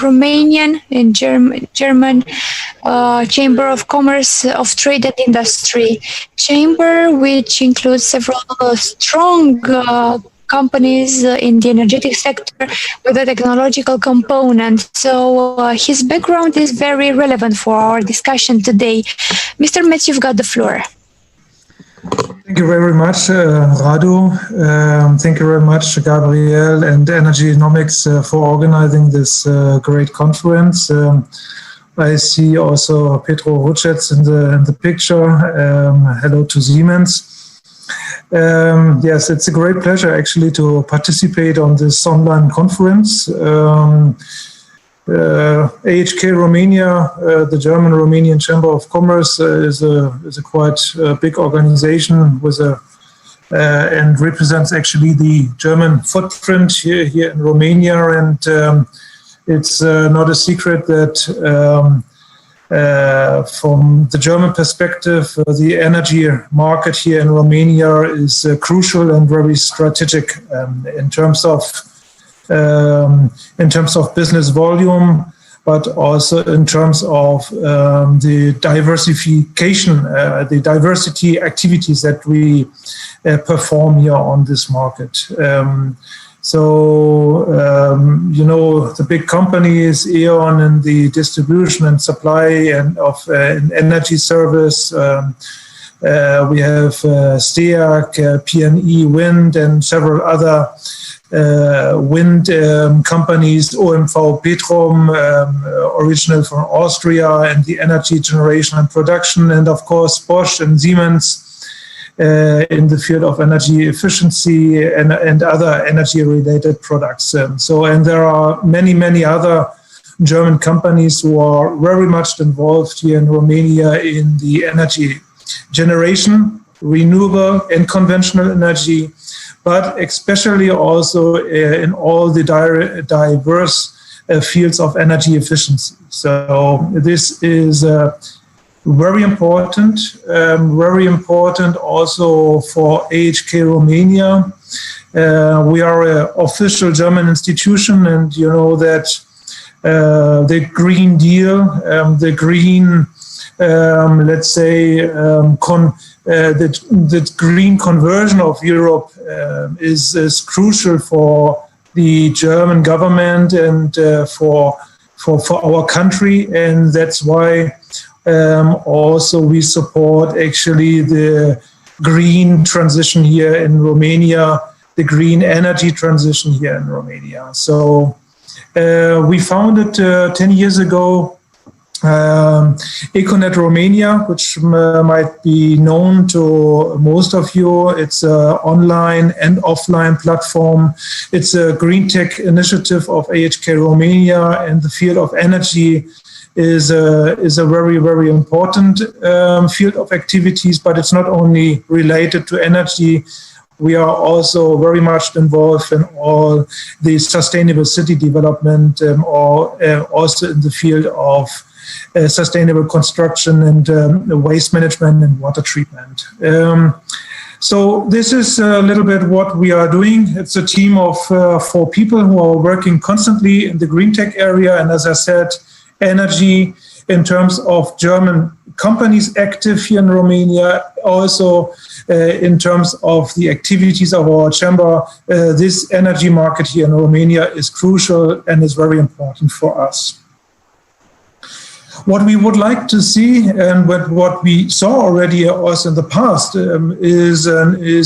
Speaker 1: Romanian and German Chamber of Commerce of Trade and Industry. Chamber, which includes several strong companies in the energetic sector with a technological component. So his background is very relevant for our discussion today. Mr. Metz, you've got the floor.
Speaker 7: Thank you very much, Radu. Thank you very much, Gabriel and Energynomics for organizing this great conference. I see also Petro Rucec in the picture. Hello to Siemens. Yes, it's a great pleasure actually to participate on this online conference. AHK Romania, the German-Romanian Chamber of Commerce, is a quite big organization with and represents actually the German footprint here in Romania. And it's not a secret that from the German perspective, the energy market here in Romania is crucial and very strategic in terms of in terms of business volume, but also in terms of the diversification, the diversity activities that we perform here on this market. The big companies, E.ON in the distribution and supply and of energy service. We have STEAG, PNE Wind, and several other wind companies, OMV Petrom, original from Austria, and the energy generation and production, and of course Bosch and Siemens in the field of energy efficiency and other energy-related products. And there are many other German companies who are very much involved here in Romania in the energy generation, renewable and conventional energy, but especially also in all the diverse fields of energy efficiency. So this is very important also for AHK Romania. We are an official German institution, and you know that the Green Deal, the green, let's say, the green conversion of Europe is crucial for the German government and for our country, and that's why also we support actually the green transition here in Romania, the green energy transition here in Romania. So we founded 10 years ago Econet Romania, which might be known to most of you. It's an online and offline platform. It's a green tech initiative of AHK Romania, and the field of energy is a very, very important field of activities, but it's not only related to energy. We are also very much involved in all the sustainable city development, or also in the field of sustainable construction and waste management and water treatment. So this is a little bit what we are doing. It's a team of 4 people who are working constantly in the green tech area, and as I said, energy in terms of German companies active here in Romania, also in terms of the activities of our chamber. This energy market here in Romania is crucial and is very important for us. What we would like to see, and what we saw already also in the past, is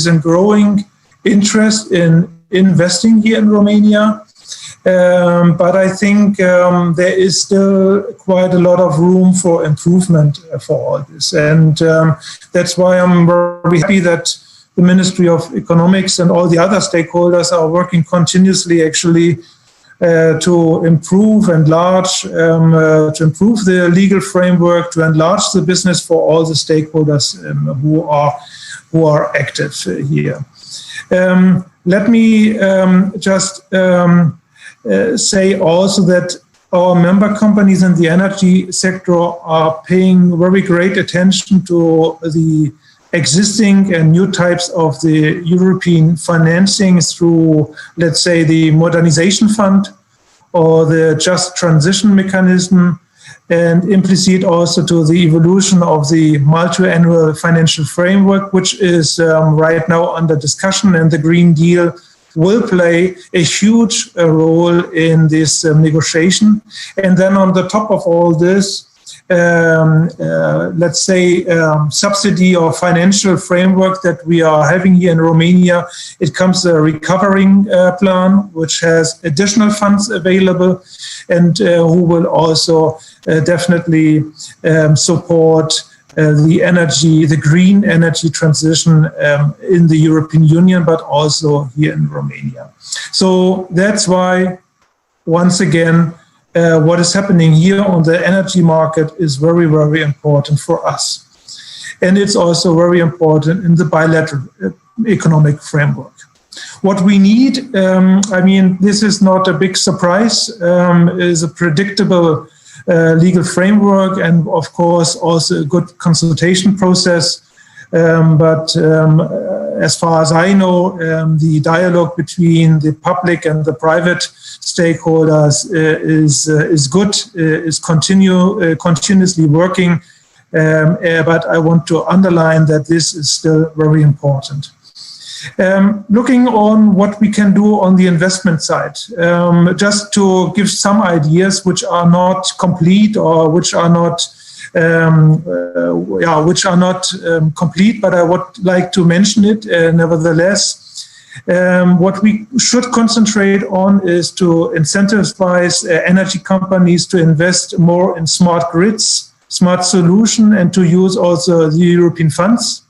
Speaker 7: a growing interest in investing here in Romania. But I think there is still quite a lot of room for improvement for all this. And that's why I'm very happy that the Ministry of Economics and all the other stakeholders are working continuously actually to improve the legal framework, to enlarge the business for all the stakeholders who are active here. Let me just say also that our member companies in the energy sector are paying very great attention to the existing and new types of the European financing through, let's say, the Modernization Fund or the Just Transition Mechanism, and implicit also to the evolution of the multi-annual financial framework, which is right now under discussion, and the Green Deal will play a huge role in this negotiation. And then on the top of all this, let's say, subsidy or financial framework that we are having here in Romania, it comes a recovering plan, which has additional funds available, and who will also definitely support the green energy transition in the European Union, but also here in Romania. So that's why, once again, what is happening here on the energy market is very, very important for us. And it's also very important in the bilateral economic framework. What we need, this is not a big surprise, is a predictable legal framework, and of course also a good consultation process. But as far as I know, the dialogue between the public and the private stakeholders is good, is continuously working. But I want to underline that this is still very important. Looking on what we can do on the investment side, just to give some ideas which are not complete or which are not complete, but I would like to mention it nevertheless. What we should concentrate on is to incentivize energy companies to invest more in smart grids, smart solution, and to use also the European funds.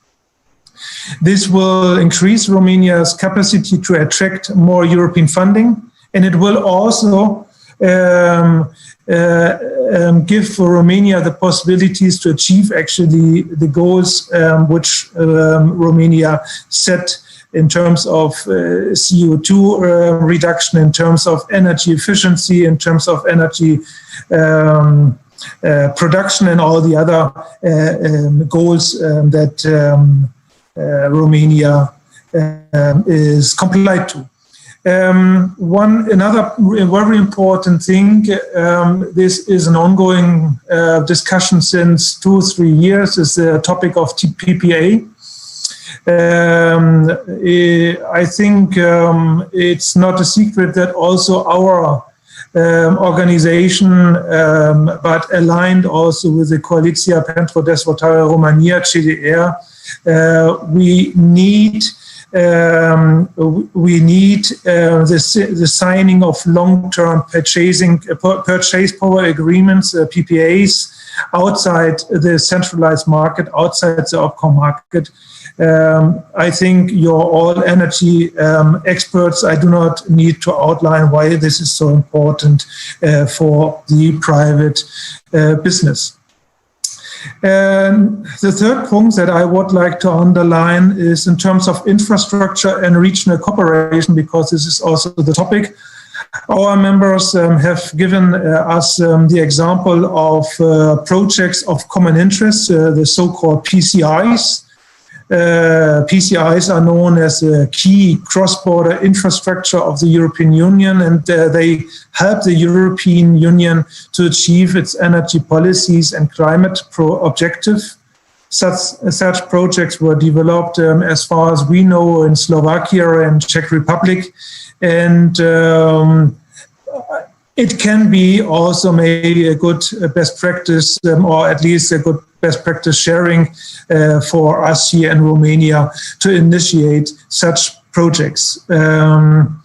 Speaker 7: This will increase Romania's capacity to attract more European funding, and it will also give Romania the possibilities to achieve actually the goals which Romania set in terms of CO2 reduction, in terms of energy efficiency, in terms of energy production, and all the other goals that Romania is compliant to. Another very important thing, this is an ongoing discussion since 2-3 years, is the topic of PPA. I think it's not a secret that also our organization, but aligned also with the Coaliția pentru Dezvoltarea României, CDR, we need the signing of long-term purchase power agreements, PPAs, outside the centralized market, outside the OPCOM market. I think you're all energy experts. I do not need to outline why this is so important for the private business. And the third point that I would like to underline is in terms of infrastructure and regional cooperation, because this is also the topic. Our members have given us the example of projects of common interest, the so-called PCIs. PCIs are known as a key cross-border infrastructure of the European Union, and they help the European Union to achieve its energy policies and climate objective. Such projects were developed, as far as we know, in Slovakia and Czech Republic, and it can be also maybe a good best practice, or at least a good best practice sharing for us here in Romania to initiate such projects. Then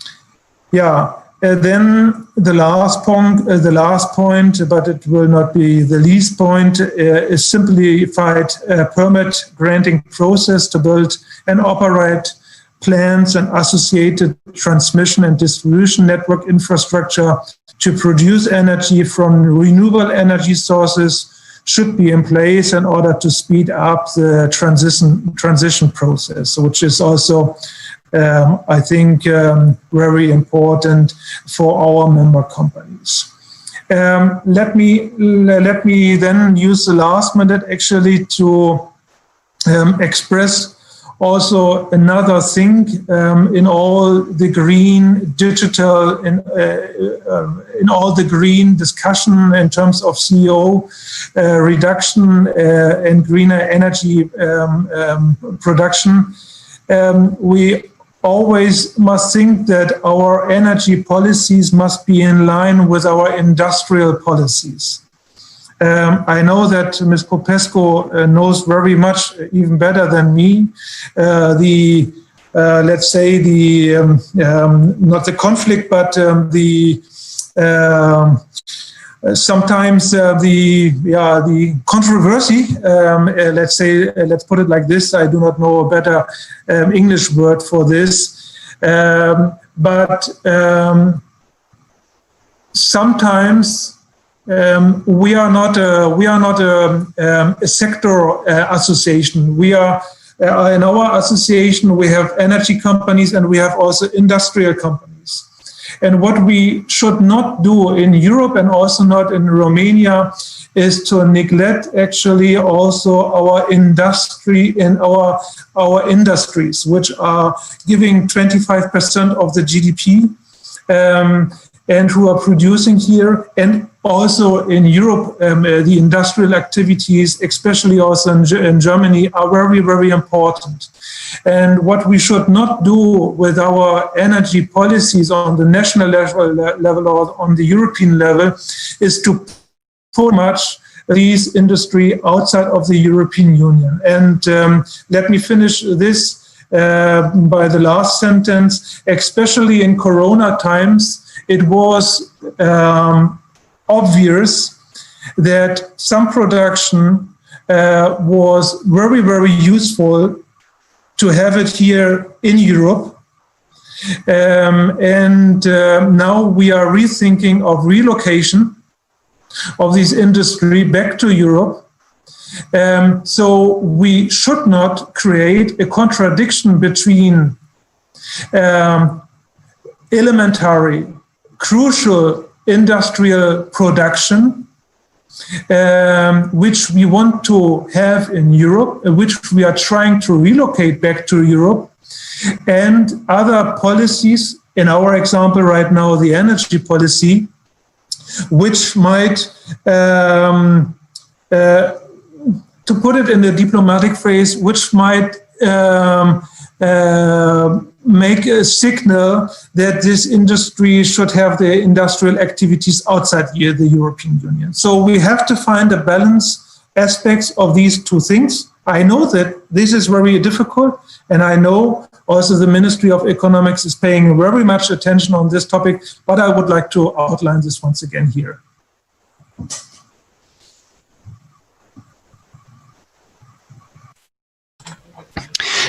Speaker 7: the last point, but it will not be the least point, is simplified permit granting process to build and operate plants and associated transmission and distribution network infrastructure to produce energy from renewable energy sources should be in place in order to speed up the transition process, which is also, I think, very important for our member companies. Let me then use the last minute actually to express also another thing in all the green digital, in all the green discussion in terms of CO reduction and greener energy production. We always must think that our energy policies must be in line with our industrial policies. I know that Ms. Popescu knows very much, even better than me, let's say not the conflict, but sometimes the controversy. Let's put it like this. I do not know a better English word for this, but sometimes. We are not a sector association. We are in our association. We have energy companies and we have also industrial companies. And what we should not do in Europe and also not in Romania is to neglect actually also our industry and our industries, which are giving 25% of the GDP, and who are producing here. And also in Europe, the industrial activities, especially also in Germany, are very, very important. And what we should not do with our energy policies on the national level or on the European level is to put much these industry outside of the European Union. And let me finish this by the last sentence. Especially in Corona times, it was obvious that some production was very, very useful to have it here in Europe. And now we are rethinking of relocation of this industry back to Europe. So we should not create a contradiction between elementary, crucial industrial production, which we want to have in Europe, which we are trying to relocate back to Europe, and other policies, in our example right now, the energy policy, which might, to put it in a diplomatic phrase, which might make a signal that this industry should have the industrial activities outside the European Union. So we have to find a balance aspects of these two things. I know that this is very difficult, and I know also the Ministry of Economics is paying very much attention on this topic, but I would like to outline this once again here.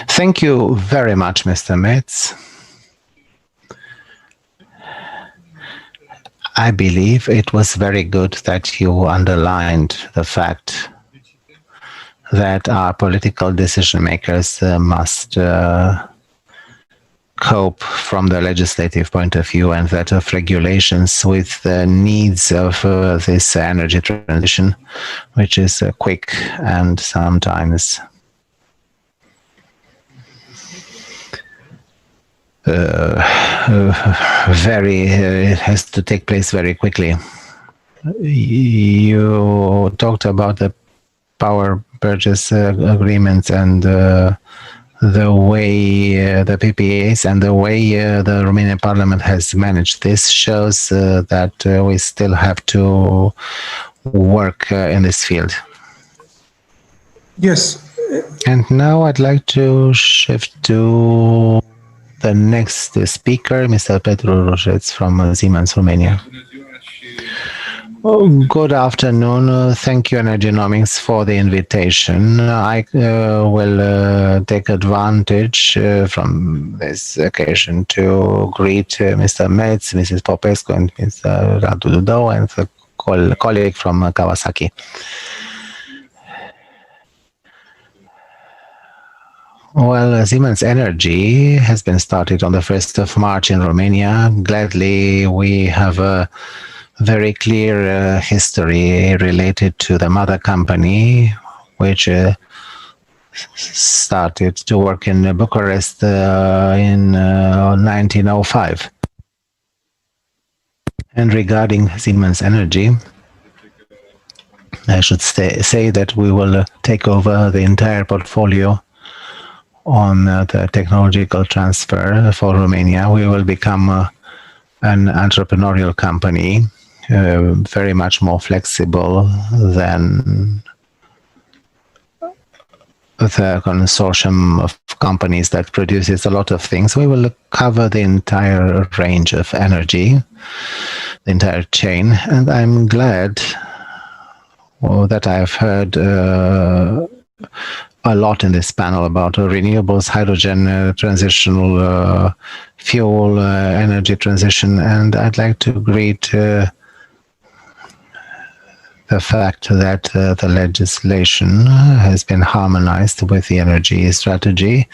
Speaker 3: Thank you very much, Mr. Metz. I believe it was very good that you underlined the fact that our political decision makers must cope from the legislative point of view, and that of regulations with the needs of this energy transition, which is quick and sometimes it has to take place very quickly. You talked about the power purchase agreements and the way the PPAs and the way the Romanian Parliament has managed this shows that we still have to work in this field.
Speaker 7: Yes.
Speaker 3: And now I'd like to shift to the next speaker, Mr. Petru Roșeț from Siemens, Romania. Good afternoon. Thank you, Energynomics, for the invitation. I will take advantage from this occasion to greet Mr. Metz, Mrs. Popescu, and Mr. Radu Dudou, and the colleague from Kawasaki. Well, Siemens Energy has been started on the 1st of March in Romania. Gladly, we have a very clear history related to the mother company, which started to work in Bucharest in 1905. And regarding Siemens Energy, I should say that we will take over the entire portfolio on the technological transfer for Romania. We will become an entrepreneurial company, very much more flexible than the consortium of companies that produces a lot of things. We will cover the entire range of energy, the entire chain, and I'm glad that I've heard a lot in this panel about renewables, hydrogen, transitional fuel, energy transition, and I'd like to greet the fact that the legislation has been harmonized with the energy strategy.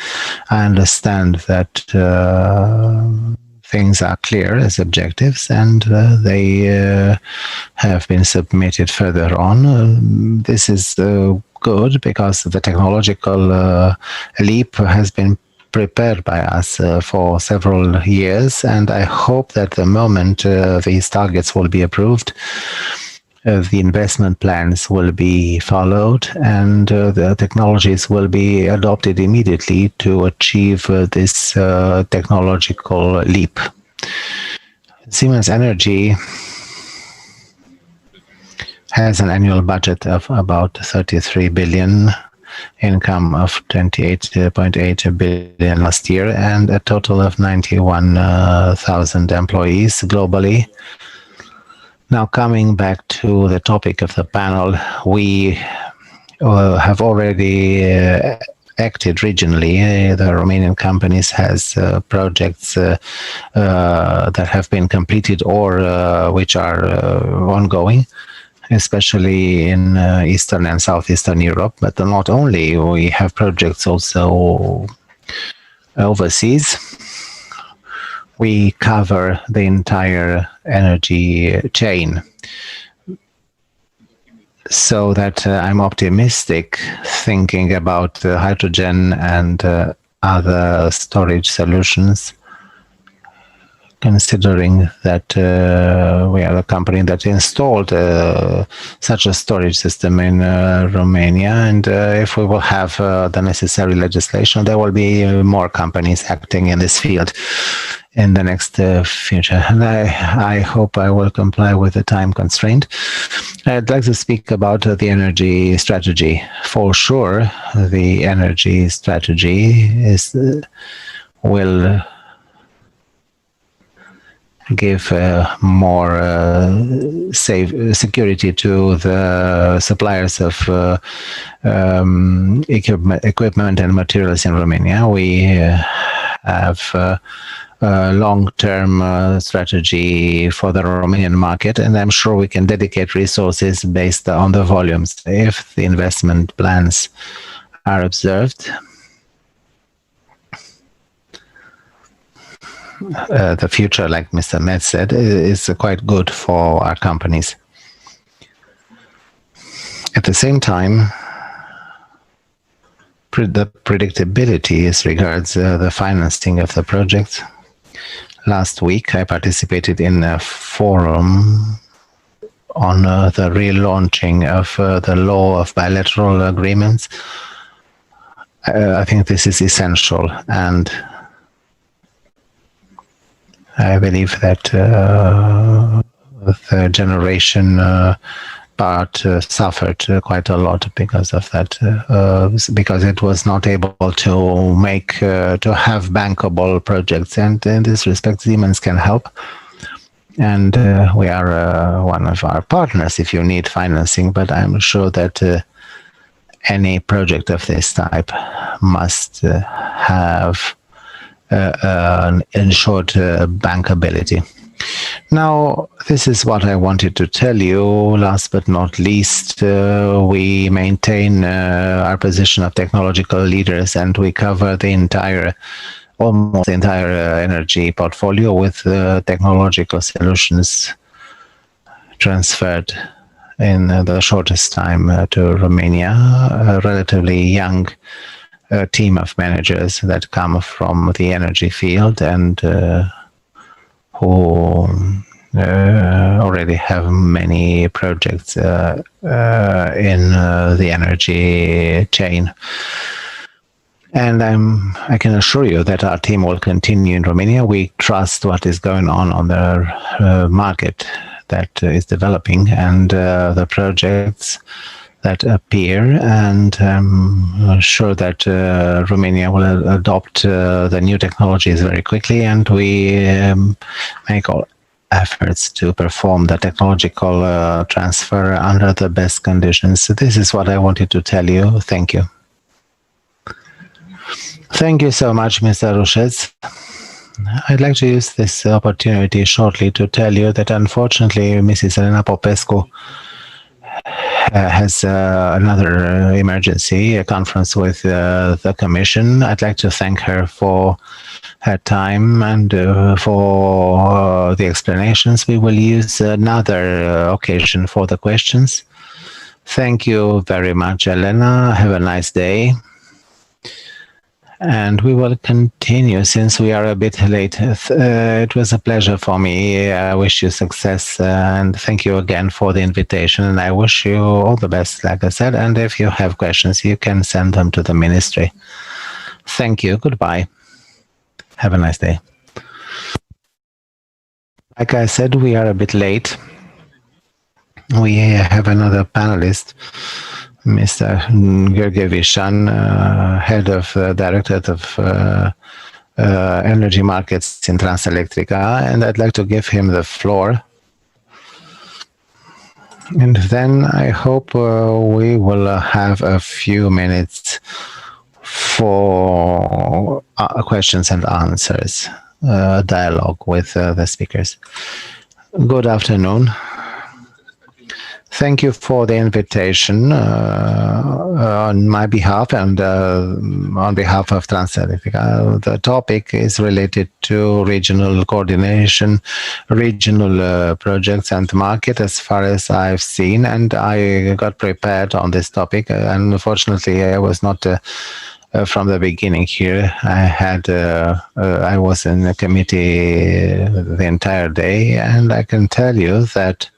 Speaker 3: I understand that things are clear as objectives, and they have been submitted further on. This is good because the technological leap has been prepared by us for several years, and I hope that the moment these targets will be approved, the investment plans will be followed, and the technologies will be adopted immediately to achieve this technological leap. Siemens Energy has an annual budget of about 33 billion, income of 28.8 billion last year, and a total of 91,000 employees globally. Now, coming back to the topic of the panel, we have already acted regionally. The Romanian companies has projects that have been completed or which are ongoing, especially in Eastern and Southeastern Europe. But not only, we have projects also overseas. We cover the entire energy chain, so that I'm optimistic thinking about hydrogen and other storage solutions, considering that we are a company that installed such a storage system in Romania, and if we will have the necessary legislation, there will be more companies acting in this field in the next future. And I hope I will comply with the time constraint. I'd like to speak about the energy strategy. For sure, the energy strategy will give more security to the suppliers of equipment and materials in Romania. We have long-term strategy for the Romanian market, and I'm sure we can dedicate resources based on the volumes. If the investment plans are observed, the future, like Mr. Metz said, is quite good for our companies. At the same time, the predictability as regards the financing of the projects. Last week, I participated in a forum on the relaunching of the law of bilateral agreements. I think this is essential, and I believe that the generation part suffered quite a lot because of that, because it was not able to make to have bankable projects, and in this respect Siemens can help, and we are one of our partners if you need financing. But I'm sure that any project of this type must have ensured bankability. Now, this is what I wanted to tell you. Last but not least, we maintain our position of technological leaders, and we cover the almost the entire energy portfolio with technological solutions transferred in the shortest time to Romania. A relatively young team of managers that come from the energy field and who already have many projects in the energy chain. And I can assure you that our team will continue in Romania. We trust what is going on the market that is developing, and the projects that appear, and I'm sure that Romania will adopt the new technologies very quickly, and we make all efforts to perform the technological transfer under the best conditions. So this is what I wanted to tell you. Thank you. Thank you so much, Mr. Rușeț. I'd like to use this opportunity shortly to tell you that unfortunately Mrs. Elena Popescu has another emergency, a conference with the Commission. I'd like to thank her for her time and for the explanations. We will use another occasion for the questions. Thank you very much, Elena. Have a nice day. And we will continue since we are a bit late. It was a pleasure for me. I wish you success and thank you again for the invitation. And I wish you all the best, like I said. And if you have questions, you can send them to the ministry. Thank you. Goodbye. Have a nice day. Like I said, we are a bit late. We have another panelist, Mr. Gergevishan, head of Directorate of Energy Markets in Transelectrica, and I'd like to give him the floor. And then I hope we will have a few minutes for questions and answers, dialogue with the speakers. Good afternoon. Thank you for the invitation on my behalf and on behalf of Transelectrica. The topic is related to regional coordination, regional projects and market as far as I've seen, and I got prepared on this topic. Unfortunately, I was not from the beginning here. I was in the committee the entire day, and I can tell you that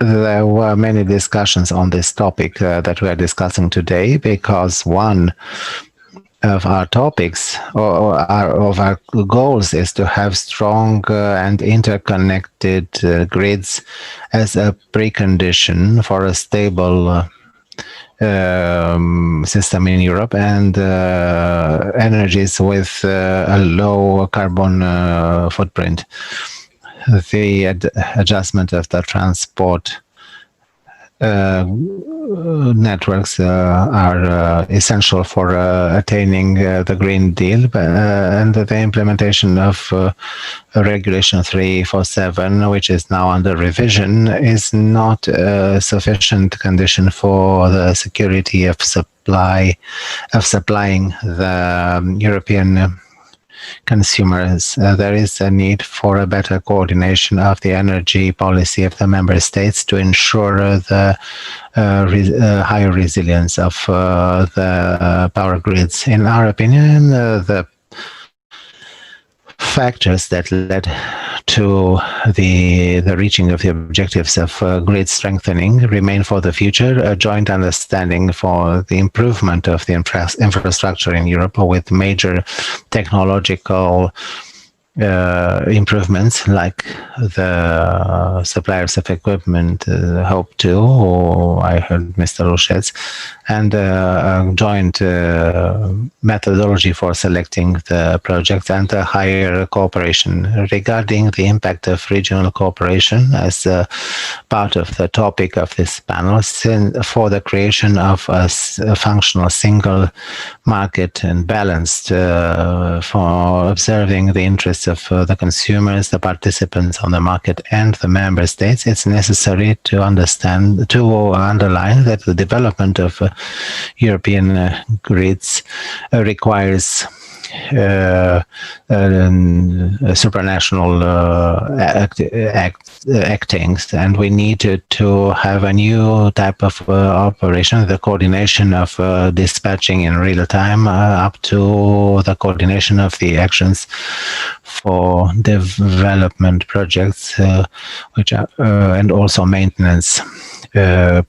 Speaker 3: there were many discussions on this topic that we are discussing today, because one of our topics or of our goals is to have strong and interconnected grids as a precondition for a stable system in Europe and energies with a low carbon footprint. The adjustment of the transport networks are essential for attaining the Green Deal, and the implementation of Regulation 347, which is now under revision, is not a sufficient condition for the security of supplying the European consumers. There is a need for a better coordination of the energy policy of the member states to ensure the higher resilience of the power grids. In our opinion, the factors that led to the reaching of the objectives of grid strengthening remain for the future: a joint understanding for the improvement of the infrastructure in Europe with major technological improvements like the suppliers of equipment, Hope 2, or I heard Mr. Rochets, and a joint methodology for selecting the projects and a higher cooperation. Regarding the impact of regional cooperation as part of the topic of this panel, for the creation of a functional single market and balanced for observing the interests of the consumers, the participants on the market, and the member states, it's necessary to underline that the development of European grids requires supranational actings, and we need to have a new type of operation, the coordination of dispatching in real time up to the coordination of the actions for development projects, which are and also maintenance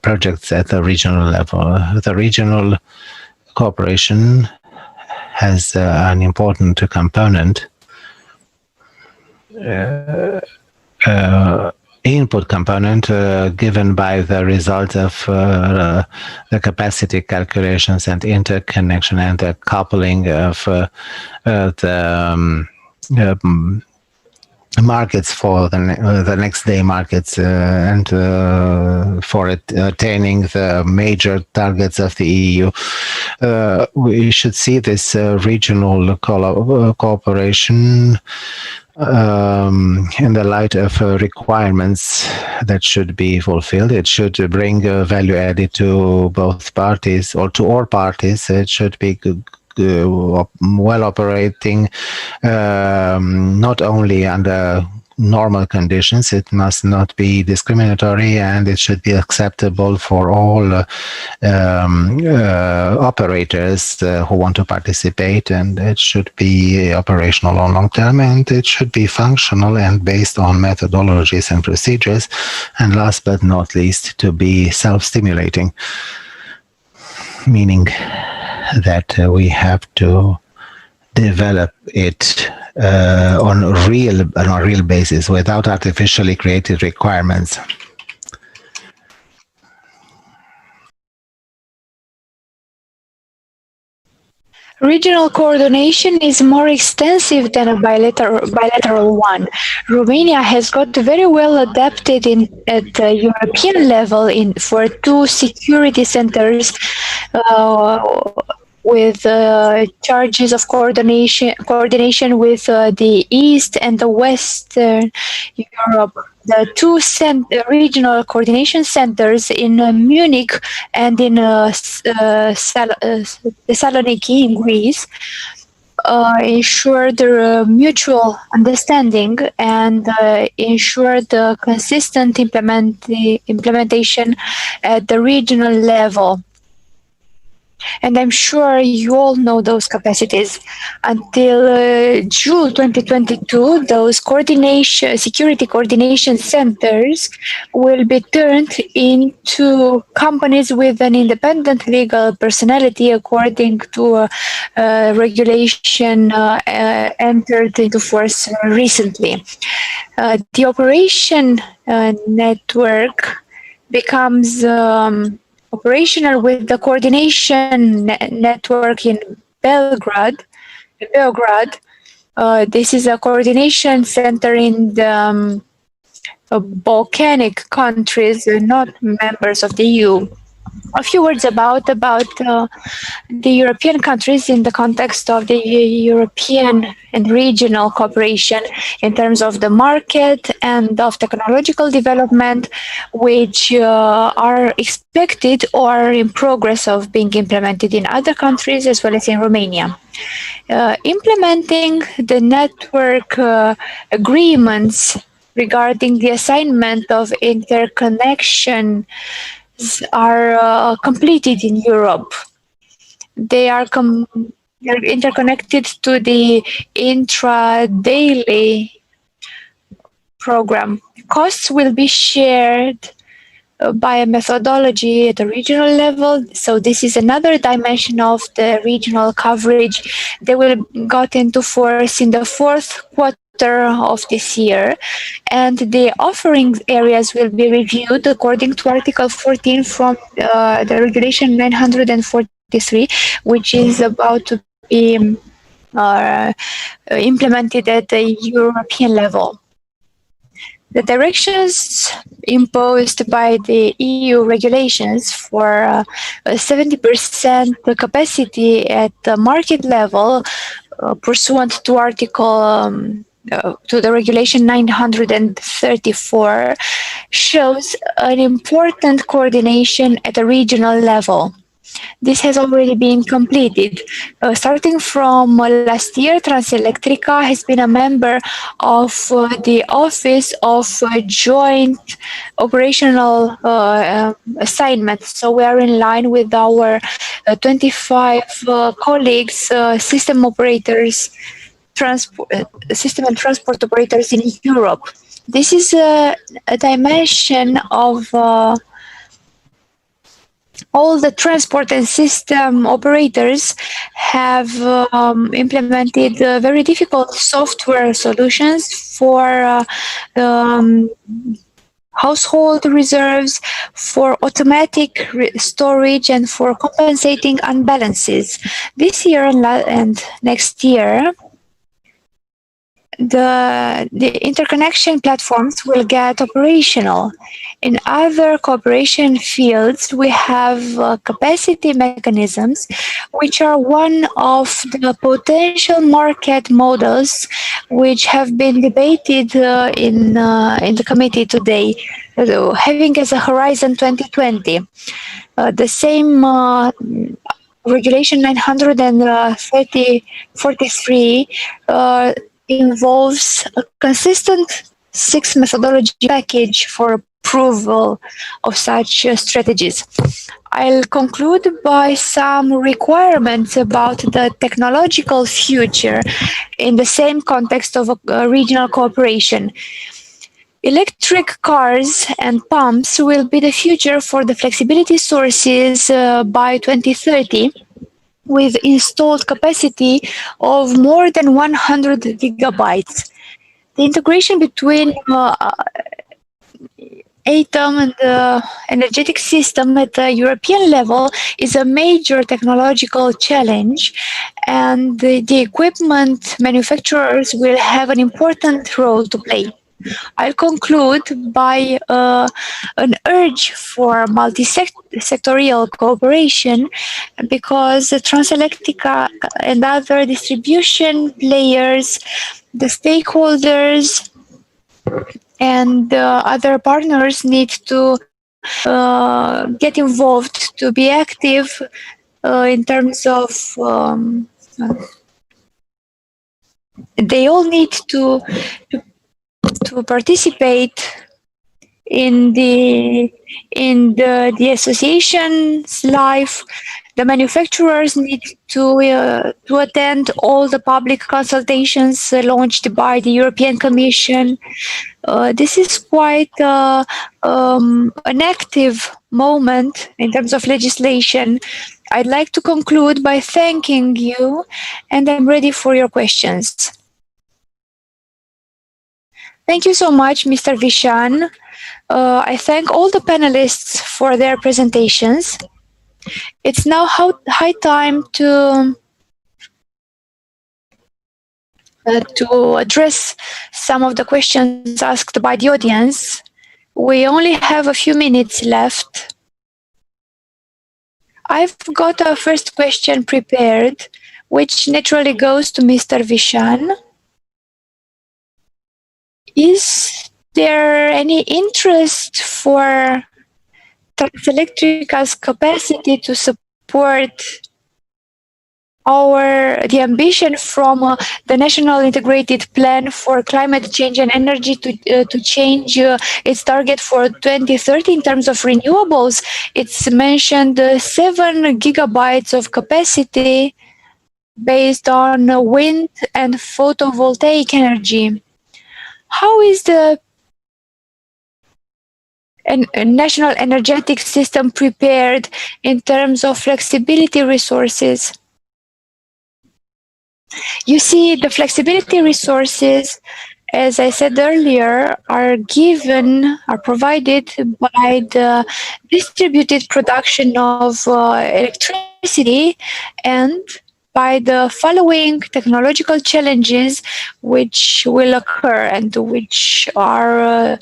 Speaker 3: projects at the regional level. The regional cooperation has an important component, input component given by the result of the capacity calculations and interconnection and the coupling of the markets for the next day markets and for attaining the major targets of the EU. We should see this regional cooperation in the light of requirements that should be fulfilled. It should bring value added to both parties or to all parties. It should be well operating, not only under normal conditions. It must not be discriminatory, and it should be acceptable for all operators who want to participate, and it should be operational on long term, and it should be functional and based on methodologies and procedures, and last but not least, to be self-stimulating, meaning that we have to develop it on a real basis without artificially created requirements.
Speaker 1: Regional coordination is more extensive than a bilateral one. Romania has got very well adapted at the European level for 2 security centers with charges of coordination with the East and the Western Europe. The 2 regional coordination centers in Munich and in Thessaloniki in Greece ensure the mutual understanding and ensure the consistent implementation at the regional level. And I'm sure you all know those capacities. Until June 2022, those security coordination centers will be turned into companies with an independent legal personality according to regulation entered into force recently. The operation network becomes operational with the coordination network in Belgrade. This is a coordination center in the Balkanic countries, not members of the EU. A few words about the European countries in the context of the European and regional cooperation in terms of the market and of technological development, which are expected or are in progress of being implemented in other countries as well as in Romania. Implementing the network agreements regarding the assignment of interconnection are completed in Europe. They are interconnected to the intra-daily program. Costs will be shared by a methodology at the regional level. So this is another dimension of the regional coverage. They will got into force in the 4th quarter of this year, and the offering areas will be reviewed according to Article 14 from the Regulation 943, which is about to be implemented at the European level. The directions imposed by the EU regulations for 70% capacity at the market level pursuant to Article to the Regulation 934 shows an important coordination at a regional level. This has already been completed. Starting from last year, Transelectrica has been a member of the Office of Joint Operational Assignments. So we are in line with our 25 colleagues, system operators, system and transport operators in Europe. This is a dimension of all the transport and system operators have implemented very difficult software solutions for household reserves, for automatic storage, and for compensating unbalances. This year and next year, the interconnection platforms will get operational. In other cooperation fields, we have capacity mechanisms, which are one of the potential market models which have been debated in the committee today, having as a horizon 2020. The same Regulation 943 involves a consistent 6 methodology package for approval of such strategies. I'll conclude by some requirements about the technological future in the same context of regional cooperation. Electric cars and pumps will be the future for the flexibility sources by 2030, with installed capacity of more than 100 gigabytes. The integration between atom and the energetic system at the European level is a major technological challenge, and the equipment manufacturers will have an important role to play. I'll conclude by an urge for multi-sectorial cooperation, because Transelectrica and other distribution players, the stakeholders, and other partners need to get involved, to be active in terms of they all need to participate in the association's life. The manufacturers need to attend all the public consultations launched by the European Commission. This is quite an active moment in terms of legislation. I'd like to conclude by thanking you, and I'm ready for your questions. Thank you so much, Mr. Vishan. I thank all the panelists for their presentations. It's now high time to address some of the questions asked by the audience. We only have a few minutes left. I've got a first question prepared, which naturally goes to Mr. Vishan. Is there any interest for Transelectrica's capacity to support the ambition from the National Integrated Plan for Climate Change and Energy to change its target for 2030 in terms of renewables? It's mentioned 7 gigabytes of capacity based on wind and photovoltaic energy. How is the national energetic system prepared in terms of flexibility resources? You see, the flexibility resources, as I said earlier, are provided by the distributed production of electricity and by the following technological challenges which will occur and which are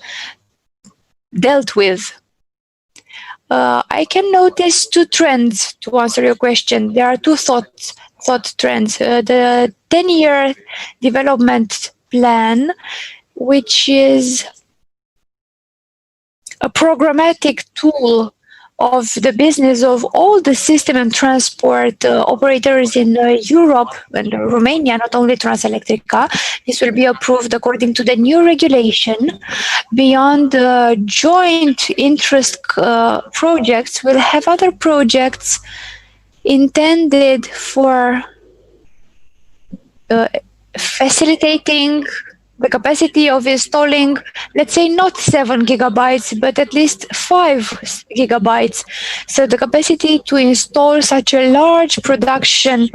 Speaker 1: dealt with. I can notice 2 trends to answer your question. There are 2 thought trends. The 10-year development plan, which is a programmatic tool of the business of all the system and transport operators in Europe and Romania, not only Transelectrica. This will be approved according to the new regulation. Beyond joint interest projects, we'll have other projects intended for facilitating the capacity of installing, let's say, not 7 gigabytes, but at least 5 gigabytes. So the capacity to install such a large production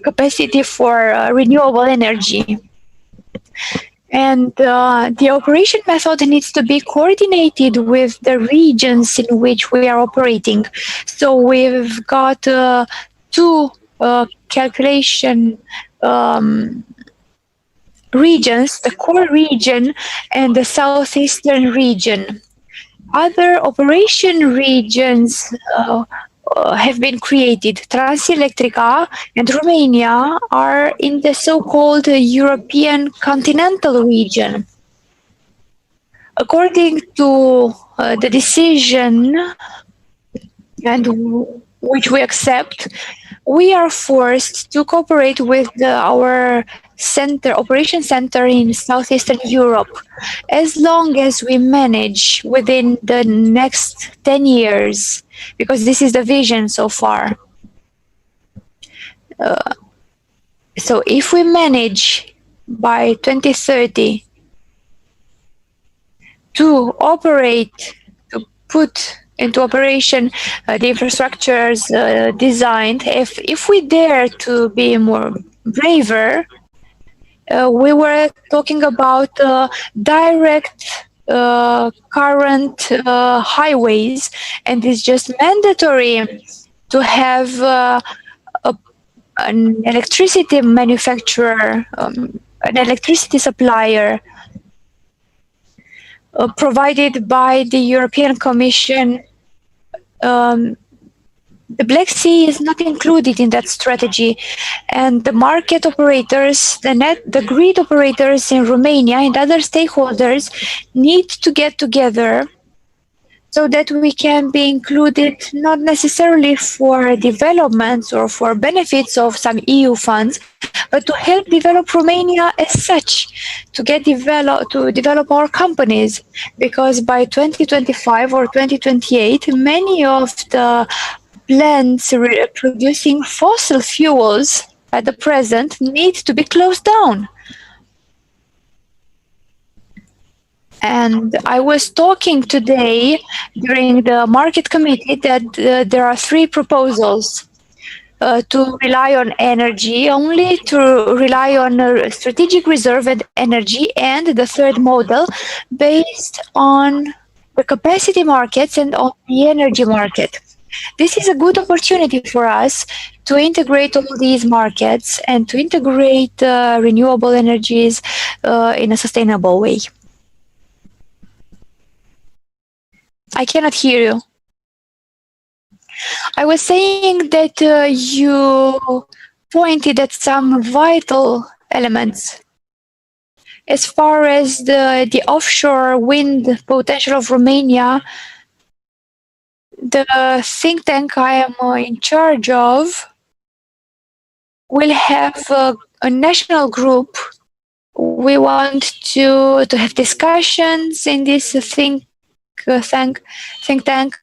Speaker 1: capacity for renewable energy. And the operation method needs to be coordinated with the regions in which we are operating. So we've got 2 calculation regions, the core region and the southeastern region. Other operation regions have been created. Transelectrica and Romania are in the so-called European continental region. According to the decision, and which we accept, we are forced to cooperate with our operation center in Southeastern Europe, as long as we manage within the next 10 years, because this is the vision so far. So if we manage by 2030 to operate, to put into operation the infrastructures designed, if we dare to be more braver, we were talking about direct current highways, and it's just mandatory to have an electricity manufacturer, an electricity supplier provided by the European Commission. The Black Sea is not included in that strategy, and the market operators, the grid operators in Romania and other stakeholders need to get together so that we can be included, not necessarily for developments or for benefits of some EU funds, but to help develop Romania as such, to develop our companies, because by 2025 or 2028, many of the plants producing fossil fuels at the present need to be closed down. And I was talking today during the market committee that there are three proposals to rely on energy, only to rely on a strategic reserve and energy, and the third model based on the capacity markets and on the energy market. This is a good opportunity for us to integrate all these markets and to integrate renewable energies in a sustainable way. I cannot hear you. I was saying that you pointed at some vital elements. As far as the offshore wind potential of Romania, the think tank I am in charge of will have a national group. We want to have discussions in this think tank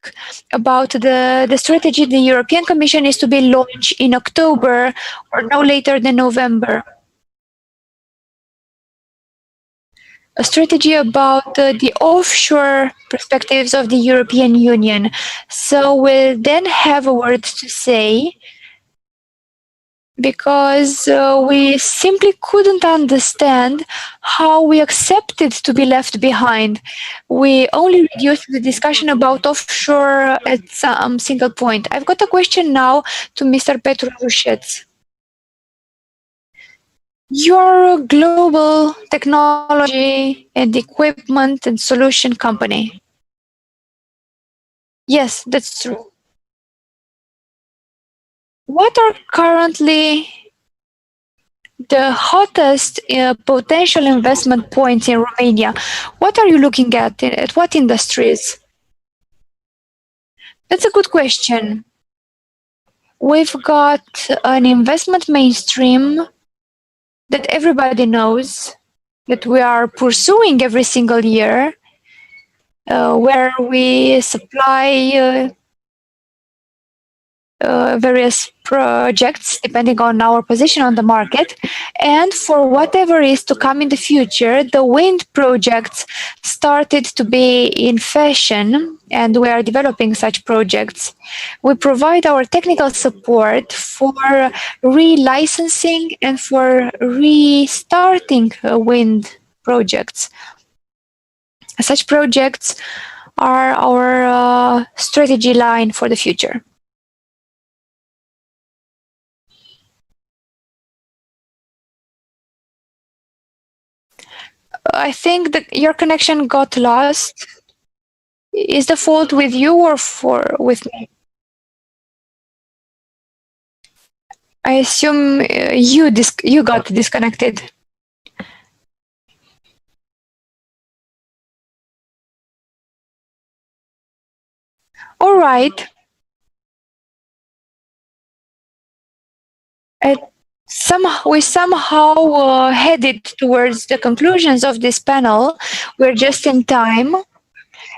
Speaker 1: about the strategy. The European Commission is to be launched in October or no later than November. A strategy about the offshore perspectives of the European Union. So we'll then have a word to say, because we simply couldn't understand how we accepted to be left behind. We only reduced the discussion about offshore at some single point. I've got a question now to Mr. Petru Rușeț. You're a global technology and equipment and solution company. Yes, that's true. What are currently the hottest potential investment points in Romania? What are you looking at what industries? That's a good question. We've got an investment mainstream that everybody knows, that we are pursuing every single year, where we supply various projects depending on our position on the market. And for whatever is to come in the future, the wind projects started to be in fashion, and we are developing such projects. We provide our technical support for relicensing and for restarting wind projects. Such projects are our strategy line for the future. I think that your connection got lost. Is the fault with you or with me? I assume you got disconnected. All right. We somehow headed towards the conclusions of this panel. We're just in time.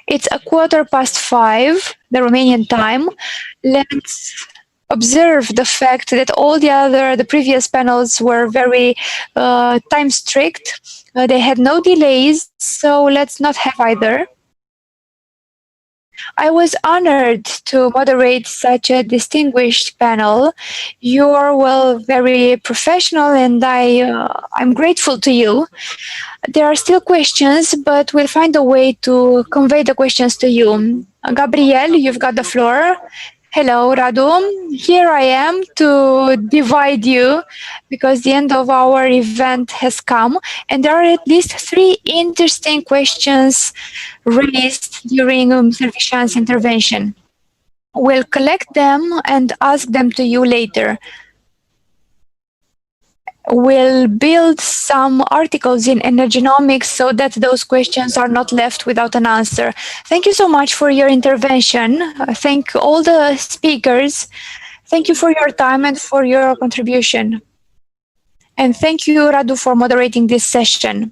Speaker 1: It's 5:15, the Romanian time. Let's observe the fact that all the previous panels were very time strict. They had no delays, so let's not have either. I was honored to moderate such a distinguished panel. You are very professional, and I'm grateful to you. There are still questions, but we'll find a way to convey the questions to you. Gabriel, you've got the floor. Hello, Radu. Here I am to divide you because the end of our event has come, and there are at least 3 interesting questions raised during Mr. Vishan's intervention. We'll collect them and ask them to you later. We'll build some articles in Energynomics so that those questions are not left without an answer. Thank you so much for your intervention. Thank all the speakers. Thank you for your time and for your contribution. And thank you, Radu, for moderating this session.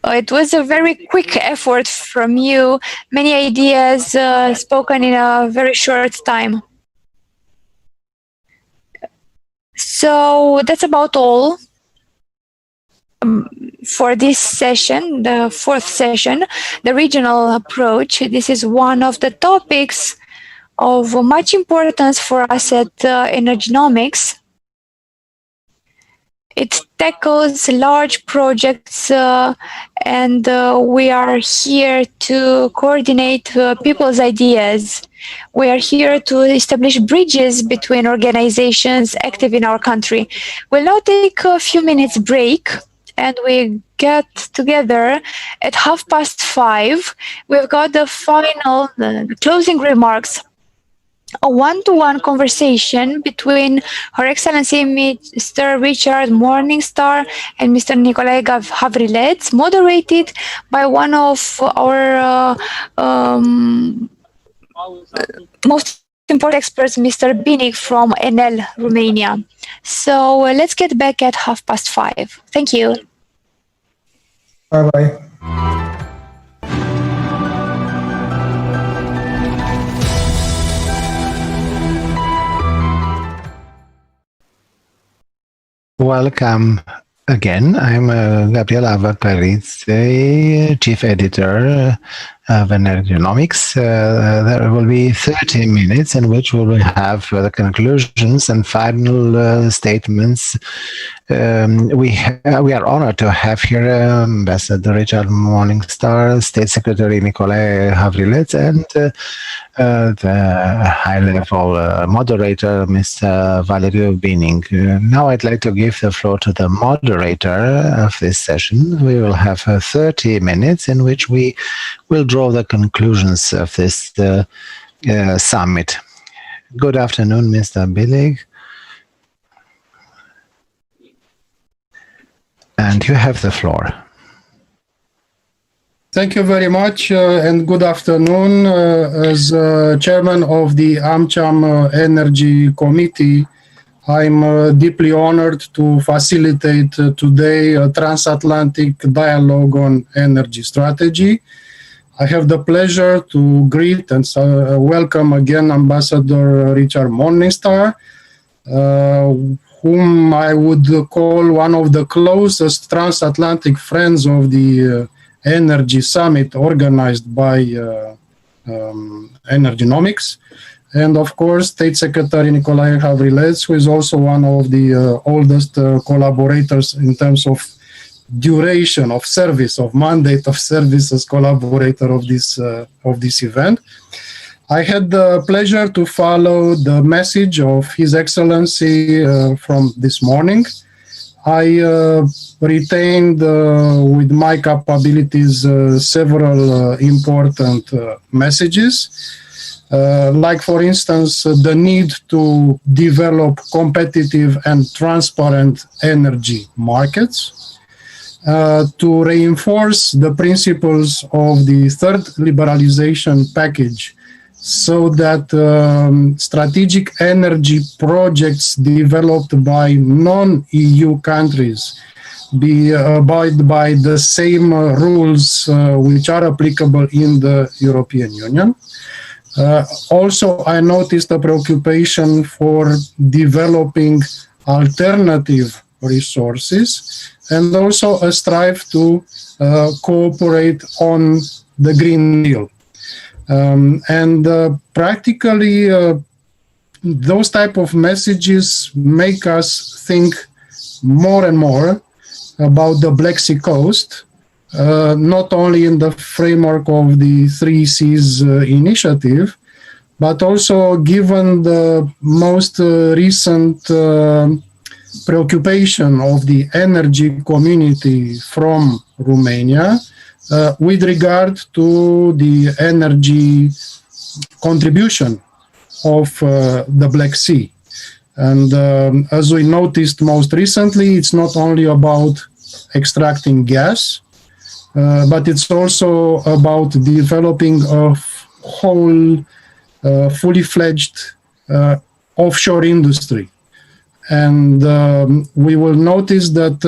Speaker 1: It was a very quick effort from you. Many ideas spoken in a very short time. So that's about all for this session, the 4th session, the regional approach. This is one of the topics of much importance for us at Energynomics. It tackles large projects and we are here to coordinate people's ideas. We are here to establish bridges between organizations active in our country. We'll now take a few minutes break and we get together at 5:30. We've got the final, the closing remarks, a one-to-one conversation between Her Excellency Mr. Richard Morningstar and Mr. Nicolae Havrilets, moderated by one of our most important experts, Mr. Binic from Entail, Romania. So let's get back at 5:30. Thank you.
Speaker 7: Bye-bye.
Speaker 3: Welcome again. I'm Gabriel Avakarice, Chief Editor of Energynomics. There will be 30 minutes in which we will have the conclusions and final statements. We are honored to have here Ambassador Richard Morningstar, State Secretary Nicolae Havrilets, and the high-level moderator, Mr. Valeriu Binic. Now I'd like to give the floor to the moderator of this session. We will have 30 minutes in which we will draw the conclusions of this summit. Good afternoon, Mr. Binic. And you have the floor.
Speaker 8: Thank you very much and good afternoon. As chairman of the AmCham Energy Committee, I'm deeply honored to facilitate today a transatlantic dialogue on energy strategy. I have the pleasure to greet and welcome again Ambassador Richard Morningstar, whom I would call one of the closest transatlantic friends of the Energy Summit organized by Energynomics. And of course, State Secretary Nicolae Havrilets, who is also one of the oldest collaborators in terms of duration of service, of mandate of service as collaborator of this event. I had the pleasure to follow the message of His Excellency from this morning. I retained with my capabilities several important messages. Like, for instance, the need to develop competitive and transparent energy markets, to reinforce the principles of the third liberalization package so that strategic energy projects developed by non-EU countries abide by the same rules which are applicable in the European Union. Also, I noticed a preoccupation for developing alternative resources and also a strive to cooperate on the Green Deal. Practically, those type of messages make us think more and more about the Black Sea coast, not only in the framework of the 3 Seas initiative, but also given the most recent preoccupation of the energy community from Romania with regard to the energy contribution of the Black Sea. And as we noticed most recently, it's not only about extracting gas, but it's also about developing a whole fully fledged offshore industry. And we will notice that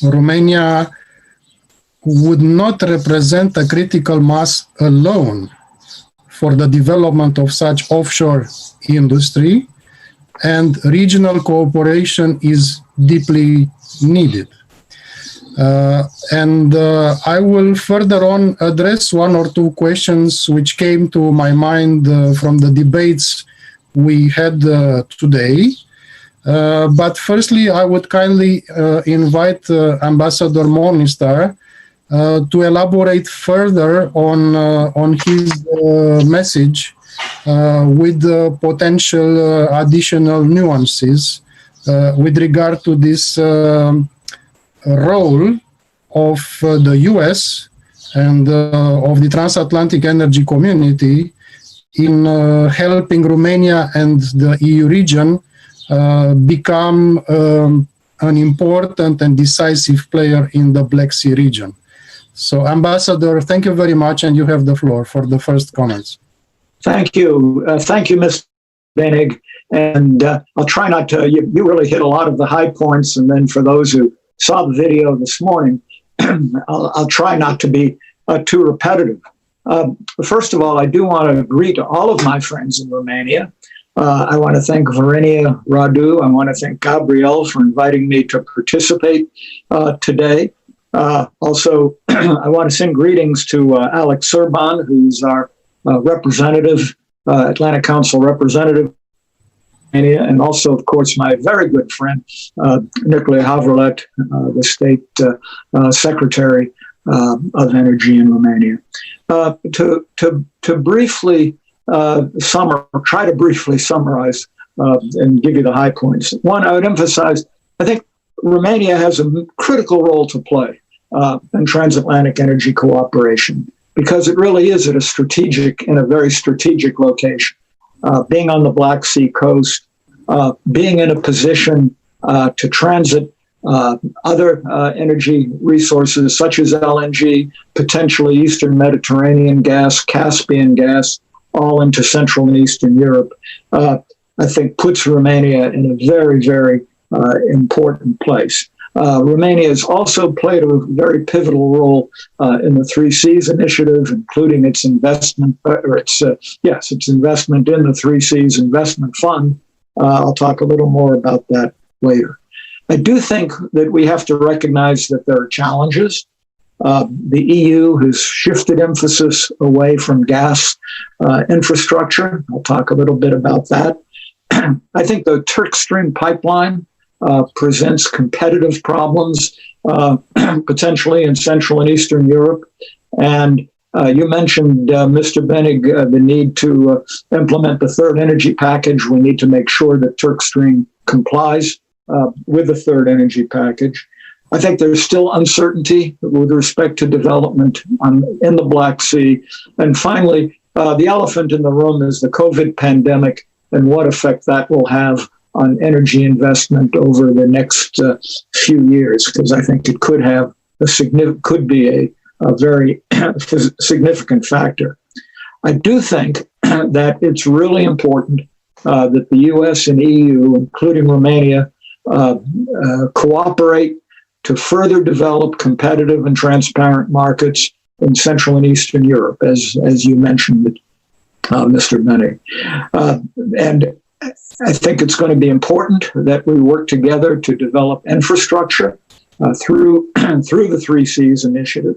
Speaker 8: Romania would not represent a critical mass alone for the development of such offshore industry, and regional cooperation is deeply needed. I will further on address one or two questions which came to my mind from the debates we had today. But firstly, I would kindly invite Ambassador Morningstar to elaborate further on his message with potential additional nuances with regard to this role of the US and of the transatlantic energy community in helping Romania and the EU region become an important and decisive player in the Black Sea region. So, Ambassador, thank you very much, and you have the floor for the first comments.
Speaker 9: Thank you. Thank you, Mr. Benig. And I'll try not to, you really hit a lot of the high points, and then for those who saw the video this morning, I'll try not to be too repetitive. First of all, I do want to greet all of my friends in Romania. I want to thank Verenia Radu. I want to thank Gabriel for inviting me to participate today. Also, I want to send greetings to Alex Serban, who's our representative, Atlantic Council representative, and also, of course, my very good friend, Nicolae Havrelet, the state secretary of energy in Romania. To briefly try to briefly summarize and give you the high points. One, I would emphasize, I think Romania has a critical role to play in transatlantic energy cooperation, because it really is in a very strategic location. Being on the Black Sea coast, being in a position to transit other energy resources such as LNG, potentially Eastern Mediterranean gas, Caspian gas, all into Central and Eastern Europe, I think puts Romania in a very, very important place. Romania has also played a very pivotal role in the 3 Seas initiative, including its investment, its investment in the 3 Seas investment fund. I'll talk a little more about that later. I do think that we have to recognize that there are challenges. The EU has shifted emphasis away from gas infrastructure. I'll talk a little bit about that. I think the Turk Stream pipeline presents competitive problems, potentially in Central and Eastern Europe. And you mentioned, Mr. Benig, the need to implement the third energy package. We need to make sure that Turk Stream complies with the third energy package. I think there's still uncertainty with respect to development in the Black Sea. And finally, the elephant in the room is the COVID pandemic and what effect that will have on energy investment over the next few years, because I think it could have could be a very significant factor. I do think that it's really important that the U.S. and EU, including Romania, cooperate to further develop competitive and transparent markets in Central and Eastern Europe, as you mentioned, Mr. Benning. And I think it's going to be important that we work together to develop infrastructure through the 3 Cs initiative,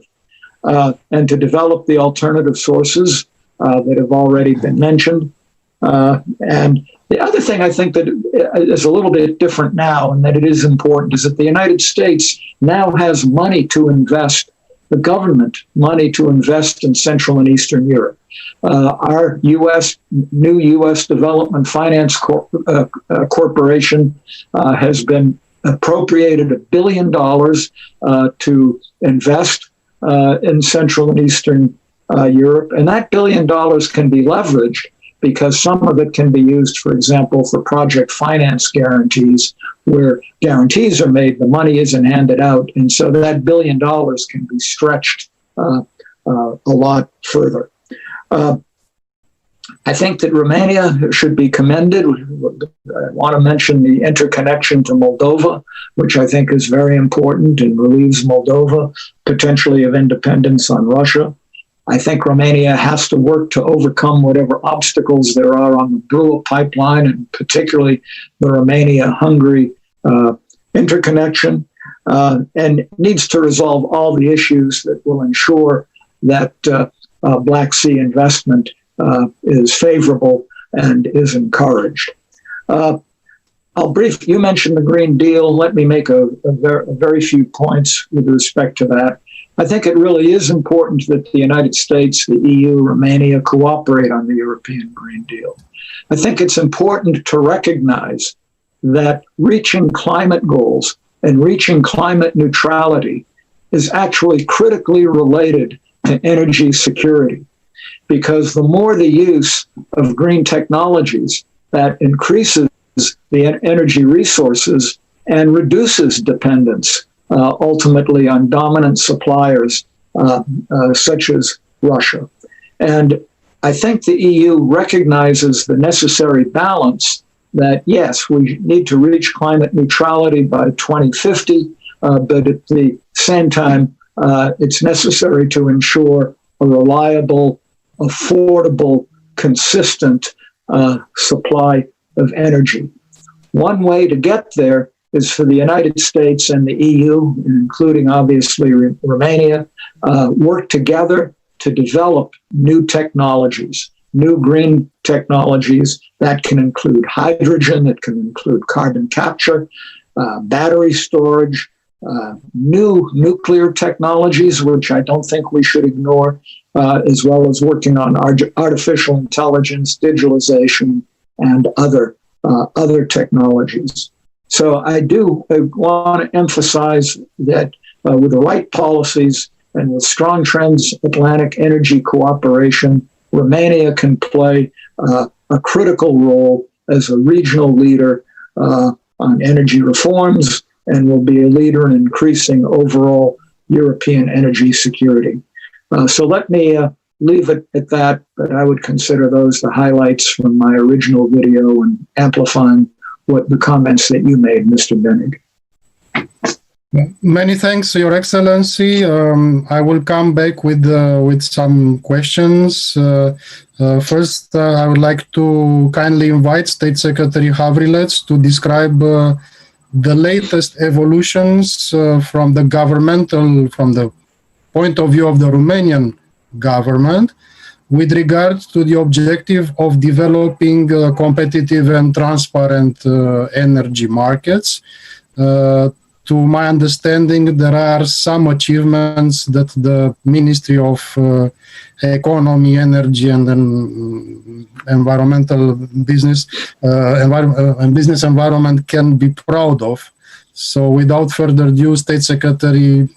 Speaker 9: and to develop the alternative sources that have already been mentioned. And the other thing I think that is a little bit different now, and that it is important, is that the United States now has money to invest, the government money to invest in Central and Eastern Europe. Our new U.S. Development Finance Corporation has been appropriated $1 billion to invest in Central and Eastern Europe. And that $1 billion can be leveraged because some of it can be used, for example, for project finance guarantees, where guarantees are made, the money isn't handed out. And so that $1 billion can be stretched a lot further. I think that Romania should be commended. I want to mention the interconnection to Moldova, which I think is very important and relieves Moldova potentially of independence on Russia. I think Romania has to work to overcome whatever obstacles there are on the Drua pipeline, and particularly the Romania-Hungary interconnection, and needs to resolve all the issues that will ensure that Black Sea investment is favorable and is encouraged. You mentioned the Green Deal. Let me make a very few points with respect to that. I think it really is important that the United States, the EU, Romania cooperate on the European Green Deal. I think it's important to recognize that reaching climate goals and reaching climate neutrality is actually critically related to energy security, because the more the use of green technologies, that increases the energy resources and reduces dependence ultimately on dominant suppliers such as Russia. And I think the EU recognizes the necessary balance that, yes, we need to reach climate neutrality by 2050, but at the same time, it's necessary to ensure a reliable, affordable, consistent supply of energy. One way to get there is for the United States and the EU, including obviously Romania, work together to develop new technologies, new green technologies that can include hydrogen, that can include carbon capture, battery storage, new nuclear technologies, which I don't think we should ignore, as well as working on artificial intelligence, digitalization, and other technologies. So I do want to emphasize that with the right policies and with strong transatlantic energy cooperation, Romania can play a critical role as a regional leader on energy reforms, and will be a leader in increasing overall European energy security. So let me leave it at that, but I would consider those the highlights from my original video and amplifying what the comments that you made, Mr. Benning.
Speaker 8: Many thanks, Your Excellency. I will come back with some questions. First, I would like to kindly invite State Secretary Havrilets to describe the latest evolutions from the point of view of the Romanian government with regard to the objective of developing competitive and transparent energy markets. to my understanding, there are some achievements that the Ministry of Economy, Energy, and Environmental Business and Business Environment can be proud of. So, without further ado, State Secretary,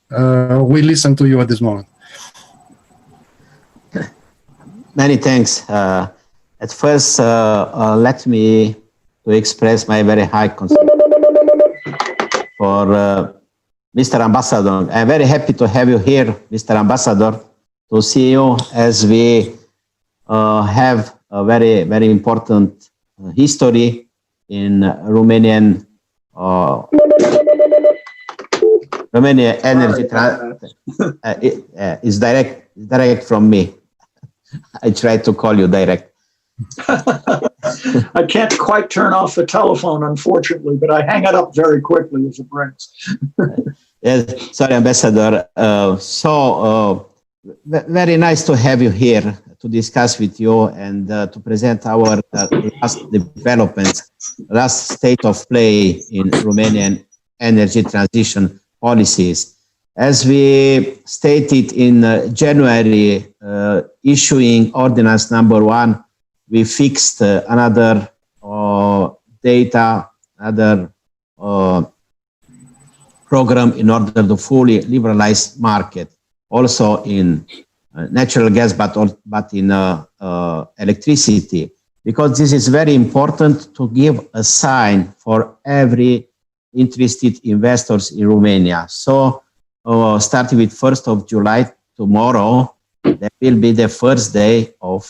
Speaker 8: we listen to you at this moment.
Speaker 10: Many thanks. At first, let me to express my very high concern for Mr. Ambassador. I'm very happy to have you here, Mr. Ambassador, to see you as we have a very, very important history in Romania energy is direct from me. I try to call you direct.
Speaker 9: I can't quite turn off the telephone, unfortunately, but I hang it up very quickly if it rings.
Speaker 10: Yes, sorry, Ambassador. Very nice to have you here to discuss with you and to present our last developments, last state of play in Romanian energy transition policies. As we stated in January, issuing Ordinance number 1, we fixed another another program in order to fully liberalize market, also in natural gas, but in electricity, because this is very important to give a sign for every interested investors in Romania. So, starting with 1st of July, tomorrow, there will be the first day of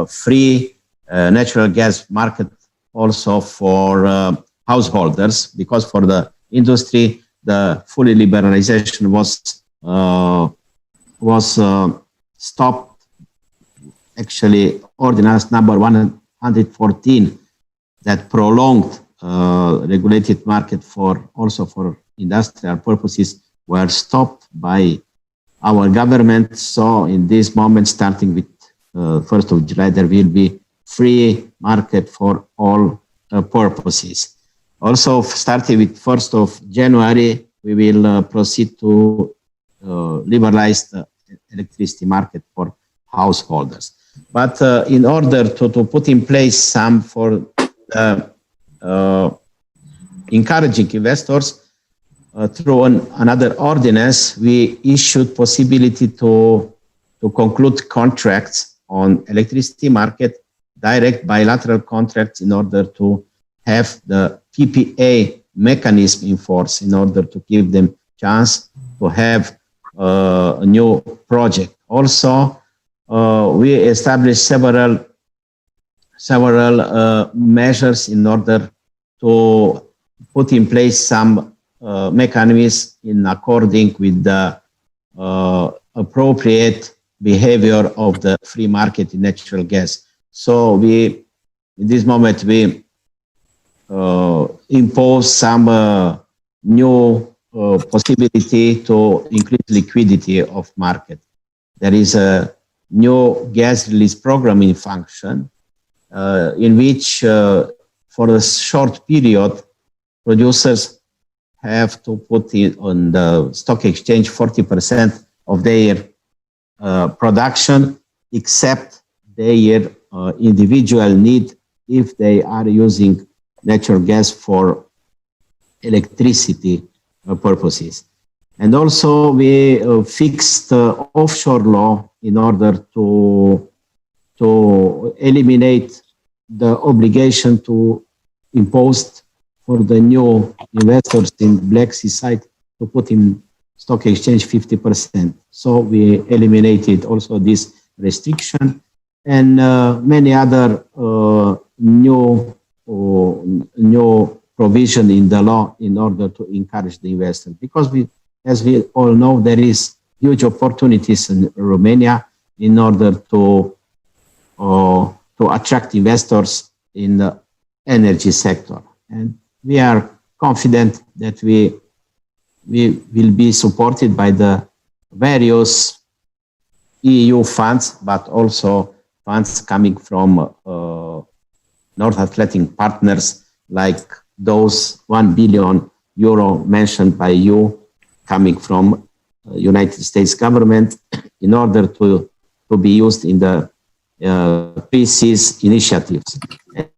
Speaker 10: free natural gas market also for householders, because for the industry, the fully liberalization was stopped. Actually, Ordinance number 114 that prolonged regulated market also for industrial purposes were stopped by our government. So in this moment, starting with 1st of July, there will be free market for all purposes. Also, starting with 1st of January, we will proceed to liberalize the electricity market for householders. But in order to put in place some for encouraging investors, through another ordinance, we issued possibility to conclude contracts on electricity market, direct bilateral contracts, in order to have the PPA mechanism in force, in order to give them chance to have a new project. Also, we established several measures in order to put in place some mechanisms in according with the appropriate behavior of the free market in natural gas. So in this moment, we impose some new possibility to increase liquidity of market. There is a new gas release program in function, in which for a short period, producers have to put it on the stock exchange 40% of their production, except their individual need if they are using natural gas for electricity purposes. And also we fixed offshore law in order to eliminate the obligation to impose for the new investors in Black Sea side to put in stock exchange 50%. So we eliminated also this restriction, and many other new provision in the law in order to encourage the investment. Because as we all know, there is huge opportunities in Romania in order to attract investors in the energy sector. And we are confident that we will be supported by the various EU funds, but also funds coming from North Atlantic partners, like those 1 billion euro mentioned by you coming from United States government in order to be used in the 3Cs initiatives.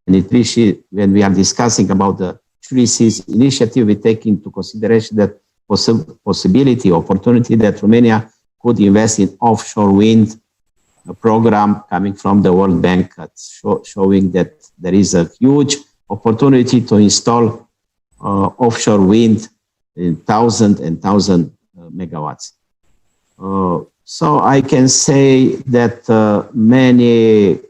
Speaker 10: And when we are discussing about the 3Cs initiative, we take into consideration that opportunity that Romania could invest in offshore wind program coming from the World Bank, showing that there is a huge opportunity to install offshore wind in 1,000 megawatts. So I can say that many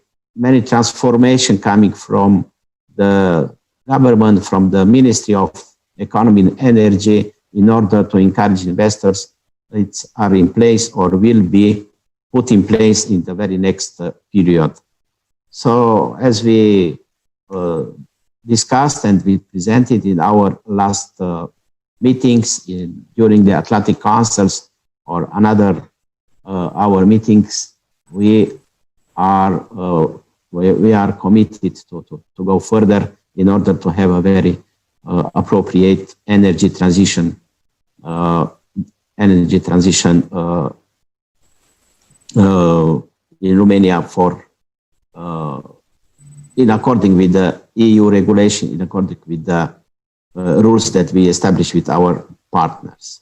Speaker 10: transformation coming from the government, from the Ministry of Economy and Energy, in order to encourage investors, are in place or will be put in place in the very next period. So as we discussed and we presented in our last meetings during the Atlantic Councils or another our meetings, we are committed to go further in order to have a very appropriate energy transition in Romania in according with the EU regulation, in according with the rules that we establish with our partners.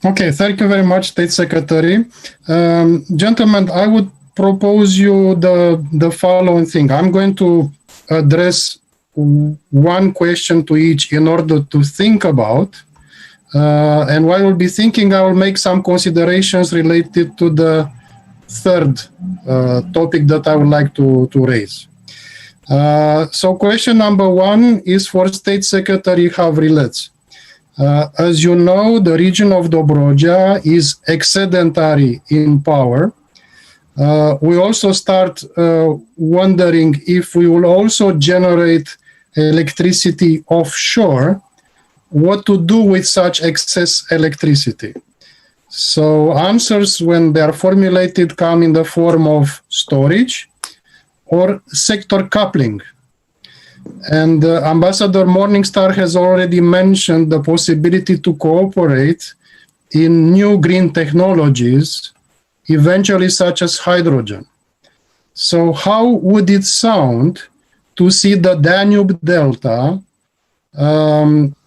Speaker 8: Okay, thank you very much, State Secretary. Gentlemen, I would propose you the following thing. I'm going to address one question to each in order to think about. And while we'll be thinking, I will make some considerations related to the third topic that I would like to raise. So question number one is for State Secretary Havrilets. As you know, the region of Dobrogea is excedentary in power. We also start wondering if we will also generate electricity offshore, what to do with such excess electricity. So answers, when they are formulated, come in the form of storage or sector coupling. And Ambassador Morningstar has already mentioned the possibility to cooperate in new green technologies, eventually such as hydrogen. So how would it sound to see the Danube Delta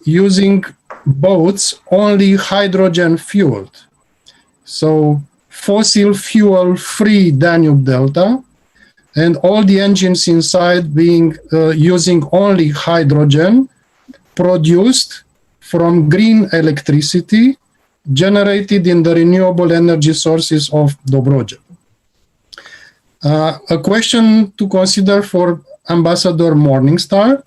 Speaker 8: using boats only hydrogen fueled? So fossil fuel free Danube Delta, and all the engines inside being using only hydrogen produced from green electricity generated in the renewable energy sources of Dobrogea. A question to consider for Ambassador Morningstar.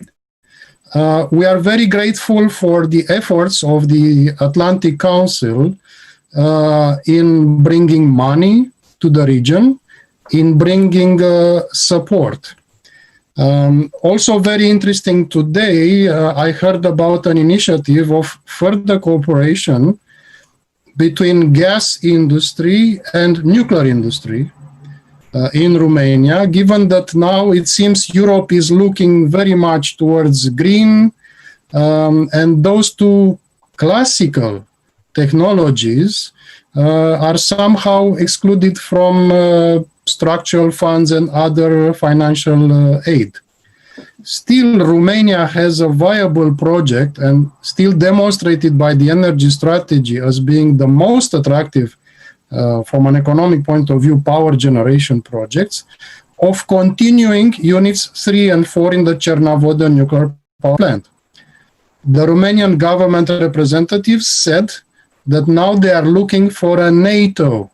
Speaker 8: We are very grateful for the efforts of the Atlantic Council in bringing money to the region, in bringing support. Also very interesting today, I heard about an initiative of further cooperation between gas industry and nuclear industry in Romania, given that now it seems Europe is looking very much towards green, and those two classical technologies are somehow excluded from structural funds and other financial aid. Still, Romania has a viable project and still demonstrated by the energy strategy as being the most attractive from an economic point of view power generation projects of continuing units 3 and 4 in the Cernavoda nuclear power plant. The Romanian government representatives said that now they are looking for a NATO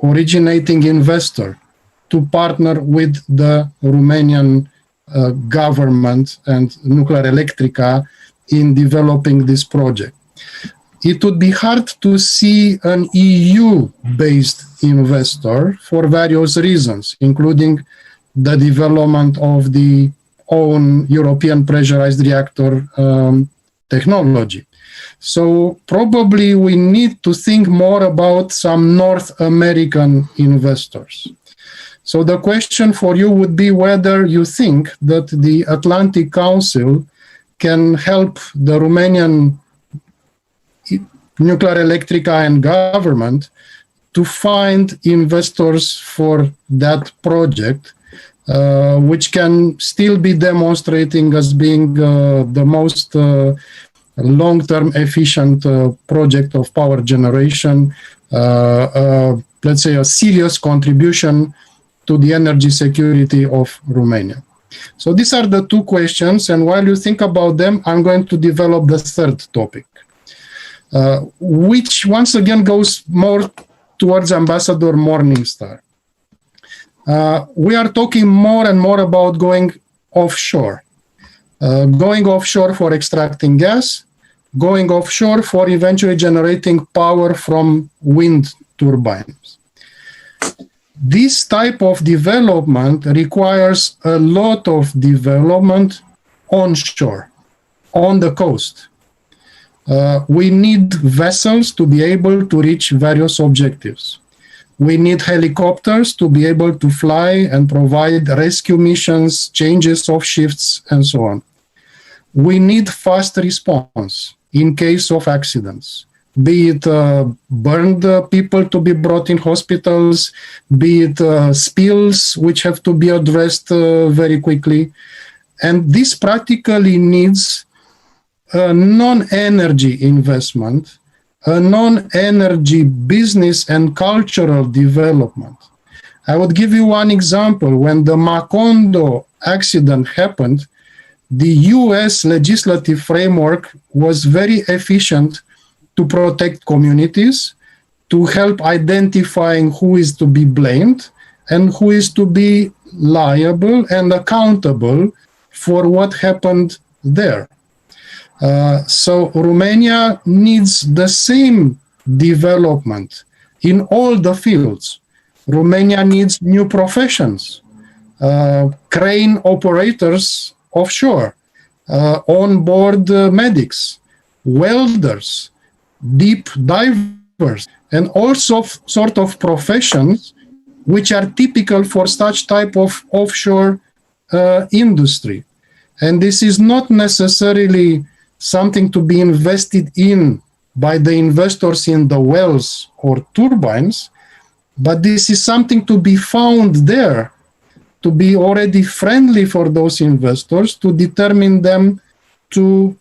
Speaker 8: originating investor to partner with the Romanian government and Nuclear Electrica in developing this project. It would be hard to see an EU-based investor for various reasons, including the development of the own European pressurized reactor technology. So probably we need to think more about some North American investors. So the question for you would be whether you think that the Atlantic Council can help the Romanian Nuclear Electrica and government to find investors for that project, which can still be demonstrating as being the most long-term efficient project of power generation, let's say a serious contribution to the energy security of Romania. So these are the two questions, and while you think about them, I'm going to develop the third topic, which once again goes more towards Ambassador Morningstar. We are talking more and more about going offshore. Going offshore for extracting gas, going offshore for eventually generating power from wind turbines. This type of development requires a lot of development onshore, on the coast. We need vessels to be able to reach various objectives. We need helicopters to be able to fly and provide rescue missions, changes of shifts, and so on. We need fast response in case of accidents, be it burned people to be brought in hospitals, be it spills which have to be addressed very quickly. And this practically needs a non-energy investment, a non-energy business and cultural development. I would give you one example. When the Macondo accident happened, the US legislative framework was very efficient to protect communities, to help identifying who is to be blamed and who is to be liable and accountable for what happened there. So Romania needs the same development in all the fields. Romania needs new professions, crane operators offshore, on-board medics, welders, deep divers, and all sort of professions which are typical for such type of offshore industry. And this is not necessarily something to be invested in by the investors in the wells or turbines, but this is something to be found there, to be already friendly for those investors, to determine them to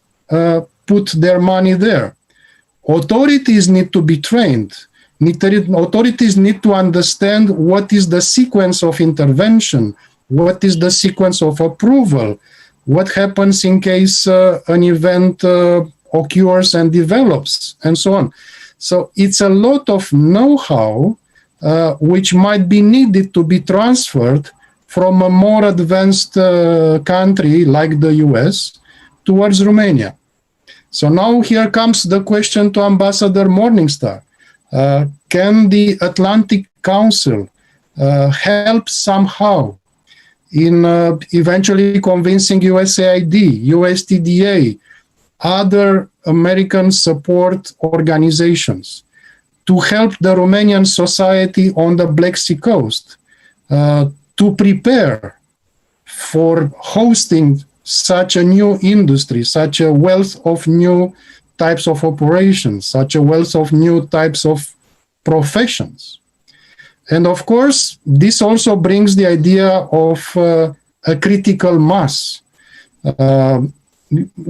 Speaker 8: put their money there. Authorities need to be trained. Authorities need to understand what is the sequence of intervention, what is the sequence of approval, what happens in case an event occurs and develops, and so on. So it's a lot of know-how which might be needed to be transferred from a more advanced country like the US towards Romania. So now here comes the question to Ambassador Morningstar. Can the Atlantic Council help somehow in eventually convincing USAID, USTDA, other American support organizations to help the Romanian society on the Black Sea coast to prepare for hosting such a new industry, such a wealth of new types of operations, such a wealth of new types of professions? And of course, this also brings the idea of a critical mass.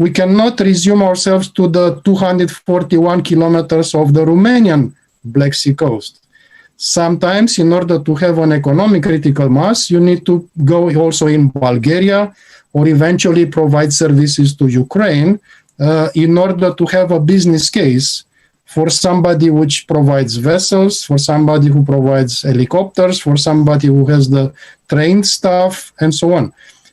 Speaker 8: We cannot resume ourselves to the 241 kilometers of the Romanian Black Sea coast. Sometimes, in order to have an economic critical mass, you need to go also in Bulgaria or eventually provide services to Ukraine in order to have a business case for somebody which provides vessels, for somebody who provides helicopters, for somebody who has the trained staff, and so on.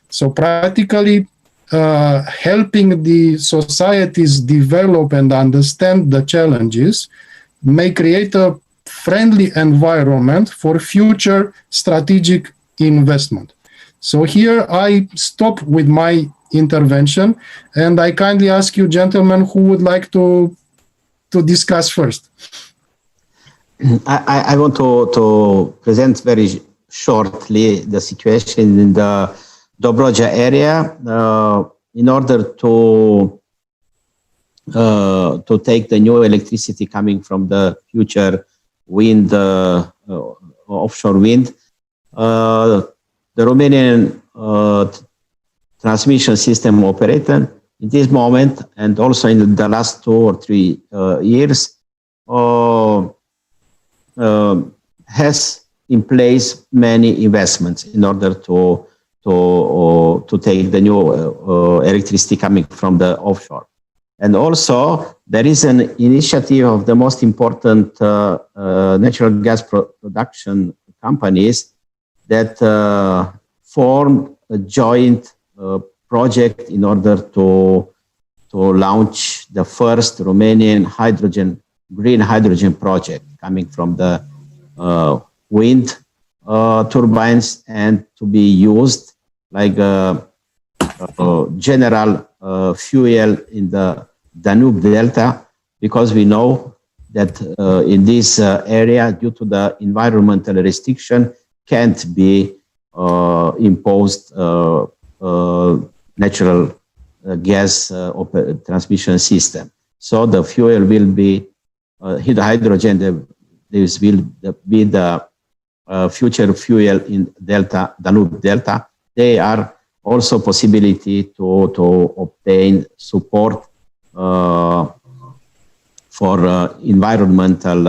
Speaker 8: So practically helping the societies develop and understand the challenges may create a friendly environment for future strategic investment. So here I stop with my intervention, and I kindly ask you, gentlemen, who would like to discuss first.
Speaker 10: I want to present very shortly the situation in the Dobroja area. in order to take the new electricity coming from the future wind, offshore wind, the Romanian transmission system operator in this moment, and also in the last 2 or 3 years, has in place many investments in order to take the new electricity coming from the offshore. And also, there is an initiative of the most important natural gas production companies that formed a joint project in order to launch the first Romanian green hydrogen project coming from the wind turbines, and to be used like a general fuel in the Danube Delta, because we know that in this area, due to the environmental restriction, can't be imposed natural gas transmission system. So the fuel will be hydrogen. This will be the future fuel in Danube Delta. They are also possibility to obtain support for environmental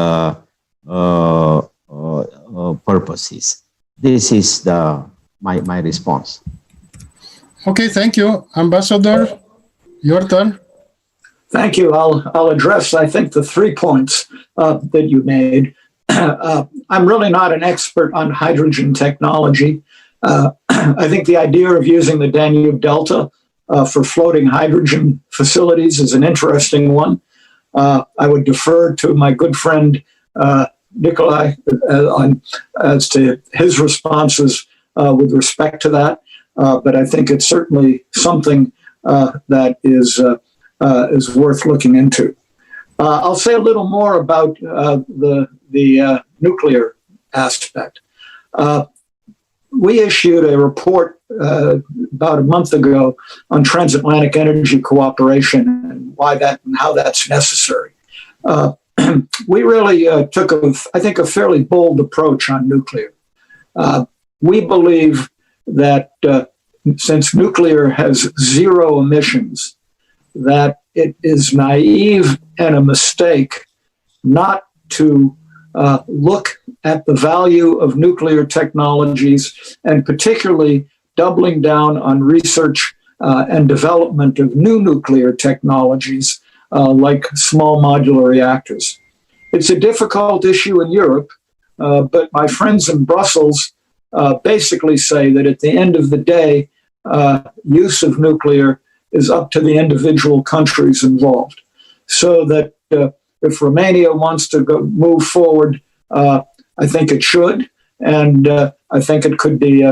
Speaker 10: purposes. This is my response.
Speaker 8: Okay, thank you. Ambassador, your turn.
Speaker 9: Thank you. I'll address, I think, the 3 points that you made. I'm really not an expert on hydrogen technology. I think the idea of using the Danube Delta for floating hydrogen facilities is an interesting one. I would defer to my good friend Nikolai as to his responses with respect to that. But I think it's certainly something that is worth looking into. I'll say a little more about the nuclear aspect. We issued a report about a month ago on transatlantic energy cooperation and why that and how that's necessary. We really took, I think, a fairly bold approach on nuclear. We believe that since nuclear has zero emissions, that it is naive and a mistake not to look at the value of nuclear technologies, and particularly doubling down on research and development of new nuclear technologies like small modular reactors. It's a difficult issue in Europe, but my friends in Brussels basically say that at the end of the day, use of nuclear is up to the individual countries involved. So that if Romania wants to move forward, I think it should, and I think it could be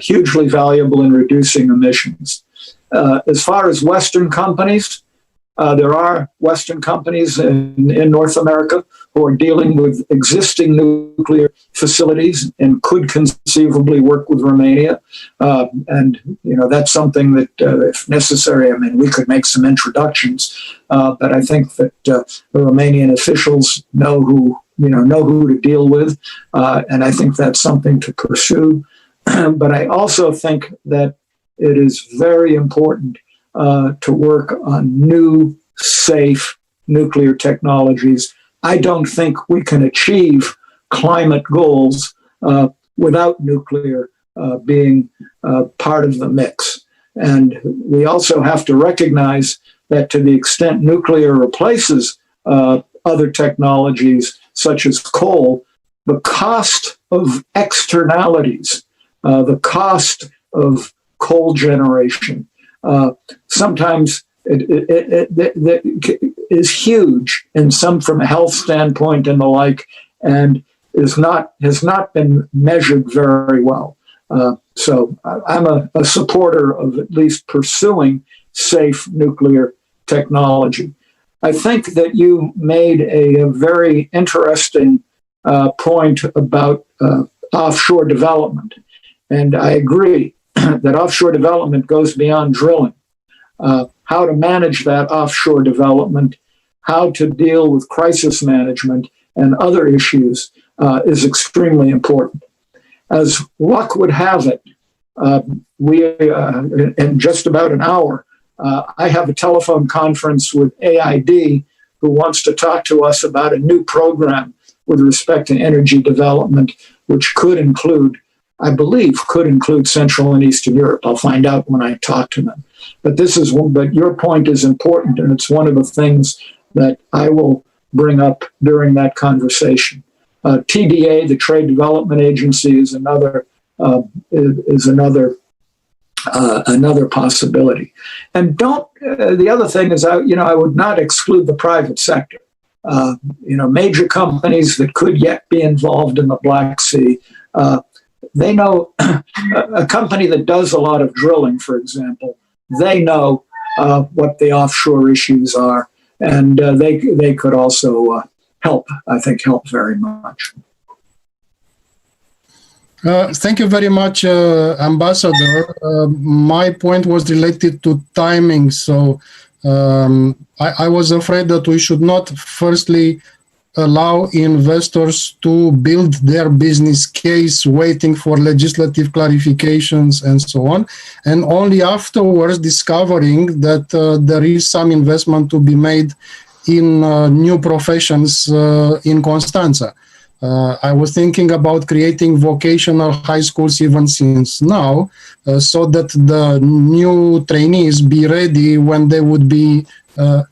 Speaker 9: hugely valuable in reducing emissions. As far as Western companies, there are Western companies in North America who are dealing with existing nuclear facilities and could conceivably work with Romania. And, you know, that's something that, if necessary, I mean, we could make some introductions. But I think that the Romanian officials know who to deal with. And I think that's something to pursue. But I also think that it is very important to work on new, safe nuclear technologies. I don't think we can achieve climate goals without nuclear being part of the mix. And we also have to recognize that to the extent nuclear replaces other technologies such as coal, the cost of externalities, the cost of coal generation, sometimes it is huge, and some from a health standpoint and the like, and has not been measured very well. So I'm a supporter of at least pursuing safe nuclear technology. I think that you made a very interesting point about offshore development, and I agree that offshore development goes beyond drilling. how to manage that offshore development, how to deal with crisis management and other issues is extremely important. As luck would have it, in just about an hour, I have a telephone conference with AID who wants to talk to us about a new program with respect to energy development, which could include, I believe, Central and Eastern Europe. I'll find out when I talk to them. But your point is important, and it's one of the things that I will bring up during that conversation. TDA, the Trade Development Agency, is another possibility. And the other thing is, I would not exclude the private sector. Major companies that could yet be involved in the Black Sea. They know a company that does a lot of drilling, for example. They know what the offshore issues are, and they could also help very much.
Speaker 8: Thank you very much, Ambassador. My point was related to timing. So I was afraid that we should not firstly allow investors to build their business case waiting for legislative clarifications and so on, and only afterwards discovering that there is some investment to be made in new professions in Constanța. I was thinking about creating vocational high schools even since now, so that the new trainees be ready when they would be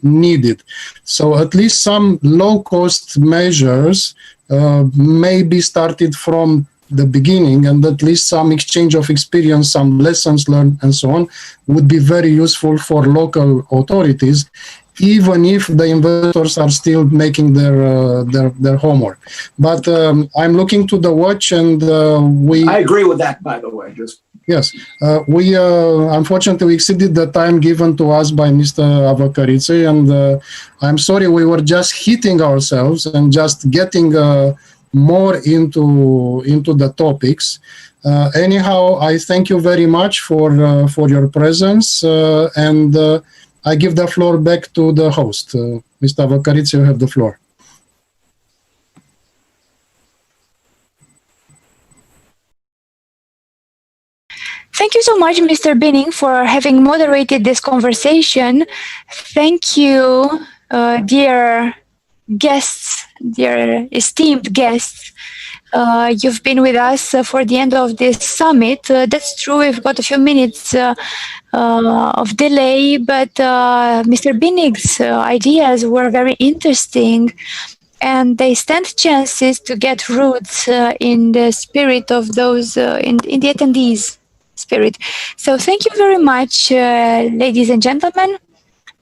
Speaker 8: needed. So at least some low-cost measures may be started from the beginning, and at least some exchange of experience, some lessons learned, and so on, would be very useful for local authorities, even if the investors are still making their homework. But I'm looking to the watch, and I
Speaker 9: agree with that, by the way.
Speaker 8: Yes, we unfortunately exceeded the time given to us by Mr. Avakarice, and I'm sorry, we were just hitting ourselves and just getting more into the topics. Anyhow, I thank you very much for your presence, and I give the floor back to the host. Mr. Avakarice, you have the floor.
Speaker 1: Thank you so much, Mr. Binning, for having moderated this conversation. Thank you, dear guests, dear esteemed guests. You've been with us for the end of this summit. That's true, we've got a few minutes of delay, but Mr. Binning's ideas were very interesting, and they stand chances to get roots in the spirit of those, in the attendees' spirit. So thank you very much, ladies and gentlemen.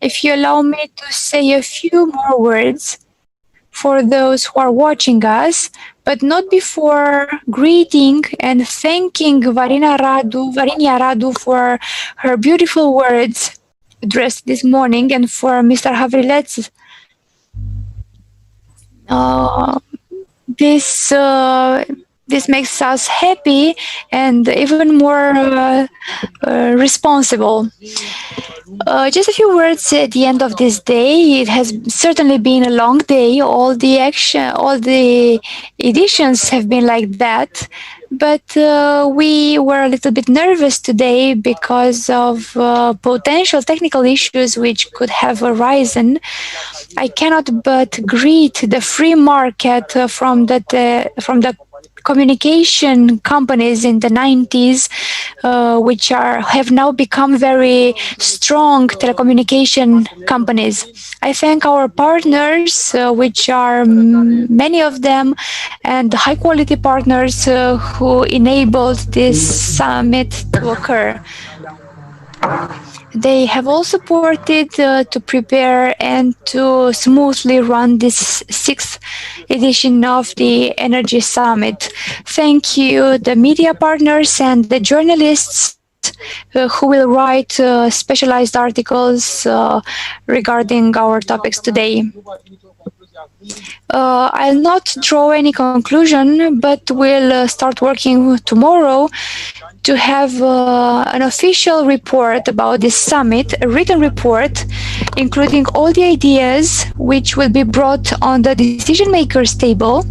Speaker 1: If you allow me to say a few more words for those who are watching us, but not before greeting and thanking Varinia Radu for her beautiful words addressed this morning, and for Mr. Havrilets. This makes us happy and even more responsible. Just a few words at the end of this day. It has certainly been a long day. All the editions have been like that. But we were a little bit nervous today because of potential technical issues which could have arisen. I cannot but greet the free market from the communication companies in the 90s, which have now become very strong telecommunication companies. I thank our partners, which are many of them, and high quality partners who enabled this summit to occur. They have all supported to prepare and to smoothly run this 6th edition of the Energy Summit. Thank you, the media partners and the journalists who will write specialized articles regarding our topics today. I'll not draw any conclusion, but we'll start working tomorrow to have an official report about this summit, a written report, including all the ideas which will be brought on the decision makers table.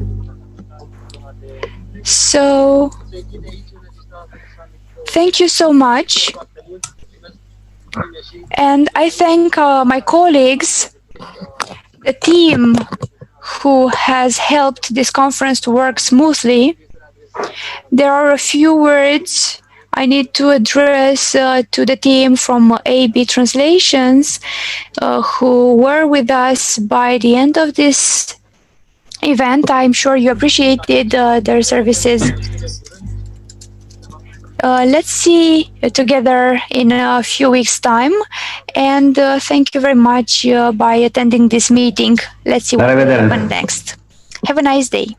Speaker 1: So, thank you so much. And I thank my colleagues, the team who has helped this conference to work smoothly. There are a few words I need to address to the team from AB Translations who were with us by the end of this event. I'm sure you appreciated their services. Let's see together in a few weeks' time. And thank you very much by attending this meeting. Let's see what will happen next. Have a nice day.